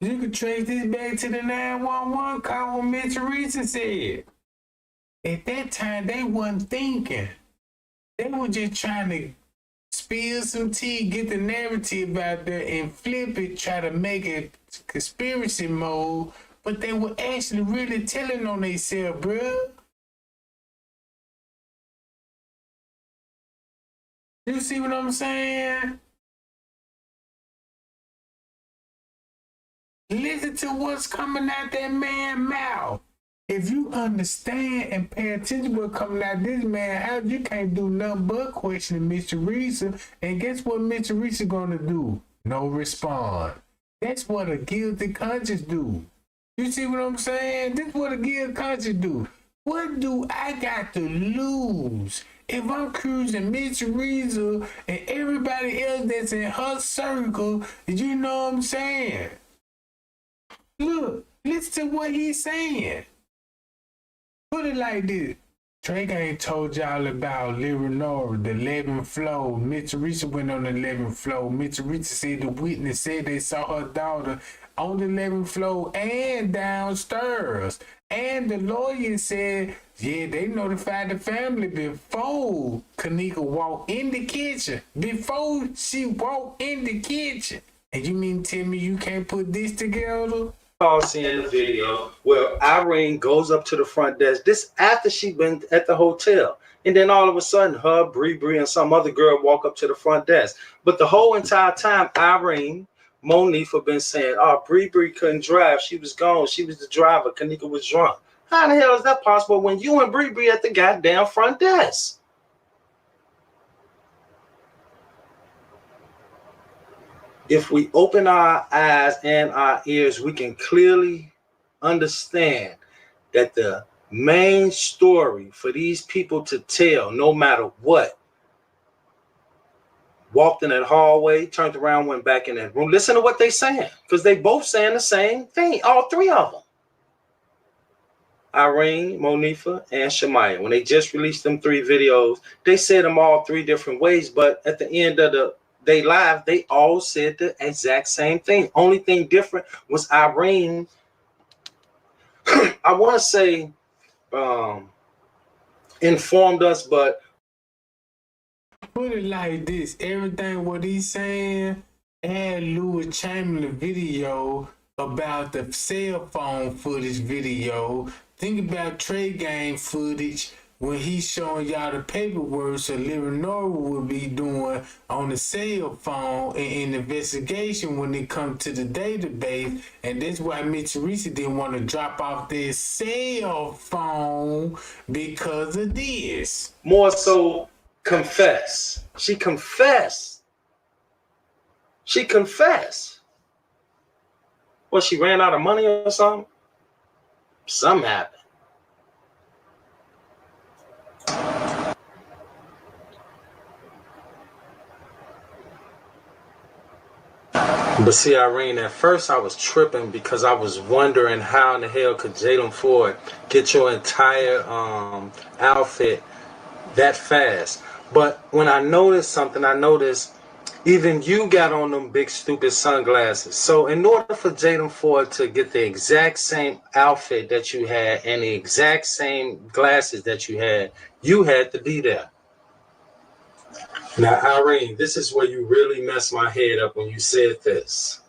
You could trace this back to the 911 call when Miss Teresa said. At that time, they wasn't thinking. They were just trying to spill some tea, get the narrative out there and flip it, try to make it conspiracy mode, but they were actually really telling on themselves, bruh. You see what I'm saying? Listen to what's coming out that man's mouth. If you understand and pay attention to what's coming out this man's mouth, you can't do nothing but question Miss Teresa. And guess what Miss Teresa gonna do? No respond. That's what a guilty conscience do. You see what I'm saying? This is what a guilty conscience do. What do I got to lose if I'm cruising Miss Teresa and everybody else that's in her circle? You know what I'm saying? Look, listen to what he's saying. Put it like this. Drake ain't told y'all about Leonora, the 11th floor. Miss Teresa went on the 11th floor. Miss Teresa said the witness said they saw her daughter on the 11th floor and downstairs. And the lawyer said, yeah, they notified the family before Kenneka walked in the kitchen. Before she walked in the kitchen. And you mean tell me you can't put this together? all seeing the video where Irene goes up to the front desk. This after she been at the hotel. And then all of a sudden, her, Bree, and some other girl walk up to the front desk. But the whole entire time, Irene, Monifa been saying, oh, Bree couldn't drive. She was gone. She was the driver. Kenneka was drunk. How the hell is that possible when you and Bree at the goddamn front desk? If we open our eyes and our ears, we can clearly understand that the main story for these people to tell, no matter what, walked in that hallway, turned around, went back in that room. Listen to what they saying, because they both saying the same thing, all three of them. Irene, Monifa, and Shamaya. When they just released them 3 videos, they said them all 3 different ways, but at the end of they live, they all said the exact same thing. Only thing different was Irene, I want to say, informed us, but put it like this: everything what he's saying had Louis Chamberlain video about the cell phone footage video. Think about Trey game footage when he's showing y'all the paperwork so Leonora will be doing on the cell phone in investigation when it comes to the database. And that's why Mitch Teresa didn't want to drop off their cell phone because of this. more so confess. She confessed. She confessed. Well, she ran out of money or something? Something happened. But see, Irene, at first I was tripping because I was wondering how in the hell could Jalen Ford get your entire outfit that fast. But when I noticed something, I noticed even you got on them big stupid sunglasses. So in order for Jalen Ford to get the exact same outfit that you had and the exact same glasses that you had to be there. Now, Irene, this is where you really messed my head up when you said this.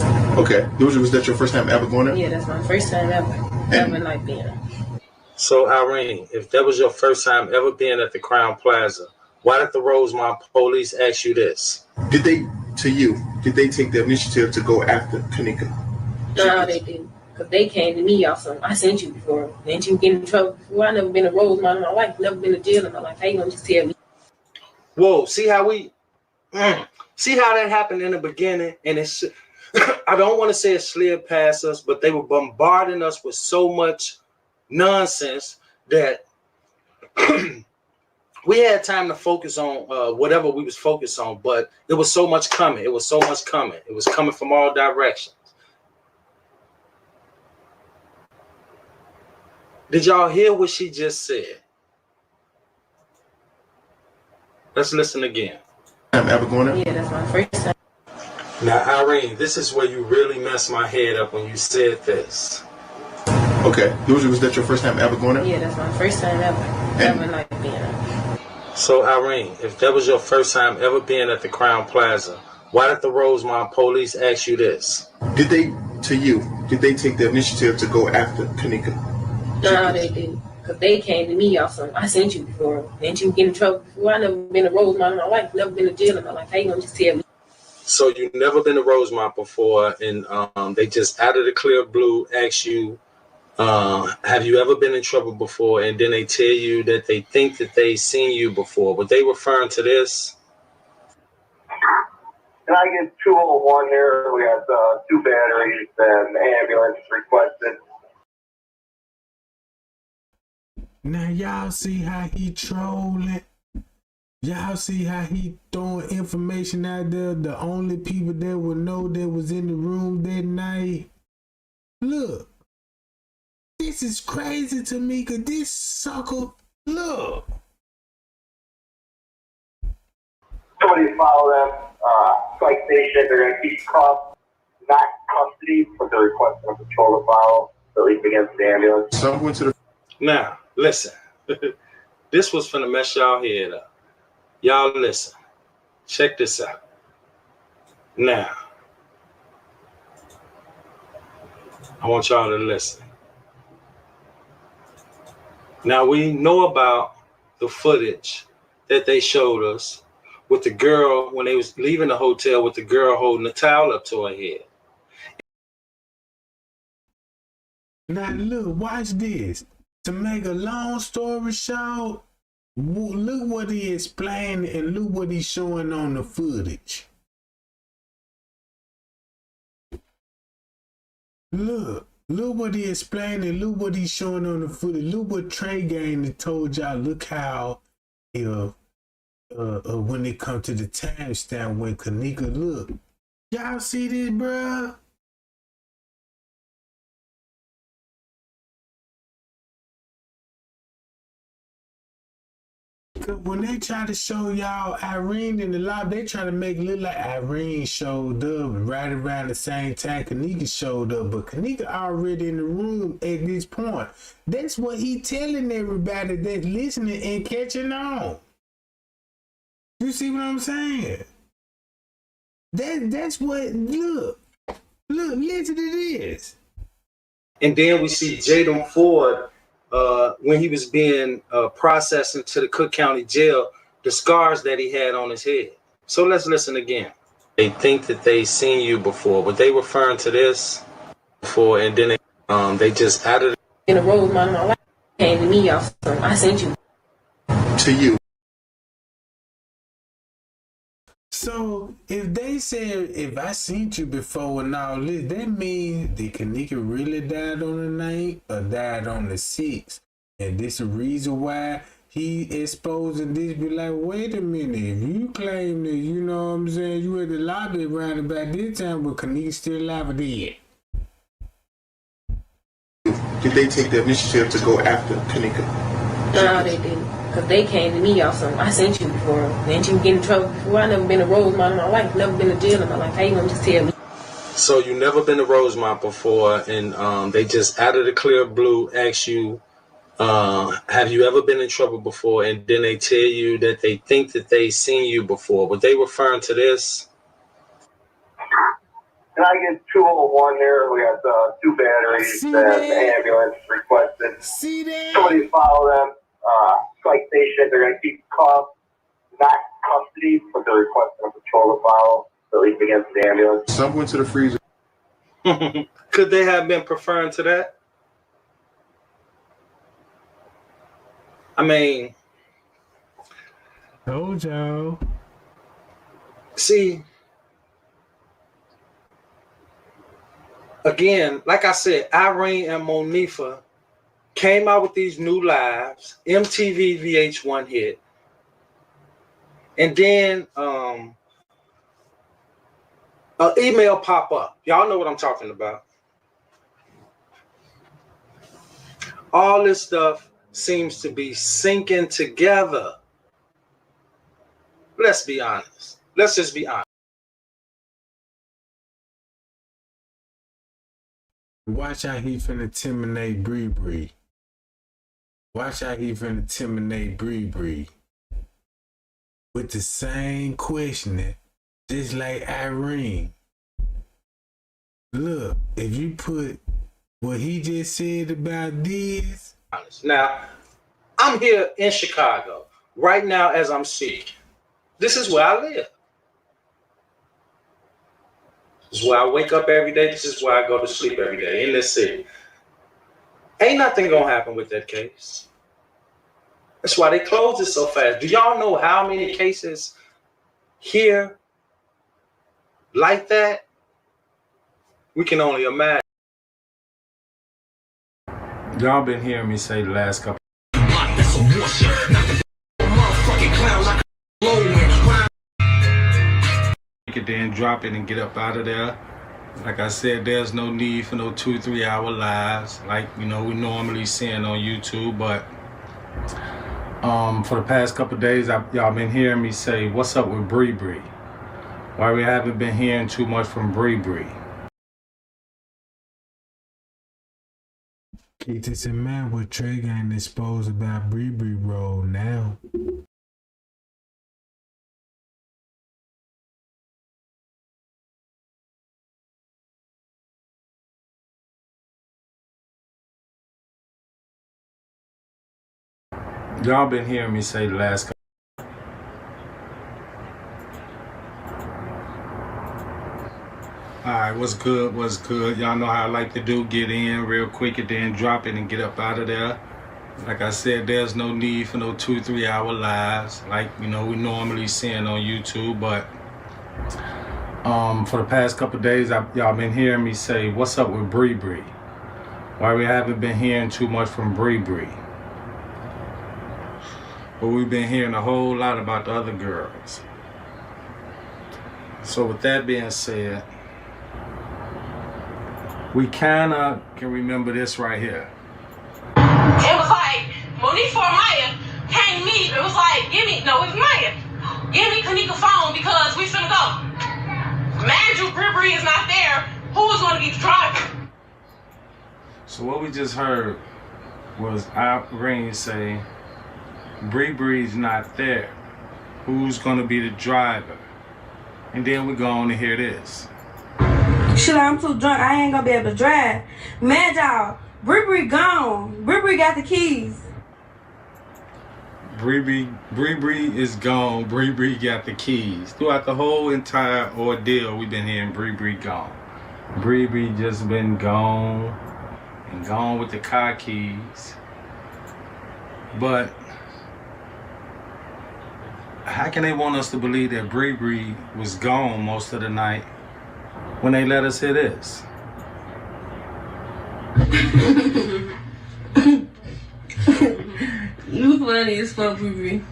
Okay. Was that your first time ever going there? Yeah, that's my first time ever like being there. So, Irene, if that was your first time ever being at the Crown Plaza, why did the Rosemont police ask you this? Did they take the initiative to go after Kenneka? No, they didn't. Because they came to me off some, I sent you before. Didn't you get in trouble before? I never been to Rosemont in my life. Never been to jail in my life. How you going to just tell me? Whoa, see how that happened in the beginning? And it's, I don't want to say it slid past us, but they were bombarding us with so much nonsense that we had time to focus on whatever we was focused on, but there was so much coming. It was so much coming. It was coming from all directions. Did y'all hear what she just said? Let's listen again. I'm ever going there? Yeah, that's my first time. Now, Irene, this is where you really messed my head up when you said this. Okay. Was that your first time ever going there? Yeah, that's my first time ever like being there. So, Irene, if that was your first time ever being at the Crown Plaza, why did the Rosemont police ask you this? Did they take the initiative to go after Kenneka? No, they didn't. Because they came to me off some, I sent you before. Didn't you get in trouble before? I never been to Rosemont in my life. Never been to jail in my life. How you going to just tell me? So you never been to Rosemont before, and they just out of the clear blue ask you, have you ever been in trouble before? And then they tell you that they think that they seen you before. Were they referring to this? Can I get 201 here? We have 2 batteries and ambulance requested. Now y'all see how he trolling? Y'all see how he throwing information out there? The only people that would know that was in the room that night. Look, this is crazy to me, cause this sucker, look. Somebody follow them. Citation, they're going to keep not custody, but they're requesting a patrol to follow, so leave against the ambulance. Some went to the... Now, listen. This was finna mess y'all head up. Y'all listen. Check this out. Now, I want y'all to listen. Now, we know about the footage that they showed us with the girl when they was leaving the hotel with the girl holding the towel up to her head. Now look, watch this. To make a long story short, look what he explained and look what he's showing on the footage. Look what he explained and look what he's showing on the footage. Look what Trey Gang told y'all. Look how when it comes to the timestamp when Kenneka look. Y'all see this, bruh? When they try to show y'all Irene in the lobby, they try to make it look like Irene showed up right around the same time Kenneka showed up, but Kenneka already in the room at this point. That's what he telling everybody that's listening and catching on. You see what I'm saying? That's what, look, listen to this. And then we see Jadon Ford, when he was being processed into the Cook County Jail, the scars that he had on his head. So let's listen again. They think that they seen you before, but they referring to this before, and then they just added In a role model, my life came to me, y'all. So I sent you. to you. So if they said, if I seen you before and all this, that means the Kenneka really died on the 9th or died on the 6th. And this is the reason why he exposing this. Be like, wait a minute, if you claim that, you know what I'm saying, you at the lobby around about this time, but Kenneka still alive or dead. Did they take the initiative to go after Kenneka? No, they didn't. Because they came to me, y'all. So I sent you before. Didn't you get in trouble before? I never been a role model in my life. Never been to jail in my life. How you gonna just tell me? So you never been to Rosemont before, and they just out of the clear blue ask you, have you ever been in trouble before? And then they tell you that they think that they seen you before, but they referring to this. Can I get 201 there? We have 2 batteries that the ambulance requested. Somebody follow them. Strike station. They're going to keep cuffed, not custody, but they're requesting a patrol to follow, so at least against the ambulance. Some went to the freezer. Could they have been preferring to that? I mean, told y'all. See, again, like I said, Irene and Monifa came out with these new lives. MTV VH1 hit. And then an email pop up. Y'all know what I'm talking about. All this stuff seems to be syncing together. Let's be honest. Let's just be honest. Watch how he finna terminate Bree. Watch how he finna terminate Bree. With the same questioning, just like Irene. Look, if you put what he just said about this. Now, I'm here in Chicago right now as I'm speaking. This is where I live. This is where I wake up every day. This is where I go to sleep every day, in this city. Ain't nothing gonna happen with that case. That's why they closed it so fast. Do y'all know how many cases here like that? We can only imagine. Y'all been hearing me say the last couple. You could then drop it and get up out of there. Like I said, there's no need for no 2-3 hour lives like we normally seeing on YouTube. But for the past couple of days, y'all been hearing me say, "What's up with Bree?" Why we haven't been hearing too much from Bree? Keep this in mind what Trey Gang exposed about Bree role now. Y'all been hearing me say the last couple. Alright, what's good? What's good? Y'all know how I like to do. Get in real quick and then drop it and get up out of there. Like I said, there's no need for no 2-3 hour lives like, you know, we normally seeing on YouTube. But for the past couple days, y'all been hearing me say, what's up with Bree Bree? Why we haven't been hearing too much from Bree Bree. But we've been hearing a whole lot about the other girls. So with that being said, we kinda can remember this right here. It was like Monique or Maya came to me. It was like, it's Maya. Give me Kenneka phone because we finna go. Mind you, Bree is not there. Who is gonna be the driver? So what we just heard was Irene say, Bree's not there. Who's gonna be the driver? And then we go on to hear this. Shit, I'm too drunk. I ain't gonna be able to drive. Man, y'all, Bree gone. Bree got the keys. Bree is gone. Bree got the keys. Throughout the whole entire ordeal, we've been hearing Bree gone. Bree just been gone and gone with the car keys. But how can they want us to believe that Bree was gone most of the night when they let us hear this? You funny as fuck, Bree.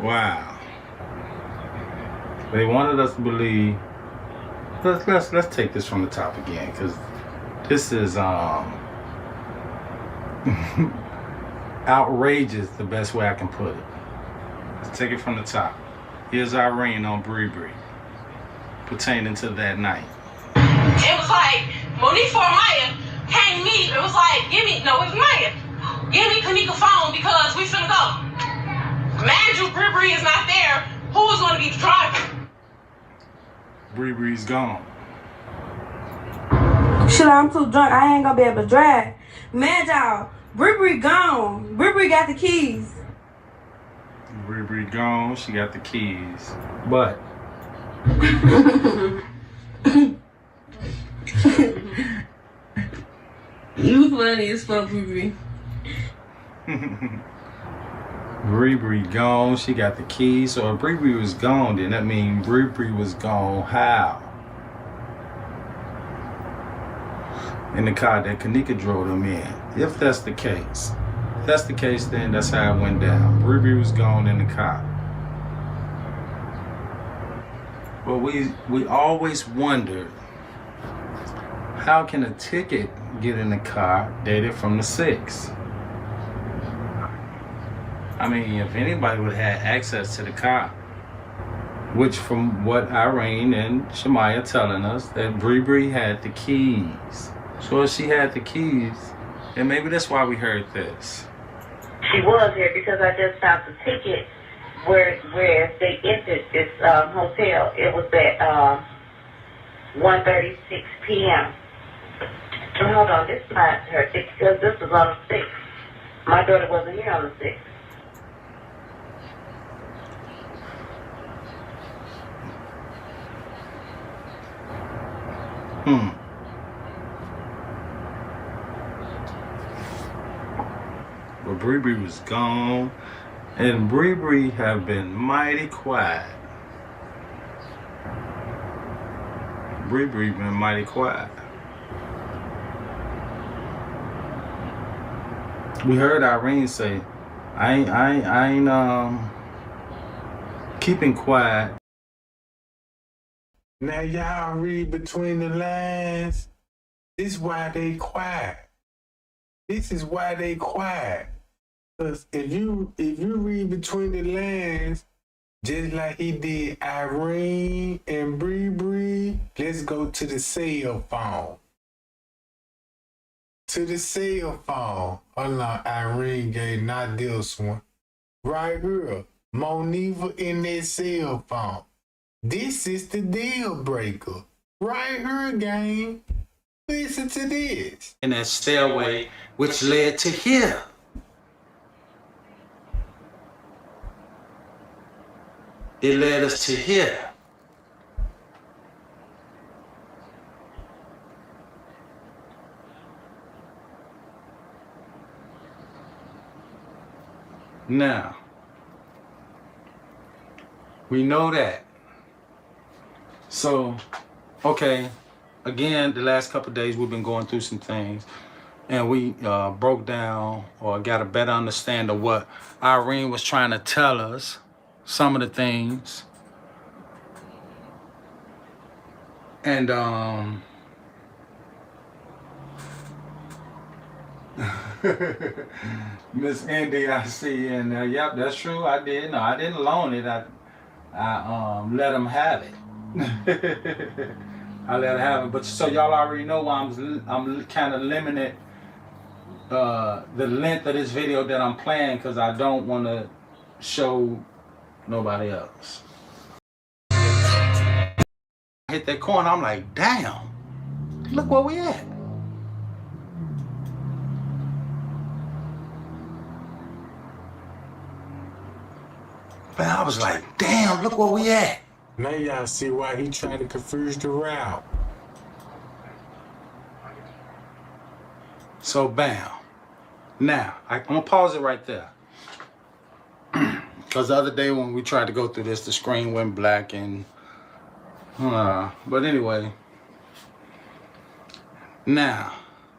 Wow. They wanted us to believe. Let's take this from the top again, because this is outrageous, the best way I can put it. Let's take it from the top. Here's Irene on Bree pertaining to that night. It was like Monique or Maya came to me. It was like, it's Maya. Give me Kenneka phone because we finna go. Mind you, Bree is not there. Who is gonna be the driver? Bree's gone. Shit, I'm too drunk. I ain't gonna be able to drive. Man, y'all, Bree gone. Bree got the keys. Bree gone. She got the keys. But You funny as fuck, Bree. Bree gone. She got the keys. So if Bree was gone, then that means Bree was gone. How? In the car that Kenneka drove them in. If that's the case. If that's the case, then that's how it went down. Bree was gone in the car. But we always wondered, how can a ticket get in the car dated from the 6th? I mean, if anybody would have had access to the car, which from what Irene and Shemaya telling us, that Bree had the keys. So if she had the keys, then maybe that's why we heard this. She was here because I just found the ticket where they entered this hotel. It was at 1:36 p.m. Hold on, this is not her ticket because this was on the 6th. My daughter wasn't here on the 6th. But Bree was gone, and Bree have been mighty quiet. Bree been mighty quiet. We heard Irene say, I ain't keeping quiet. Now y'all read between the lines. This is why they quiet. This is why they quiet. Because if you read between the lines, just like he did Irene and Bree, let's go to the cell phone. To the cell phone. Hold on, Irene gave not this one. Right here. Monifa in that cell phone. This is the deal breaker. Right here, gang. Listen to this. In that stairway, which led to here. It led us to here. Now, we know that. So, okay, again, the last couple of days we've been going through some things, and we broke down or got a better understanding of what Irene was trying to tell us, some of the things. And Miss Indy, I see, and yep, that's true. I did. No, I didn't loan it. I let him have it. I let him have it. But so y'all already know why I'm kind of limited the length of this video that I'm playing, because I don't want to show nobody else. I hit that corner. I'm like, damn. Look where we at. Man, I was like, damn, look where we at. Now y'all see why he trying to confuse the route. So, bam. Now, I'm going to pause it right there. Because the other day when we tried to go through this, the screen went black and... but anyway. Now,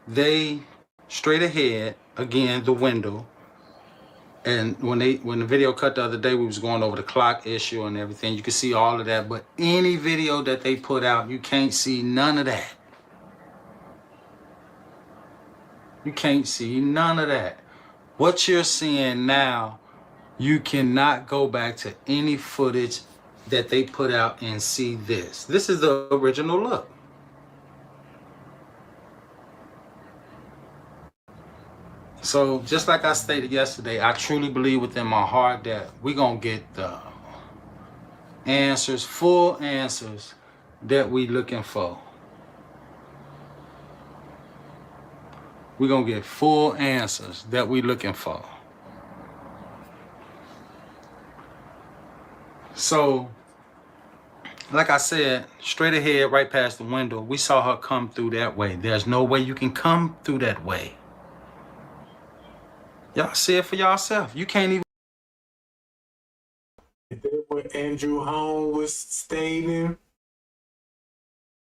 they straight ahead, again, the window. And when the video cut the other day, we was going over the clock issue and everything. You can see all of that, but any video that they put out, you can't see none of that. You can't see none of that. What you're seeing now, you cannot go back to any footage that they put out and see this. This is the original look. So, just like I stated yesterday, I truly believe within my heart that we're going to get the answers, full answers that we looking for. We're going to get full answers that we looking for. So, like I said, straight ahead, right past the window, we saw her come through that way. There's no way you can come through that way. Y'all see it for yourself. You can't even... Is that what Andrew Holmes was stating?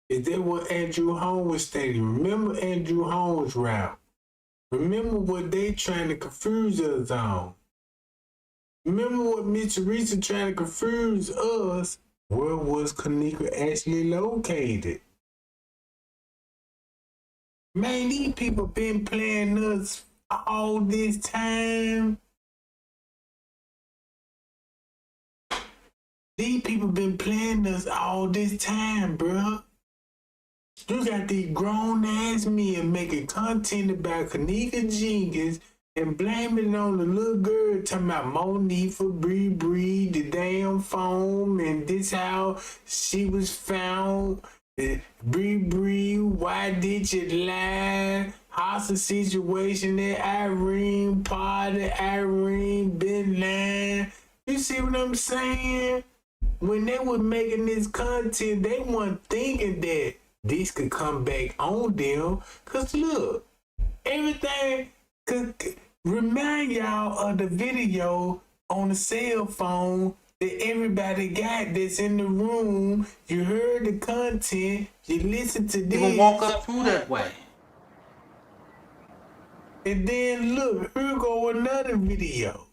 Is that what Andrew Holmes was stating? Remember Andrew Holmes' route. Remember what they trying to confuse us on. Remember what Miss Teresa trying to confuse us. Where was Kenneka actually located? Man, these people been playing us all this time. These people been playing us all this time, bruh. You got these grown ass men making content about Kenneka Jenkins and blaming it on the little girl, talking about Monique for Bree, the damn phone, and this how she was found. Bree, why did you lie? Hostage situation that Irene party, Irene been lying. You see what I'm saying? When they were making this content, they weren't thinking that this could come back on them. Cause look, everything could remind y'all of the video on the cell phone that everybody got that's in the room. You heard the content, you listened to this. You gonna walk up through that way. And then look, here go another video.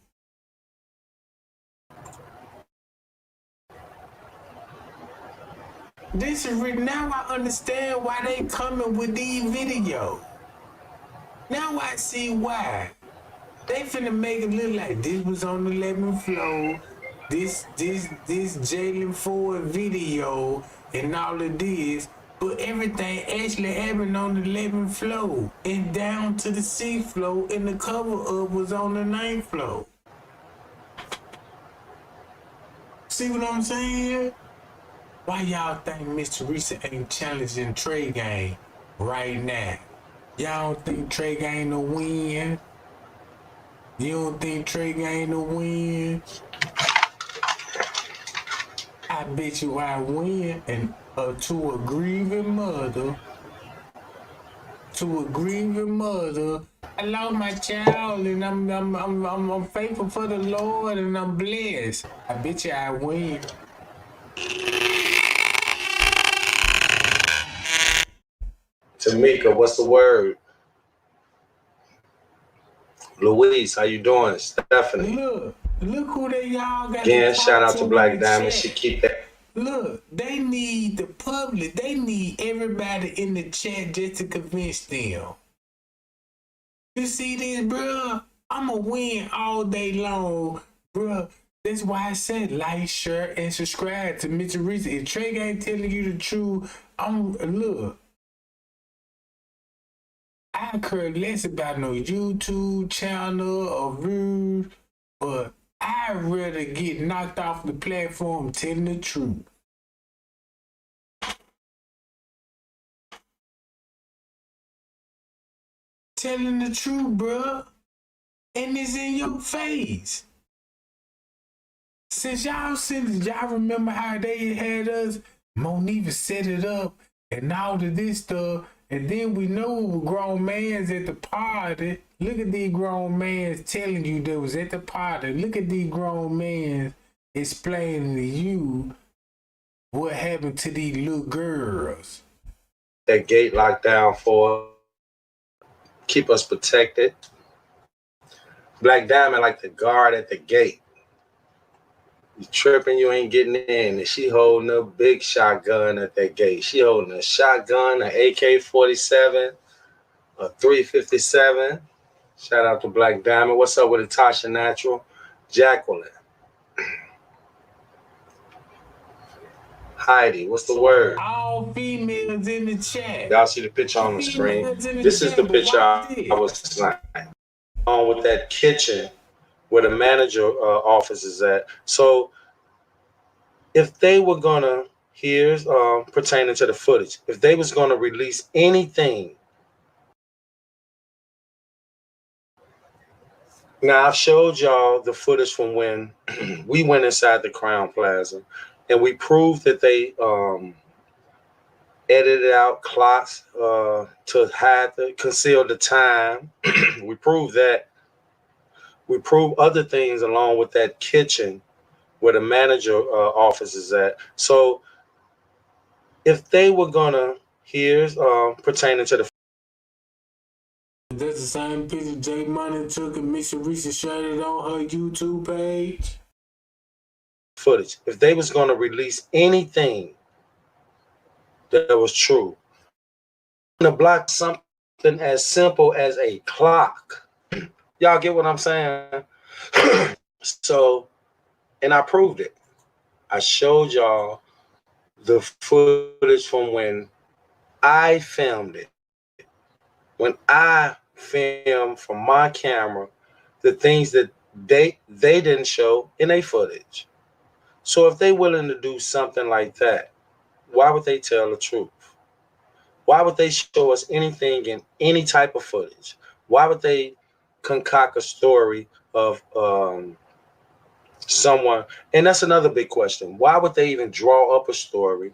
This is now I understand why they coming with these videos. Now I see why. They finna make it look like this was on the 11th floor. This Jalen Ford video and all of this. But everything actually happened on the 11th floor and down to the 6th floor, and the cover-up was on the 9th floor. See what I'm saying? Why y'all think Miss Teresa ain't challenging Trey Gang? right now. Y'all don't think Trey ain't no win? You don't think Trey ain't no win? I bet you I win, and to a grieving mother. To a grieving mother, I lost my child, and I'm faithful for the Lord, and I'm blessed. I bet you I win. Tamika, what's the word? Luis, how you doing? Stephanie. Look who they y'all got Again, to shout talk out to to in Black the Diamond. chat. She keep that. Look, they need the public. They need everybody in the chat just to convince them. You see this, bruh? I'ma win all day long, bruh. That's why I said like, share, and subscribe to Mr. Reese. If Trey ain't telling you the truth, look. I care less about no YouTube channel or views, but I'd rather get knocked off the platform telling the truth. Telling the truth, bruh. And it's in your face. Since y'all remember how they had us, Monifa set it up and all of this stuff, and then we know grown mans at the party. Look at these grown mans telling you they was at the party. Look at these grown mans explaining to you what happened to these little girls. That gate locked down for keep us protected. Black Diamond like the guard at the gate. You tripping, you ain't getting in. And she holding a big shotgun at that gate. She holding a shotgun, an AK-47, a 357. Shout out to Black Diamond. What's up with Natasha Natural? Jacqueline. Heidi, what's the word? All females in the chat. Y'all see the picture on the screen? This is the picture I was saying. On with that kitchen where the manager office is at. So if they were gonna, here's pertaining to the footage, if they was gonna release anything. Now I've showed y'all the footage from when we went inside the Crown Plaza, and we proved that they edited out clocks to conceal the time. We proved that. We proved other things along with that kitchen where the manager office is at. So if they were gonna, here's pertaining to the. That's the same picture J Money took and Mr. Reese shared it on her YouTube page. Footage. If they was gonna release anything that was true, to block something as simple as a clock. Y'all get what I'm saying? So, and I proved it. I showed y'all the footage from when I filmed it. When I filmed from my camera, the things that they didn't show in their footage. So if they willing to do something like that, why would they tell the truth? Why would they show us anything in any type of footage? Why would they concoct a story of someone? And that's another big question. Why would they even draw up a story?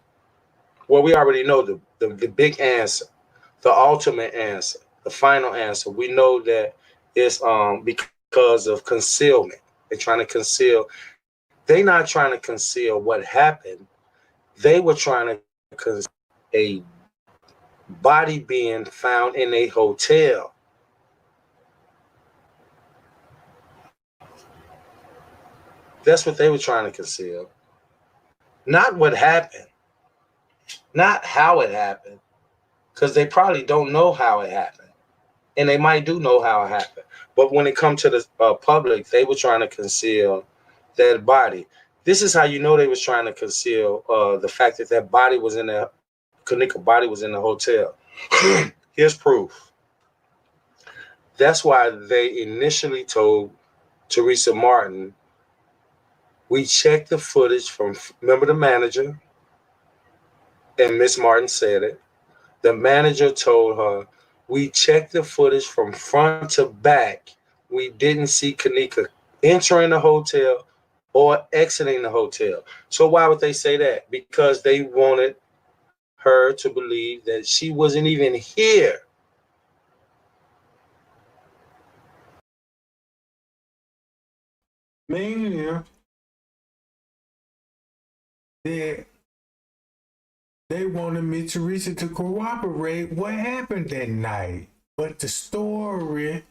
Well, we already know the big answer, the ultimate answer, the final answer. We know that it's because of concealment. They're trying to conceal. They're not trying to conceal what happened. They were trying to conceal a body being found in a hotel. That's what they were trying to conceal. Not what happened. Not how it happened. Because they probably don't know how it happened. And they might do know how it happened. But when it comes to the public, they were trying to conceal that body. This is how you know they was trying to conceal the fact that that body was in the Kenneka body was in the hotel. Here's proof. That's why they initially told Teresa Martin, we checked the footage from, remember the manager, and Miss Martin said it. The manager told her, "We checked the footage from front to back. We didn't see Kenneka entering the hotel or exiting the hotel." So why would they say that? Because they wanted her to believe that she wasn't even here. Man, they wanted Miss Teresa to corroborate what happened that night. But the story,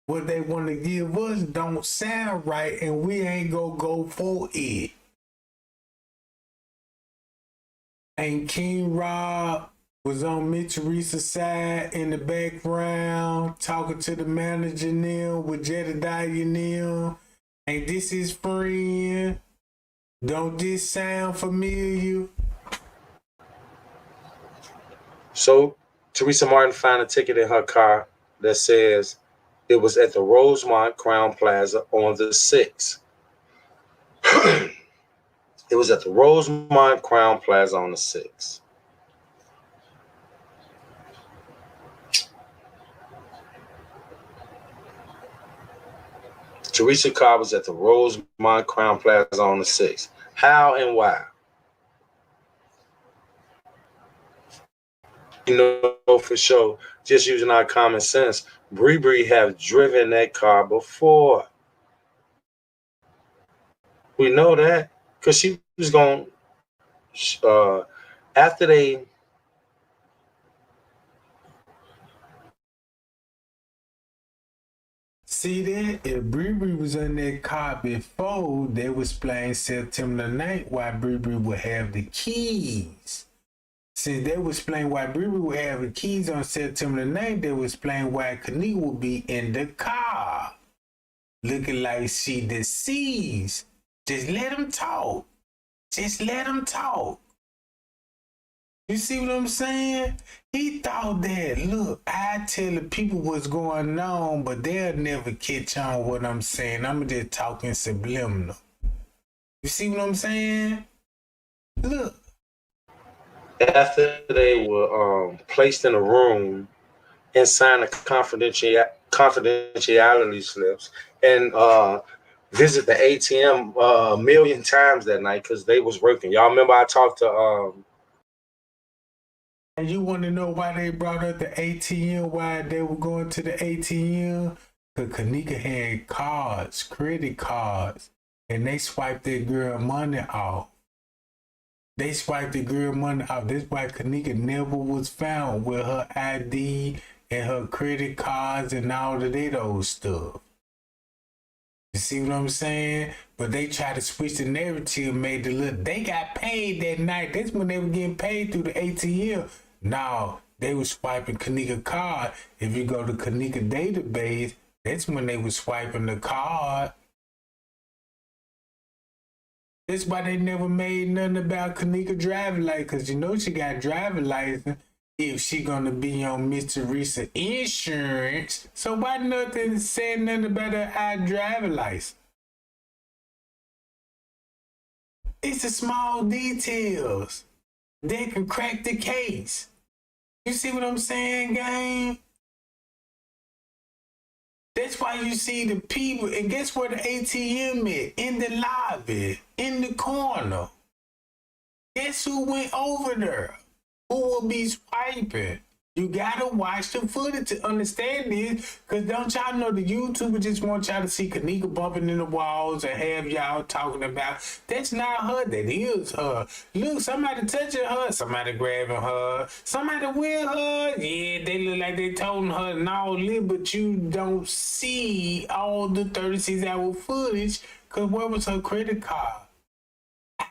what they want to give us, don't sound right, and we ain't gonna go for it. And King Rob was on Miss Teresa's side in the background, talking to the manager now with Jedediah now. Ain't this his friend? Don't this sound familiar? So Teresa Martin found a ticket in her car that says it was at the Rosemont Crown Plaza on the 6th. It was at the Rosemont Crown Plaza on the 6th. Teresa car was at the Rosemont Crown Plaza on the 6th. How and why? You know for sure, just using our common sense, Bree have driven that car before. We know that because she was going after they. See that? If Bree was in that car before, they was playing September 9th, why Bree would have the keys. Since they was playing why Bree would have the keys on September 9th, they was playing why Kenneka would be in the car. Looking like she deceives. Just let him talk. Just let him talk. You see what I'm saying? He thought that, look, I tell the people what's going on, but they'll never catch on what I'm saying. I'm just talking subliminal. You see what I'm saying? Look. After they were placed in a room and signed a confidentiality slips and visit the ATM a million times that night because they was working. Y'all remember I talked to And you want to know why they brought up the ATM, why they were going to the ATM? Because Kenneka had cards, credit cards, and they swiped that girl money off. They swiped the girl money off. That's why Kenneka never was found with her ID and her credit cards and all of that old stuff. You see what I'm saying? But they tried to switch the narrative, made it look, they got paid that night. That's when they were getting paid through the ATM. No, they was swiping Kenneka card. If you go to Kenneka database, that's when they was swiping the card. That's why they never made nothing about Kenneka driving license, because you know she got driving license if she gonna be on Miss Teresa insurance. So why nothing said nothing about her driving license? It's the small details that can crack the case. You see what I'm saying, gang? That's why you see the people, and guess where the ATM is? In the lobby, in the corner. Guess who went over there? Who will be swiping? You gotta watch the footage to understand this, because don't y'all know the YouTuber just want y'all to see Kenneka bumping in the walls and have y'all talking about, that's not her, that is her. Look, somebody touching her, somebody grabbing her, somebody with her. Yeah, they look like they told her and all that, but you don't see all the 36-hour footage, because where was her credit card?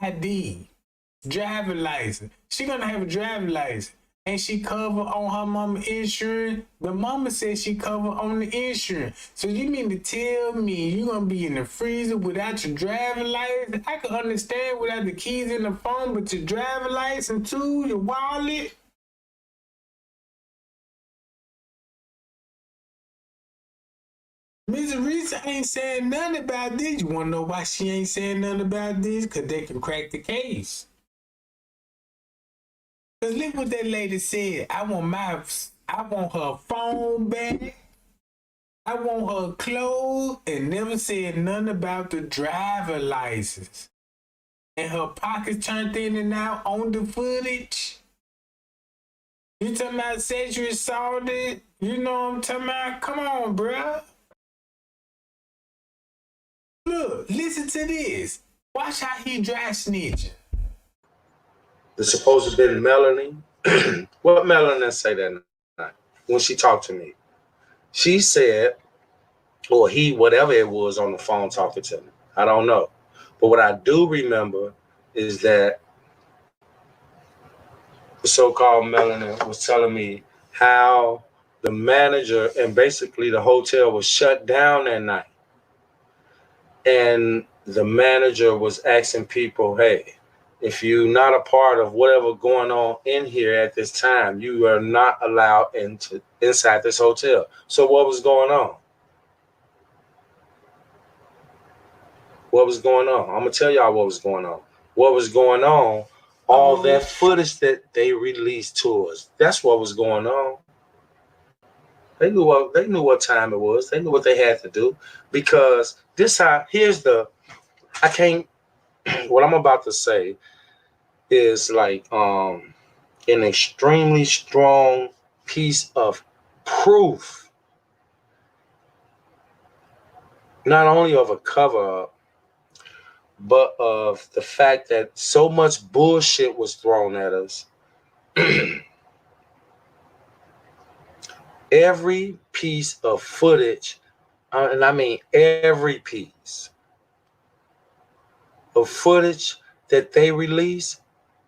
ID. Driving license. She gonna have a driving license. And she cover on her mama insurance. The mama said she cover on the insurance. So you mean to tell me you gonna be in the freezer without your driving license? I can understand without the keys in the phone, but your driving license too, your wallet. Miss Teresa ain't saying nothing about this. You wanna know why she ain't saying nothing about this? Cause they can crack the case. Cause look what that lady said. I want her phone back. I want her clothes, and never said nothing about the driver license. And her pockets turned in and out on the footage. You talking about sexual assaulted? You know what I'm talking about? Come on, bruh. Look, listen to this. Watch how he dry snitching. The supposed been Melanie. What Melanie say that night when she talked to me? She said, or he, whatever it was on the phone talking to me. I don't know. But what I do remember is that the so-called Melanie was telling me how the manager and basically the hotel was shut down that night. And the manager was asking people, hey, if you're not a part of whatever going on in here at this time, you are not allowed inside this hotel. So what was going on? What was going on? I'm going to tell y'all what was going on. What was going on, all that footage that they released to us, that's what was going on. They knew what time it was. They knew what they had to do. Because what I'm about to say is like an extremely strong piece of proof, not only of a cover-up, but of the fact that so much bullshit was thrown at us. Every piece of footage, and I mean every piece of footage that they released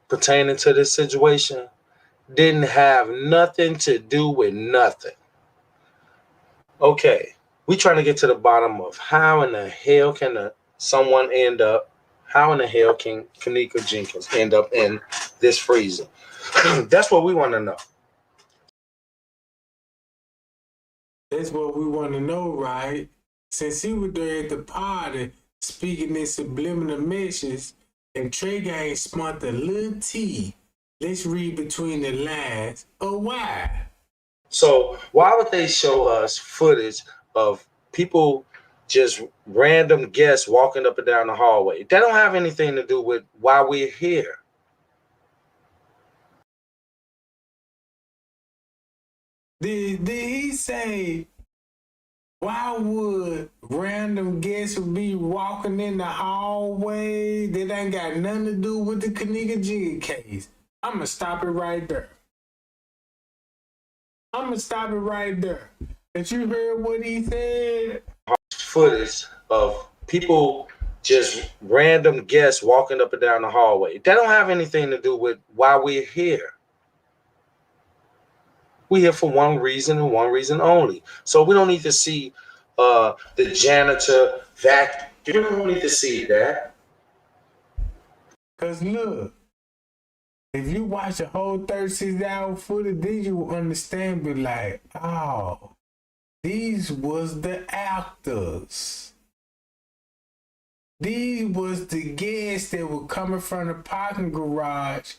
pertaining to this situation didn't have nothing to do with nothing. Okay, we trying to get to the bottom of how in the hell can how in the hell can Kenneka Jenkins end up in this freezer? That's what we want to know. That's what we want to know, right? Since he was there at the party speaking this subliminal message, and Trey Gang spun the little T. Let's read between the lines. Oh, why? So why would they show us footage of people, just random guests walking up and down the hallway? That don't have anything to do with why we're here. Did he say, why would random guests be walking in the hallway that ain't got nothing to do with the Kenneka Jenkins case? I'm going to stop it right there. Did you hear what he said? Footage of people, just random guests walking up and down the hallway. That don't have anything to do with why we're here. We're here for one reason and one reason only. So we don't need to see the janitor vacuum. We don't need to see that. Because look, if you watch the whole 36-hour footage, then you will understand, be like, oh, these was the actors. These was the guests that were coming from the parking garage,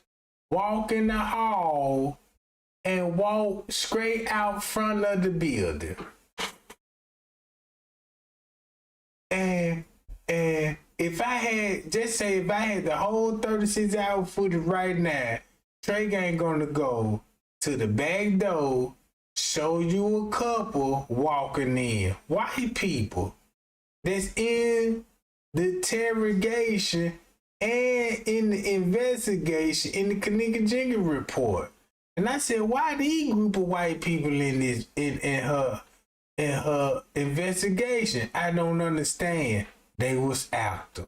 walk in the hall, and walk straight out front of the building. And if I had, just say if I had the whole 36-hour footage right now, Trey Gang gonna go to the back door, show you a couple walking in, white people that's in the interrogation and in the investigation in the Kenneka Jenkins report. And I said, why these group of white people in this in her investigation? I don't understand. They was actors.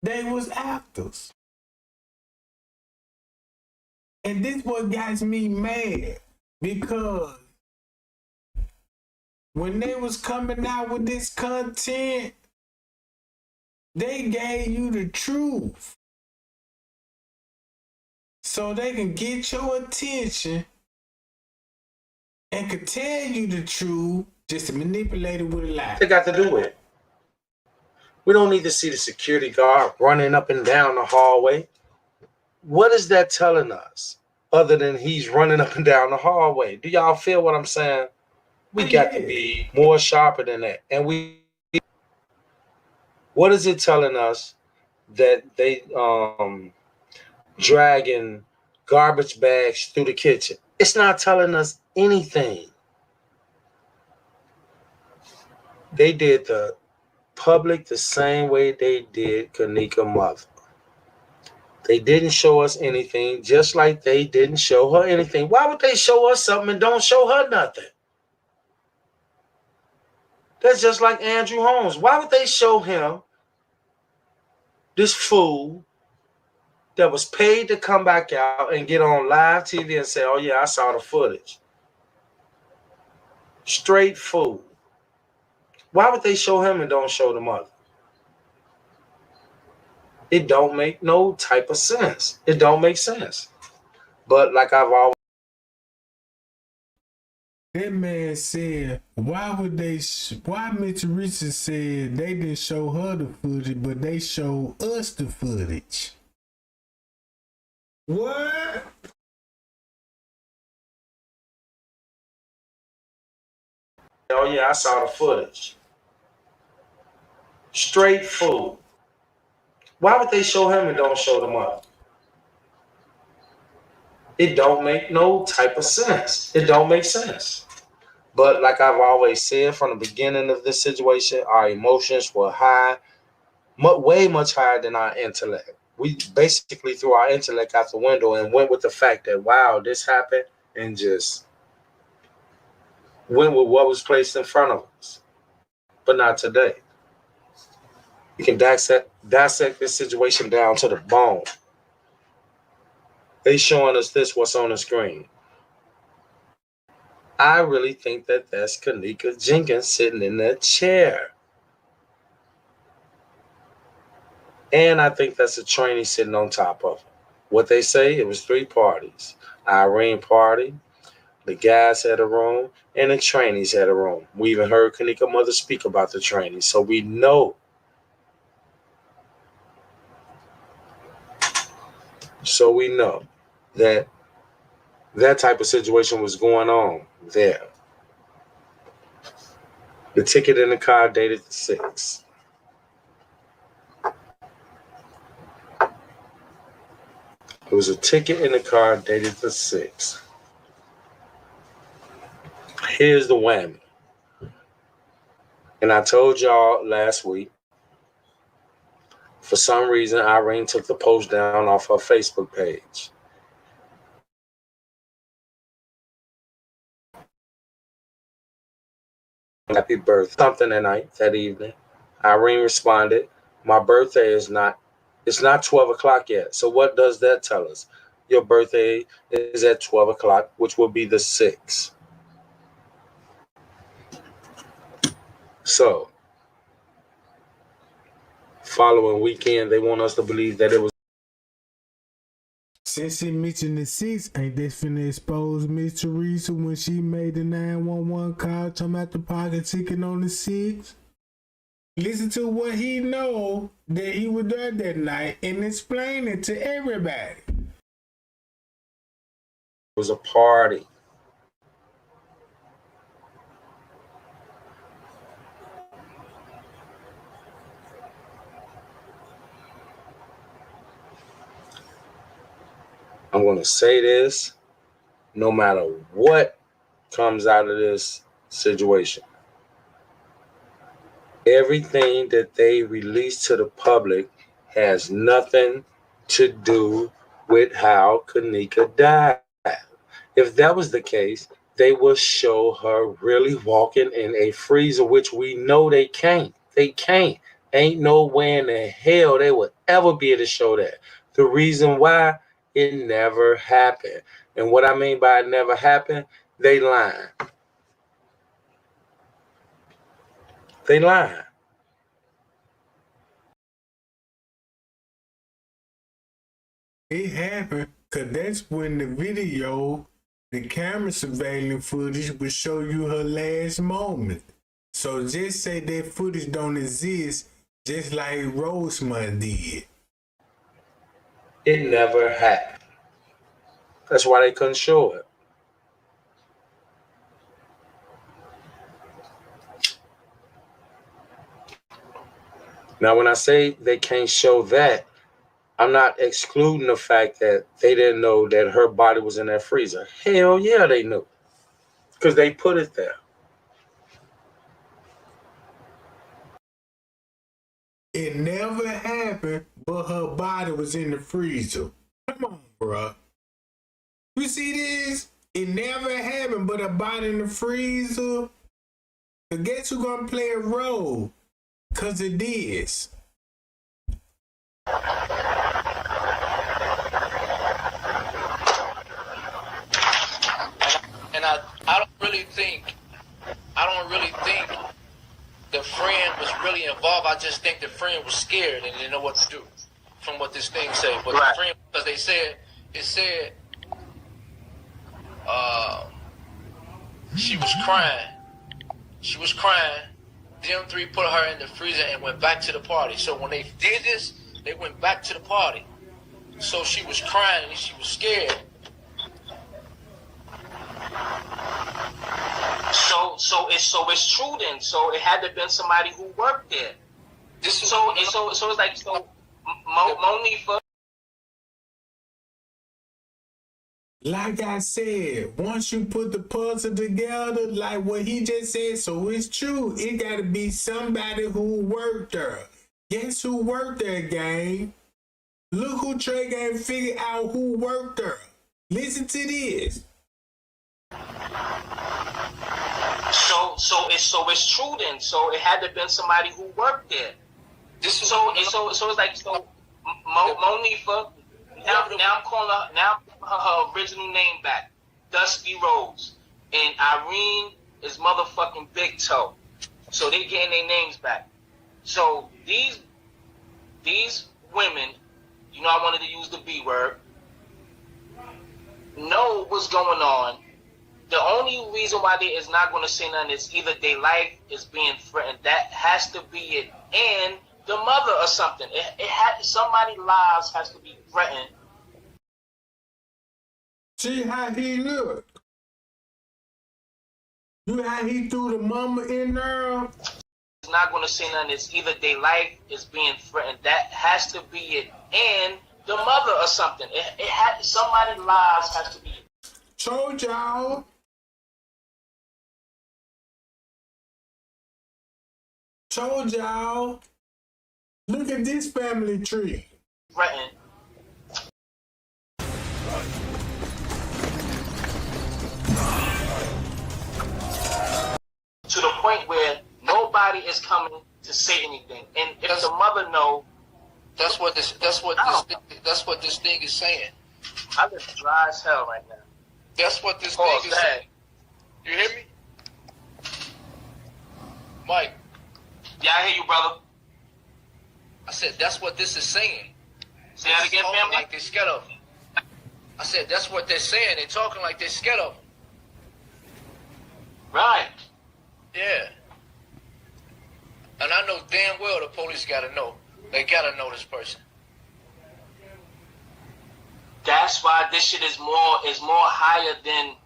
They was actors. And this what got me mad, because when they was coming out with this content, they gave you the truth. So they can get your attention and could tell you the truth just to manipulate it with a lie. They got to do it. We don't need to see the security guard running up and down the hallway. What is that telling us other than he's running up and down the hallway? Do y'all feel what I'm saying? We got to be more sharper than that. And what is it telling us that they dragging garbage bags through the kitchen? It's not telling us anything. They did the public the same way they did Kenneka mother. They didn't show us anything, just like they didn't show her anything. Why would they show us something and don't show her nothing? That's just like Andrew Holmes. Why would they show him, this fool that was paid to come back out and get on live TV and say, oh yeah, I saw the footage? Straight fool. Why would they show him and don't show the mother? It don't make no type of sense. It don't make sense. But like I've always... That man said, why Mr. Richard said they didn't show her the footage, but they showed us the footage. What? Oh yeah, I saw the footage. Straight fool. Why would they show him and don't show the mother? It don't make no type of sense. It don't make sense. But like I've always said from the beginning of this situation, our emotions were high, way much higher than our intellect. We basically threw our intellect out the window and went with the fact that, wow, this happened, and just went with what was placed in front of us. But not today. You can dissect this situation down to the bone. They showing us this, what's on the screen. I really think that that's Kenneka Jenkins sitting in that chair. And I think that's a trainee sitting on top of her. What they say, it was 3 parties. Irene party, the guys had a room, and the trainees had a room. We even heard Kenneka mother speak about the trainees. So we know. So we know that that type of situation was going on there. The ticket in the car dated the 6th. It was a ticket in the car dated the 6th. Here's the whammy. And I told y'all last week, for some reason, Irene took the post down off her Facebook page. Happy birthday. Something that evening. Irene responded, my birthday is not, it's not 12 o'clock yet. So what does that tell us? Your birthday is at 12 o'clock, which will be the 6th. So, following weekend, they want us to believe that it was. Since she mentioned the 6th, ain't they finna expose Miss Teresa when she made the 911 call talking about the pocket ticket on the 6th? Listen to what he know that he was there that night and explain it to everybody. It was a party. I'm going to say this, no matter what comes out of this situation. Everything that they release to the public has nothing to do with how Kenneka died. If that was the case, they will show her really walking in a freezer, which we know they can't. They can't. Ain't no way in the hell they would ever be able to show that. The reason why, it never happened. And what I mean by it never happened, they lying. They lying. It happened because that's when the video, the camera surveillance footage would show you her last moment. So just say that footage don't exist Just like Rosemont did. It never happened. That's why they couldn't show it. Now, when I say they can't show that, I'm not excluding the fact that they didn't know that her body was in that freezer. Hell yeah, they knew. Because they put it there. It never happened, but her body was in the freezer. Come on, bruh. You see this? It never happened, but her body in the freezer. But guess who gonna play a role? Cause it is. And I don't really think the friend was really involved. I just think the friend was scared and didn't know what to do from what this thing said. But the friend, because it said she was crying. She was crying. Them three put her in the freezer and went back to the party. So when they did this, they went back to the party. So she was crying and she was scared. So it's true then. So it had to have been somebody who worked there. So it's like Monifa. Like I said, once you put the puzzle together, like what he just said, so it's true. It got to be somebody who worked there. Guess who worked there, gang? Look who Trey Gang figured out who worked there. Listen to this. So it's true then. So it had to have been somebody who worked there. So it's like Monifa. Now I'm calling her original name back, Dusty Rose, and Irene is motherfucking Big Toe. So they getting their names back. So these women, you know, I wanted to use the B word, know what's going on. The only reason why they is not going to say nothing is either their life is being threatened. That has to be it, and the mother or something. It had somebody's lives has to be threatened. See how he look. You how he threw the mama in there. It's not going to say nothing. It's either their life is being threatened. That has to be it, and the mother or something. It had somebody's lives has to be it. Told y'all. Told y'all. Look at this family tree. Threatened. To the point where nobody is coming to say anything, and if the mother know, that's what this thing is saying. I live dry as hell right now. That's what this thing is saying. You hear me, Mike? Yeah, I hear you, brother. I said that's what this is saying. Say that again, family. Like they're scared of him. I said that's what they're saying. They're talking like they're scared of him. Right. Yeah. And I know damn well the police gotta know. They gotta know this person. That's why this shit is more higher than,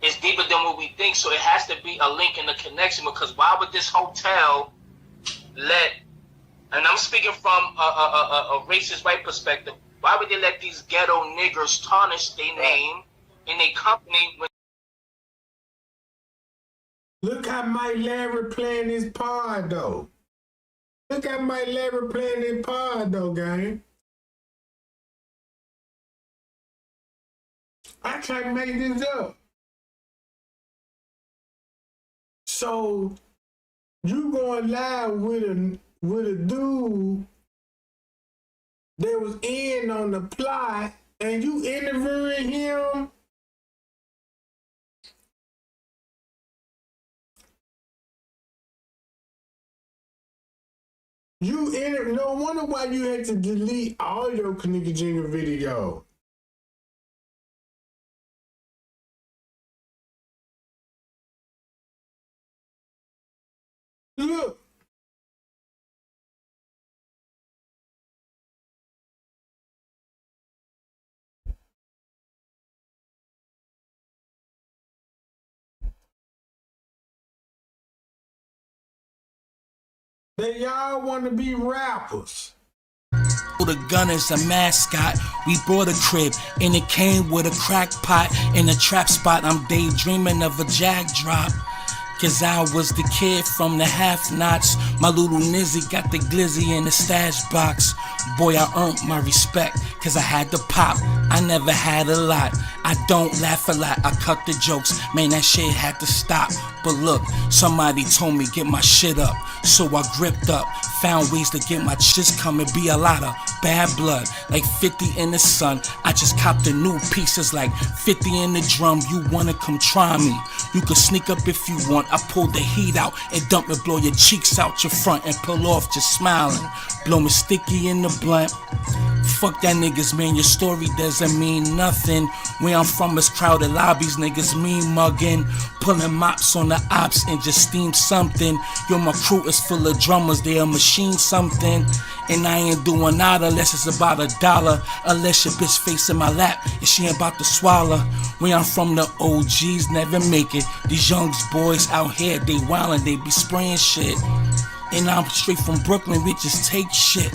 it's deeper than what we think. So it has to be a link in the connection, because why would this hotel let, and I'm speaking from a racist white perspective, why would they let these ghetto niggers tarnish their name in their company when Look how Mike Larry playing his part, though. Look how Mike Larry playing his part, though, gang. I can't make this up. So, you going live with a dude that was in on the plot, and you interviewing him? No wonder why you had to delete all your Kenneka Jr. video. Look. They all want to be rappers. The gunner's a mascot. We bought a crib and it came with a crack pot. In a trap spot, I'm daydreaming of a jag drop. Cause I was the kid from the half-nots. My little Nizzy got the glizzy in the stash box. Boy, I earned my respect, cause I had to pop. I never had a lot. I don't laugh a lot, I cut the jokes. Man, that shit had to stop. But look, somebody told me get my shit up. So I gripped up, found ways to get my shits coming. Be a lot of bad blood, like 50 in the sun. I just copped the new pieces, like 50 in the drum. You wanna come try me? You can sneak up if you want. I pull the heat out and dump it, blow your cheeks out your front and pull off just smiling. Blow me sticky in the blunt. Fuck that niggas, man, your story doesn't mean nothing. Where I'm from is crowded lobbies, niggas mean mugging. Pulling mops on the ops and just steam something. Yo, my crew is full of drummers, they a machine something. And I ain't doing nada unless it's about $1. Unless your bitch face in my lap and she ain't about to swallow. Where I'm from, the OGs never make it. These young boys out here, they wildin', they be spraying shit. And I'm straight from Brooklyn, we just take shit.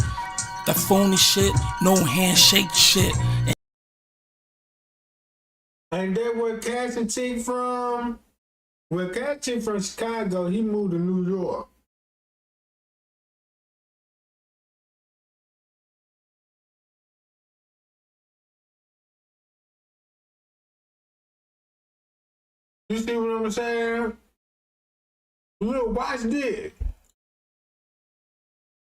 That phony shit, no handshake shit. And that where Cassidy from? Well, Cassidy from Chicago, he moved to New York. You see what I'm saying? Look, watch this.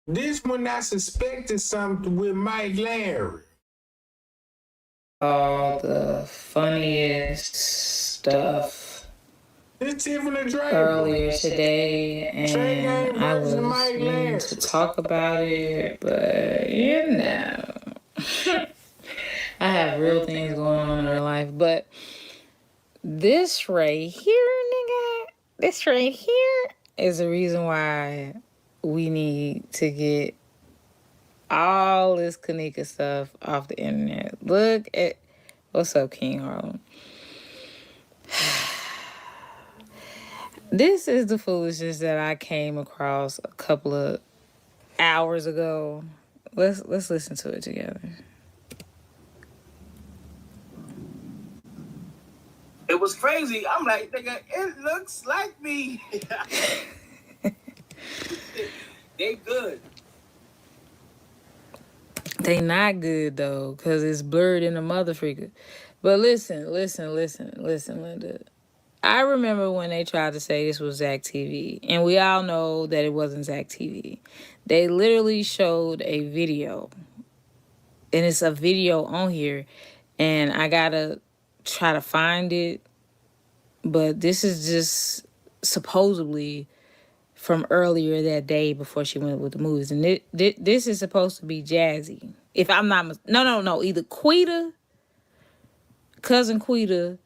This when I suspected something with Mike Larry. All the funniest stuff earlier today, and I was meaning to talk about it, but you know, I have real things going on in real life. But this right here, nigga, this right here is the reason why we need to get all this Kenneka stuff off the internet. Look at what's up, King Harlem. This is the foolishness that I came across a couple of hours ago. Let's listen to it together. It was crazy. I'm like, nigga, it looks like me. They good. They not good though, cause it's blurred in the motherfucker. But listen, Linda. I remember when they tried to say this was Zach TV, and we all know that it wasn't Zach TV. They literally showed a video, and it's a video on here, and I gotta try to find it, but this is just supposedly from earlier that day before she went with the movies. And this is supposed to be Jazzy. If I'm not... No. Either Quita, Cousin Quita,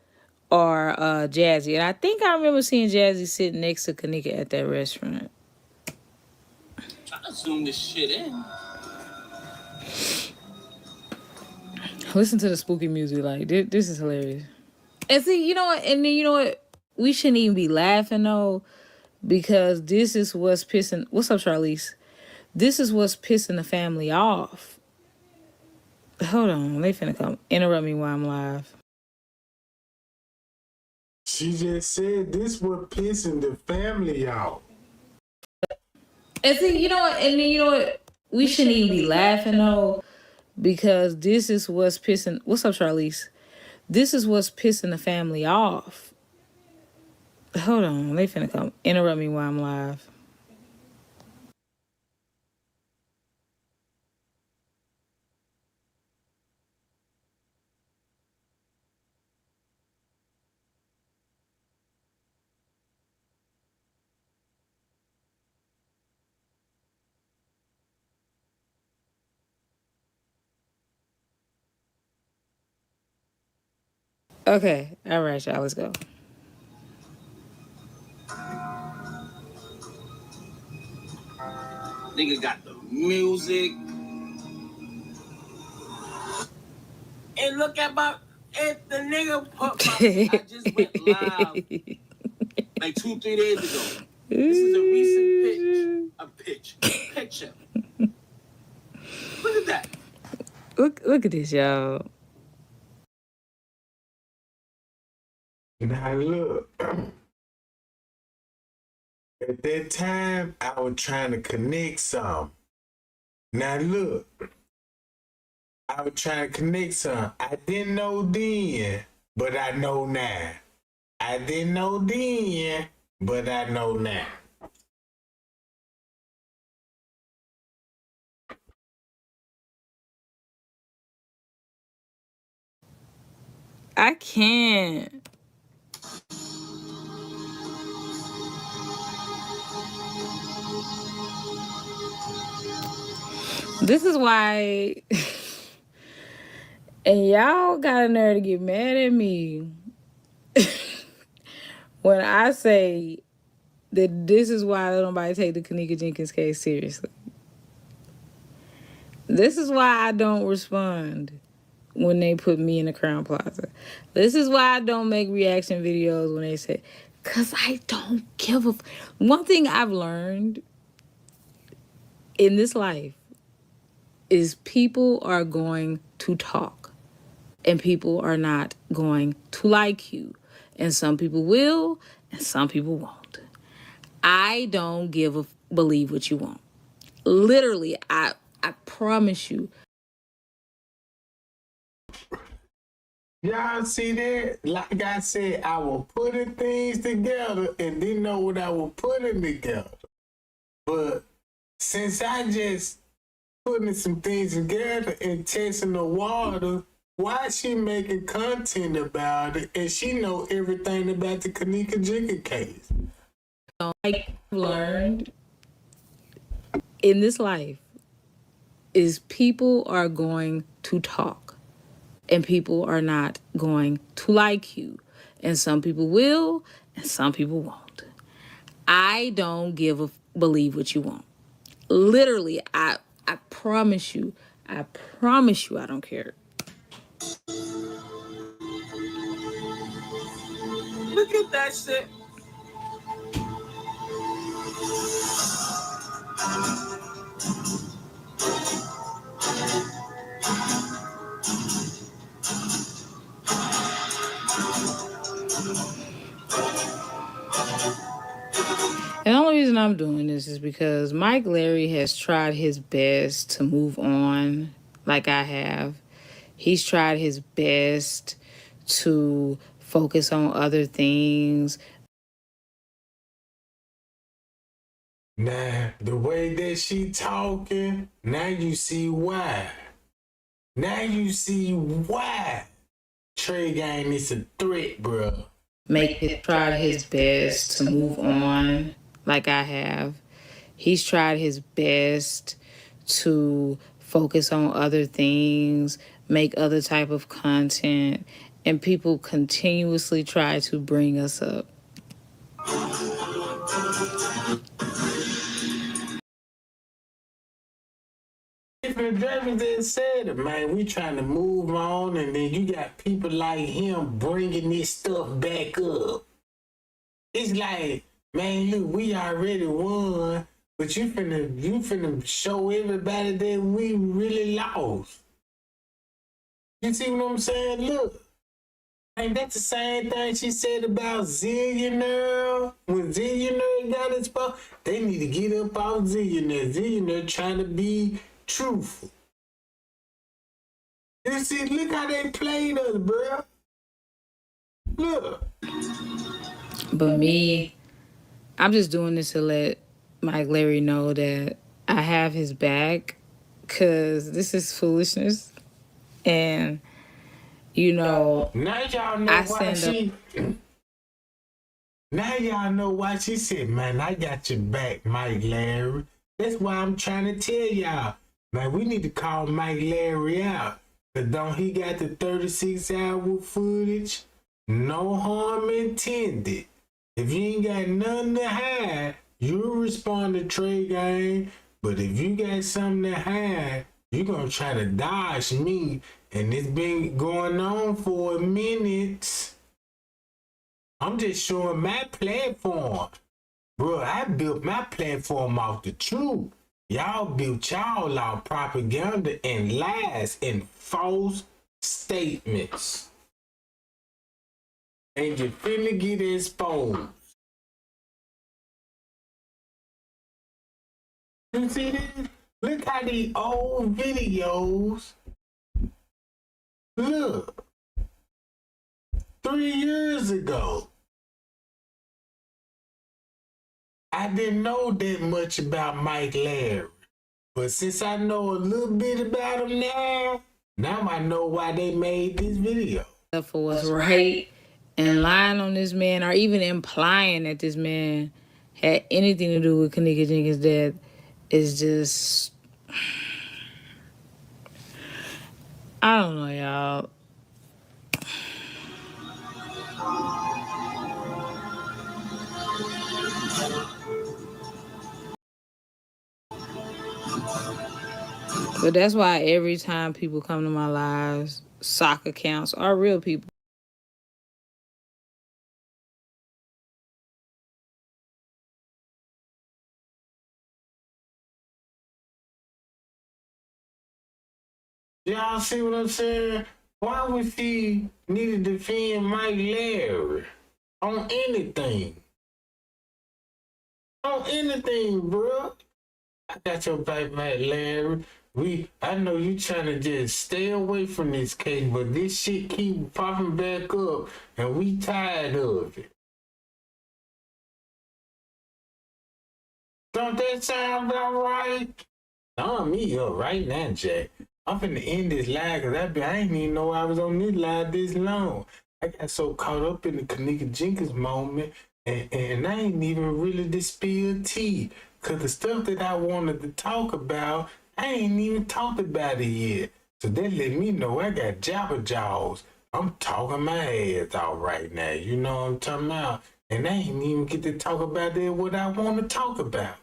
or Jazzy. And I think I remember seeing Jazzy sitting next to Kenneka at that restaurant. Try to zoom this shit in. Listen to the spooky music. Like, this is hilarious. And see, you know what? And then you know what? We shouldn't even be laughing, though. Because this is what's pissing... What's up, Charlize? This is what's pissing the family off. Hold on. They finna come interrupt me while I'm live. She just said this was pissing the family off. And see, you know what? And then you know what? We shouldn't even be laughing, though. Because this is what's pissing... What's up, Charlize? This is what's pissing the family off. Hold on, they finna come interrupt me while I'm live. Okay, all right, y'all, let's go. Nigga got the music. And look at the nigga put I just went live like 2-3 days ago. This is a recent picture. Look at that. Look at this, y'all. Now look, at that time, I was trying to connect some. Now look, I was trying to connect some. I didn't know then, but I know now. I didn't know then, but I know now. I can't. This is why, and y'all got a nerve to get mad at me when I say that this is why nobody take the Kenneka Jenkins case seriously. This is why I don't respond when they put me in the Crown Plaza. This is why I don't make reaction videos when they say, because I don't give a... One thing I've learned in this life is people are going to talk and people are not going to like you. And some people will and some people won't. I don't believe what you want. Literally, I promise you. Y'all see that? Like I said, I was putting things together and didn't know what I was putting together. But since I just putting some things together and testing the water, why she making content about it and she know everything about the Kenneka Jenkins case? I've learned in this life is people are going to talk and people are not going to like you. And some people will and some people won't. I don't believe what you want. Literally, I promise you, I don't care. Look at that shit. And the only reason I'm doing this is because Mike Larry has tried his best to move on like I have. He's tried his best to focus on other things. Now, the way that she talking, now you see why. Now you see why Trey Gang is a threat, bro. Tried his best to move on like I have. He's tried his best to focus on other things, make other type of content, and people continuously try to bring us up. Different drivers that said it, man. We trying to move on, and then you got people like him bringing this stuff back up. It's like, man, look, we already won, but you finna show everybody that we really lost. You see what I'm saying? Look, and that's the same thing she said about Zillionaire. When Zillionaire got his phone, they need to get up off Zillionaire. Zillionaire trying to be truthful. You see, look how they played us, bro. Look. But me, I'm just doing this to let Mike Larry know that I have his back, because this is foolishness. And, you know, now y'all know why she... Now y'all know why she said, man, I got your back, Mike Larry. That's why I'm trying to tell y'all. Man, we need to call Mike Larry out. Because don't he got the 36-hour footage? No harm intended. If you ain't got nothing to hide, you'll respond to Trey Gang. But if you got something to hide, you're going to try to dodge me. And it's been going on for a minute. I'm just showing my platform. Bro, I built my platform off the truth. Y'all built y'all off propaganda and lies and false statements. And you finna get exposed. You see this? Look how these old videos look. 3 years ago. I didn't know that much about Mike Larry. But since I know a little bit about him now I know why they made this video. For what's right and lying on this man, or even implying that this man had anything to do with Kenneka Jenkins' death, is just, I don't know, y'all. But that's why every time people come to my lives, sock accounts are real people. Y'all see what I'm saying? Why would she need to defend Mike Larry on anything? On anything, bro. I got your back, Mike Larry. I know you trying to just stay away from this case, but this shit keep popping back up, and we tired of it. Don't that sound about right? Thumb me up right now, Jack. I'm finna end this live because I ain't even know I was on this live this long. I got so caught up in the Kenneka Jenkins moment, and I ain't even really spilled tea. Because the stuff that I wanted to talk about, I ain't even talked about it yet. So that let me know I got jabber jaws. I'm talking my ass out right now. You know what I'm talking about? And I ain't even get to talk about that what I want to talk about.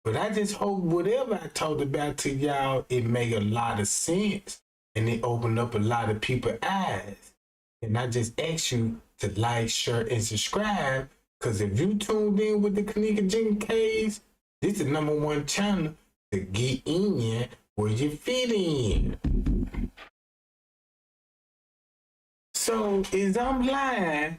But I just hope whatever I talked about to y'all, it make a lot of sense. And it opened up a lot of people's eyes. And I just ask you to like, share, and subscribe. Because if you tuned in with the Kenneka Jenkins case, this is the #1 channel to get in where you fit in. So, as I'm lying,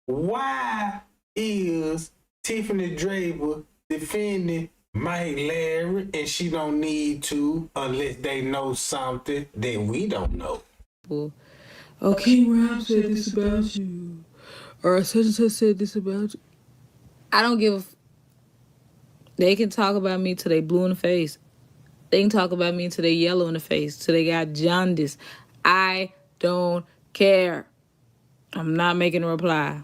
why is Tiffany Draper defending Mike Larry and she don't need to unless they know something that we don't know? Oh, King Rob said this about you. Or such and such said this about you. I don't give a They can talk about me till they blue in the face. They can talk about me till they yellow in the face, till they got jaundice. I don't care. I'm not making a reply.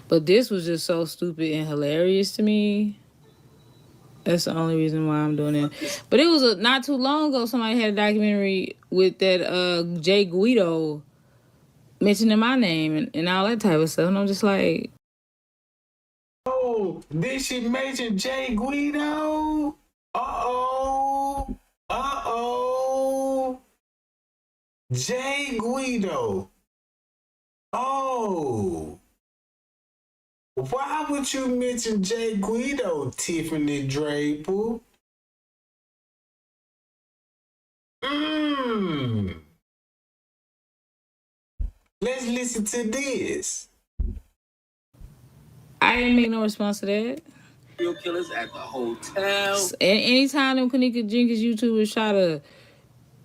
But this was just so stupid and hilarious to me. That's the only reason why I'm doing it. But it was not too long ago, somebody had a documentary with that Jay Guido mentioning my name and all that type of stuff. And I'm just like... Oh, did she mention Jay Guido? Uh-oh. Uh-oh. Jay Guido. Oh. Why would you mention Jay Guido, Tiffany Draper? Let's listen to this. I didn't make no response to that. Serial killers at the hotel. Anytime them Kenneka Jenkins YouTubers try to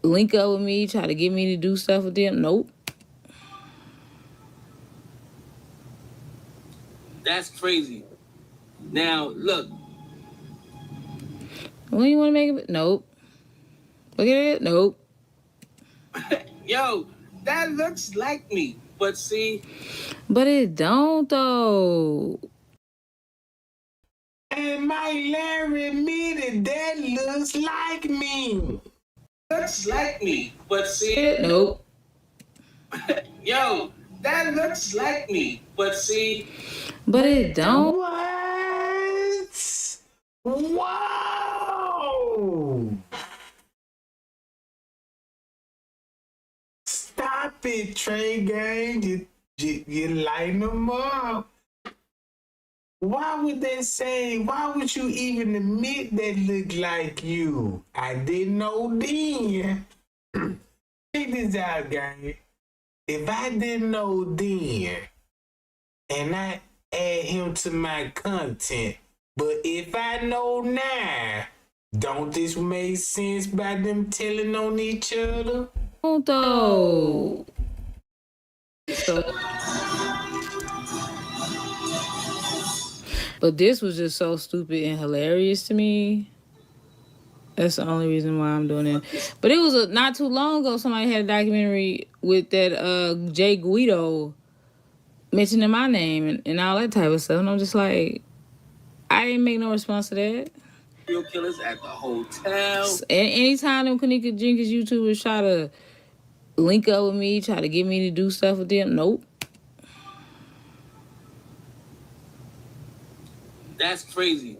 link up with me, try to get me to do stuff with them, nope. That's crazy. Now, look. When you want to make it? Nope. Look at it? Nope. Yo, that looks like me. But see... But it don't, though. And my Larry admitted that looks like me. Looks like me. But see... Nope. Yo, that looks like me. But see... But it don't. What? Whoa! Stop Stop it, Trey Gang. You lighten them up. Why would they say, why would you even admit that look like you? I didn't know then. Check this out, gang. If I didn't know then, and I add him to my content, but if I know now, don't this make sense by them telling on each other? Oh, though. But this was just so stupid and hilarious to me. That's the only reason why I'm doing it. But it was not too long ago, somebody had a documentary with that Jay Guido mentioning my name and all that type of stuff. And I'm just like, I didn't make no response to that. Serial killers at the hotel. Anytime them Kenneka Jenkins YouTubers try to link up with me, try to get me to do stuff with them, nope. That's crazy.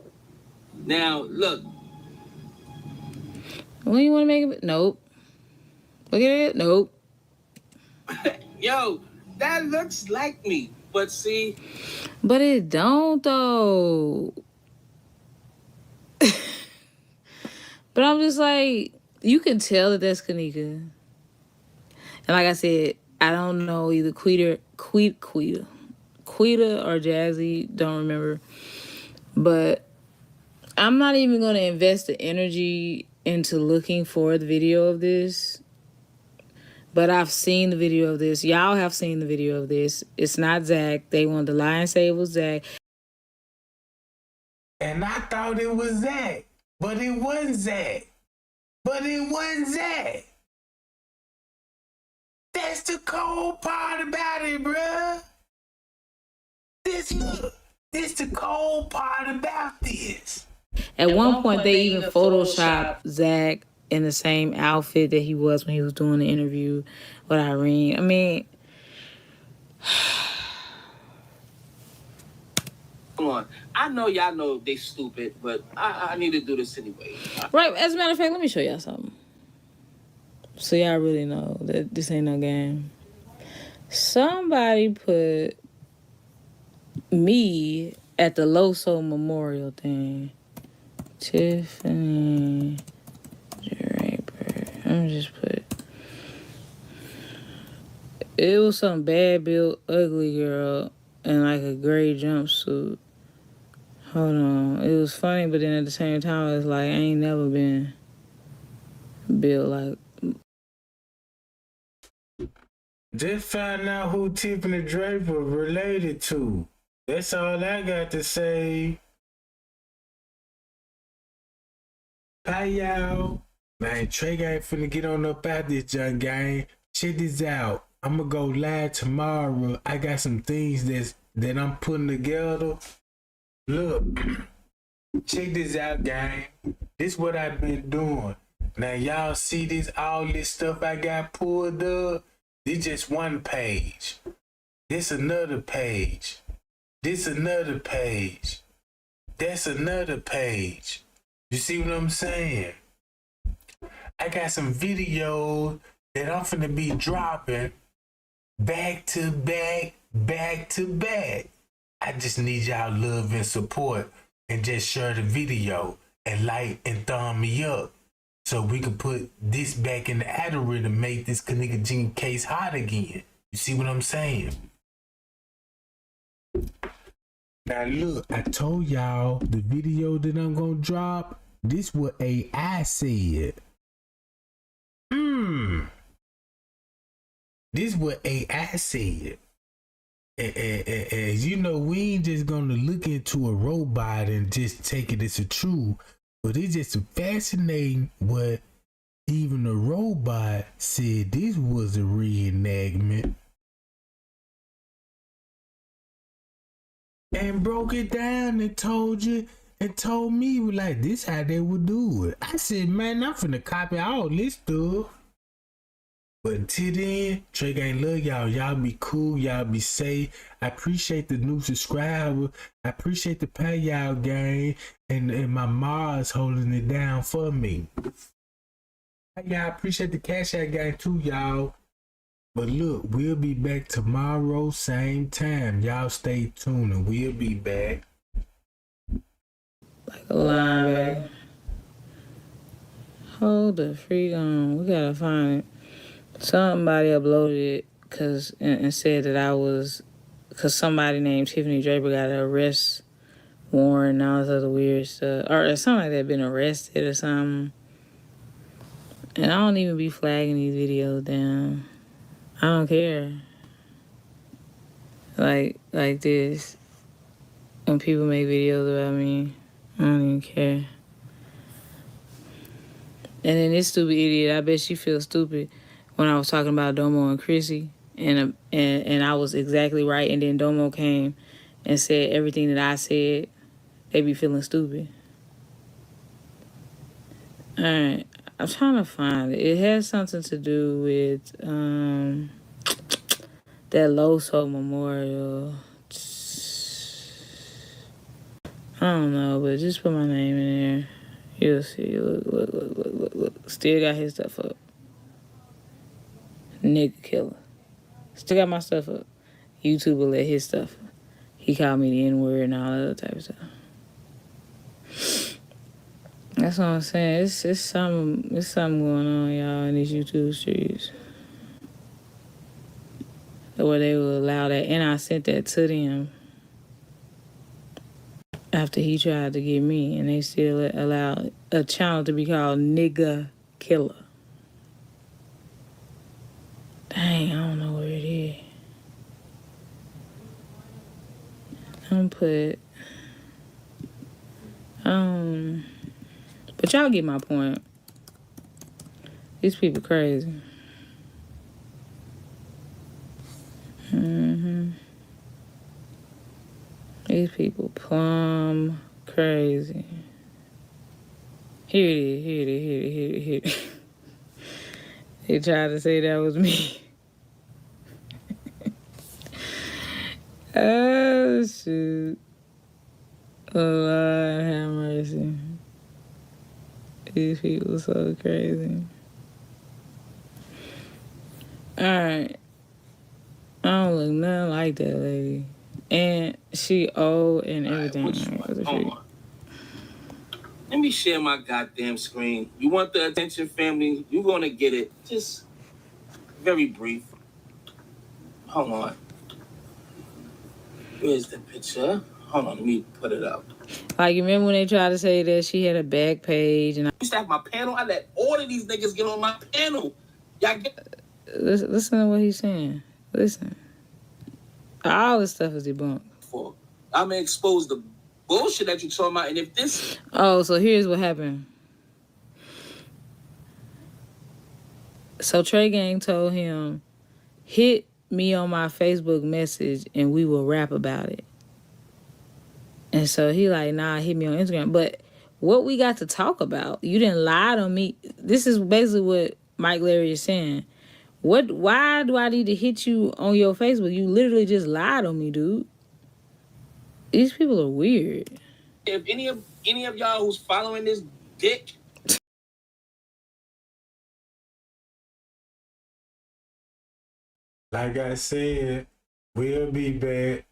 Now, look. When you want to make it? Nope. Look at it? Nope. Yo, that looks like me. But see. But it don't, though. But I'm just like, you can tell that that's Kenneka. And like I said, I don't know either Quita or Jazzy, don't remember. But I'm not even going to invest the energy into looking for the video of this. But I've seen the video of this. Y'all have seen the video of this. It's not Zach. They wanted to lie and say it was Zach. And I thought it was Zach. But it wasn't Zach. That's the cold part about it, bruh. This the cold part about this. At one point, they even photoshopped Zach in the same outfit that he was when he was doing the interview with Irene. I mean, Come on. I know y'all know they stupid, but I need to do this anyway. Right. As a matter of fact, let me show y'all something. So y'all really know that this ain't no game. Somebody put me at the Loso Memorial thing. Tiffany Draper. I'm just put. It was some bad built ugly girl in like a gray jumpsuit. Hold on. It was funny, but then at the same time, it's like I ain't never been built like. Just find out who Tiffany Draper related to. That's all I got to say. Bye, y'all. Man, Trey ain't finna get on up out this junk gang. Check this out. I'm gonna go live tomorrow. I got some things that I'm putting together. Look, check this out, gang. This what I've been doing. Now y'all see this, all this stuff I got pulled up? This just one page. This another page. This another page. That's another page. You see what I'm saying? I got some videos that I'm finna be dropping back to back, back to back. I just need y'all love and support and just share the video and like and thumb me up so we can put this back in the algorithm, make this Kenneka Jenkins case hot again. You see what I'm saying? Now look, I told y'all the video that I'm gonna drop, this what AI said. This what AI said. As you know, we ain't just gonna look into a robot and just take it as a truth, but it's just fascinating what even a robot said this was a reenactment and broke it down and told you and told me like this how they would do it. I said, man, I'm finna copy all this stuff. But until then, Trey Gang love y'all. Y'all be cool. Y'all be safe. I appreciate the new subscriber. I appreciate the pay y'all gang and my Mars holding it down for me. Y'all appreciate the Cash App gang too, y'all. But look, we'll be back tomorrow, same time. Y'all stay tuned and we'll be back. Like a linebacker. Hold the freak on. We gotta find it. Somebody uploaded it and said that I was, because somebody named Tiffany Draper got an arrest warrant and all this other weird stuff. Or something like that, been arrested or something. And I don't even be flagging these videos down. I don't care. Like this. When people make videos about me, I don't even care. And then this stupid idiot, I bet she feels stupid when I was talking about Domo and Chrissy, and I was exactly right, and then Domo came and said everything that I said. They be feeling stupid. All right, I'm trying to find it. It has something to do with that Loso Memorial. I don't know, but just put my name in there. You'll see. Look. Still got his stuff up. Nigga killer. Still got my stuff up. YouTube will let his stuff up. He called me the N-word and all that other type of stuff. That's what I'm saying. It's something going on, y'all, in these YouTube streets. Where they will allow that. And I sent that to them after he tried to get me. And they still allow a channel to be called Nigga Killer. Dang, I don't know where it is. I'm put... But y'all get my point. These people crazy. These people plumb crazy. Here it is. They tried to say that was me. Oh, shoot. Oh, Lord, have mercy. These people so crazy. Alright. I don't look nothing like that lady. And she old and everything. Hold on. Let me share my goddamn screen. You want the attention, family? You're gonna get it. Just very brief. Hold on. Where's the picture? Hold on, let me put it up. Like, you remember when they tried to say that she had a back page and I used to have my panel. I let all of these niggas get on my panel. Y'all get... Listen to what he's saying. Listen. All this stuff is debunked. I'm gonna expose the bullshit that you're talking about, and if this... Oh, so here's what happened. So Trey Gang told him, hit me on my Facebook message and we will rap about it. And so he like, nah, hit me on Instagram. But what we got to talk about, you didn't lie to me. This is basically what Mike Larry is saying. Why do I need to hit you on your Facebook? You literally just lied on me, dude. These people are weird. If any of y'all who's following this dick... Like I said, we'll be back.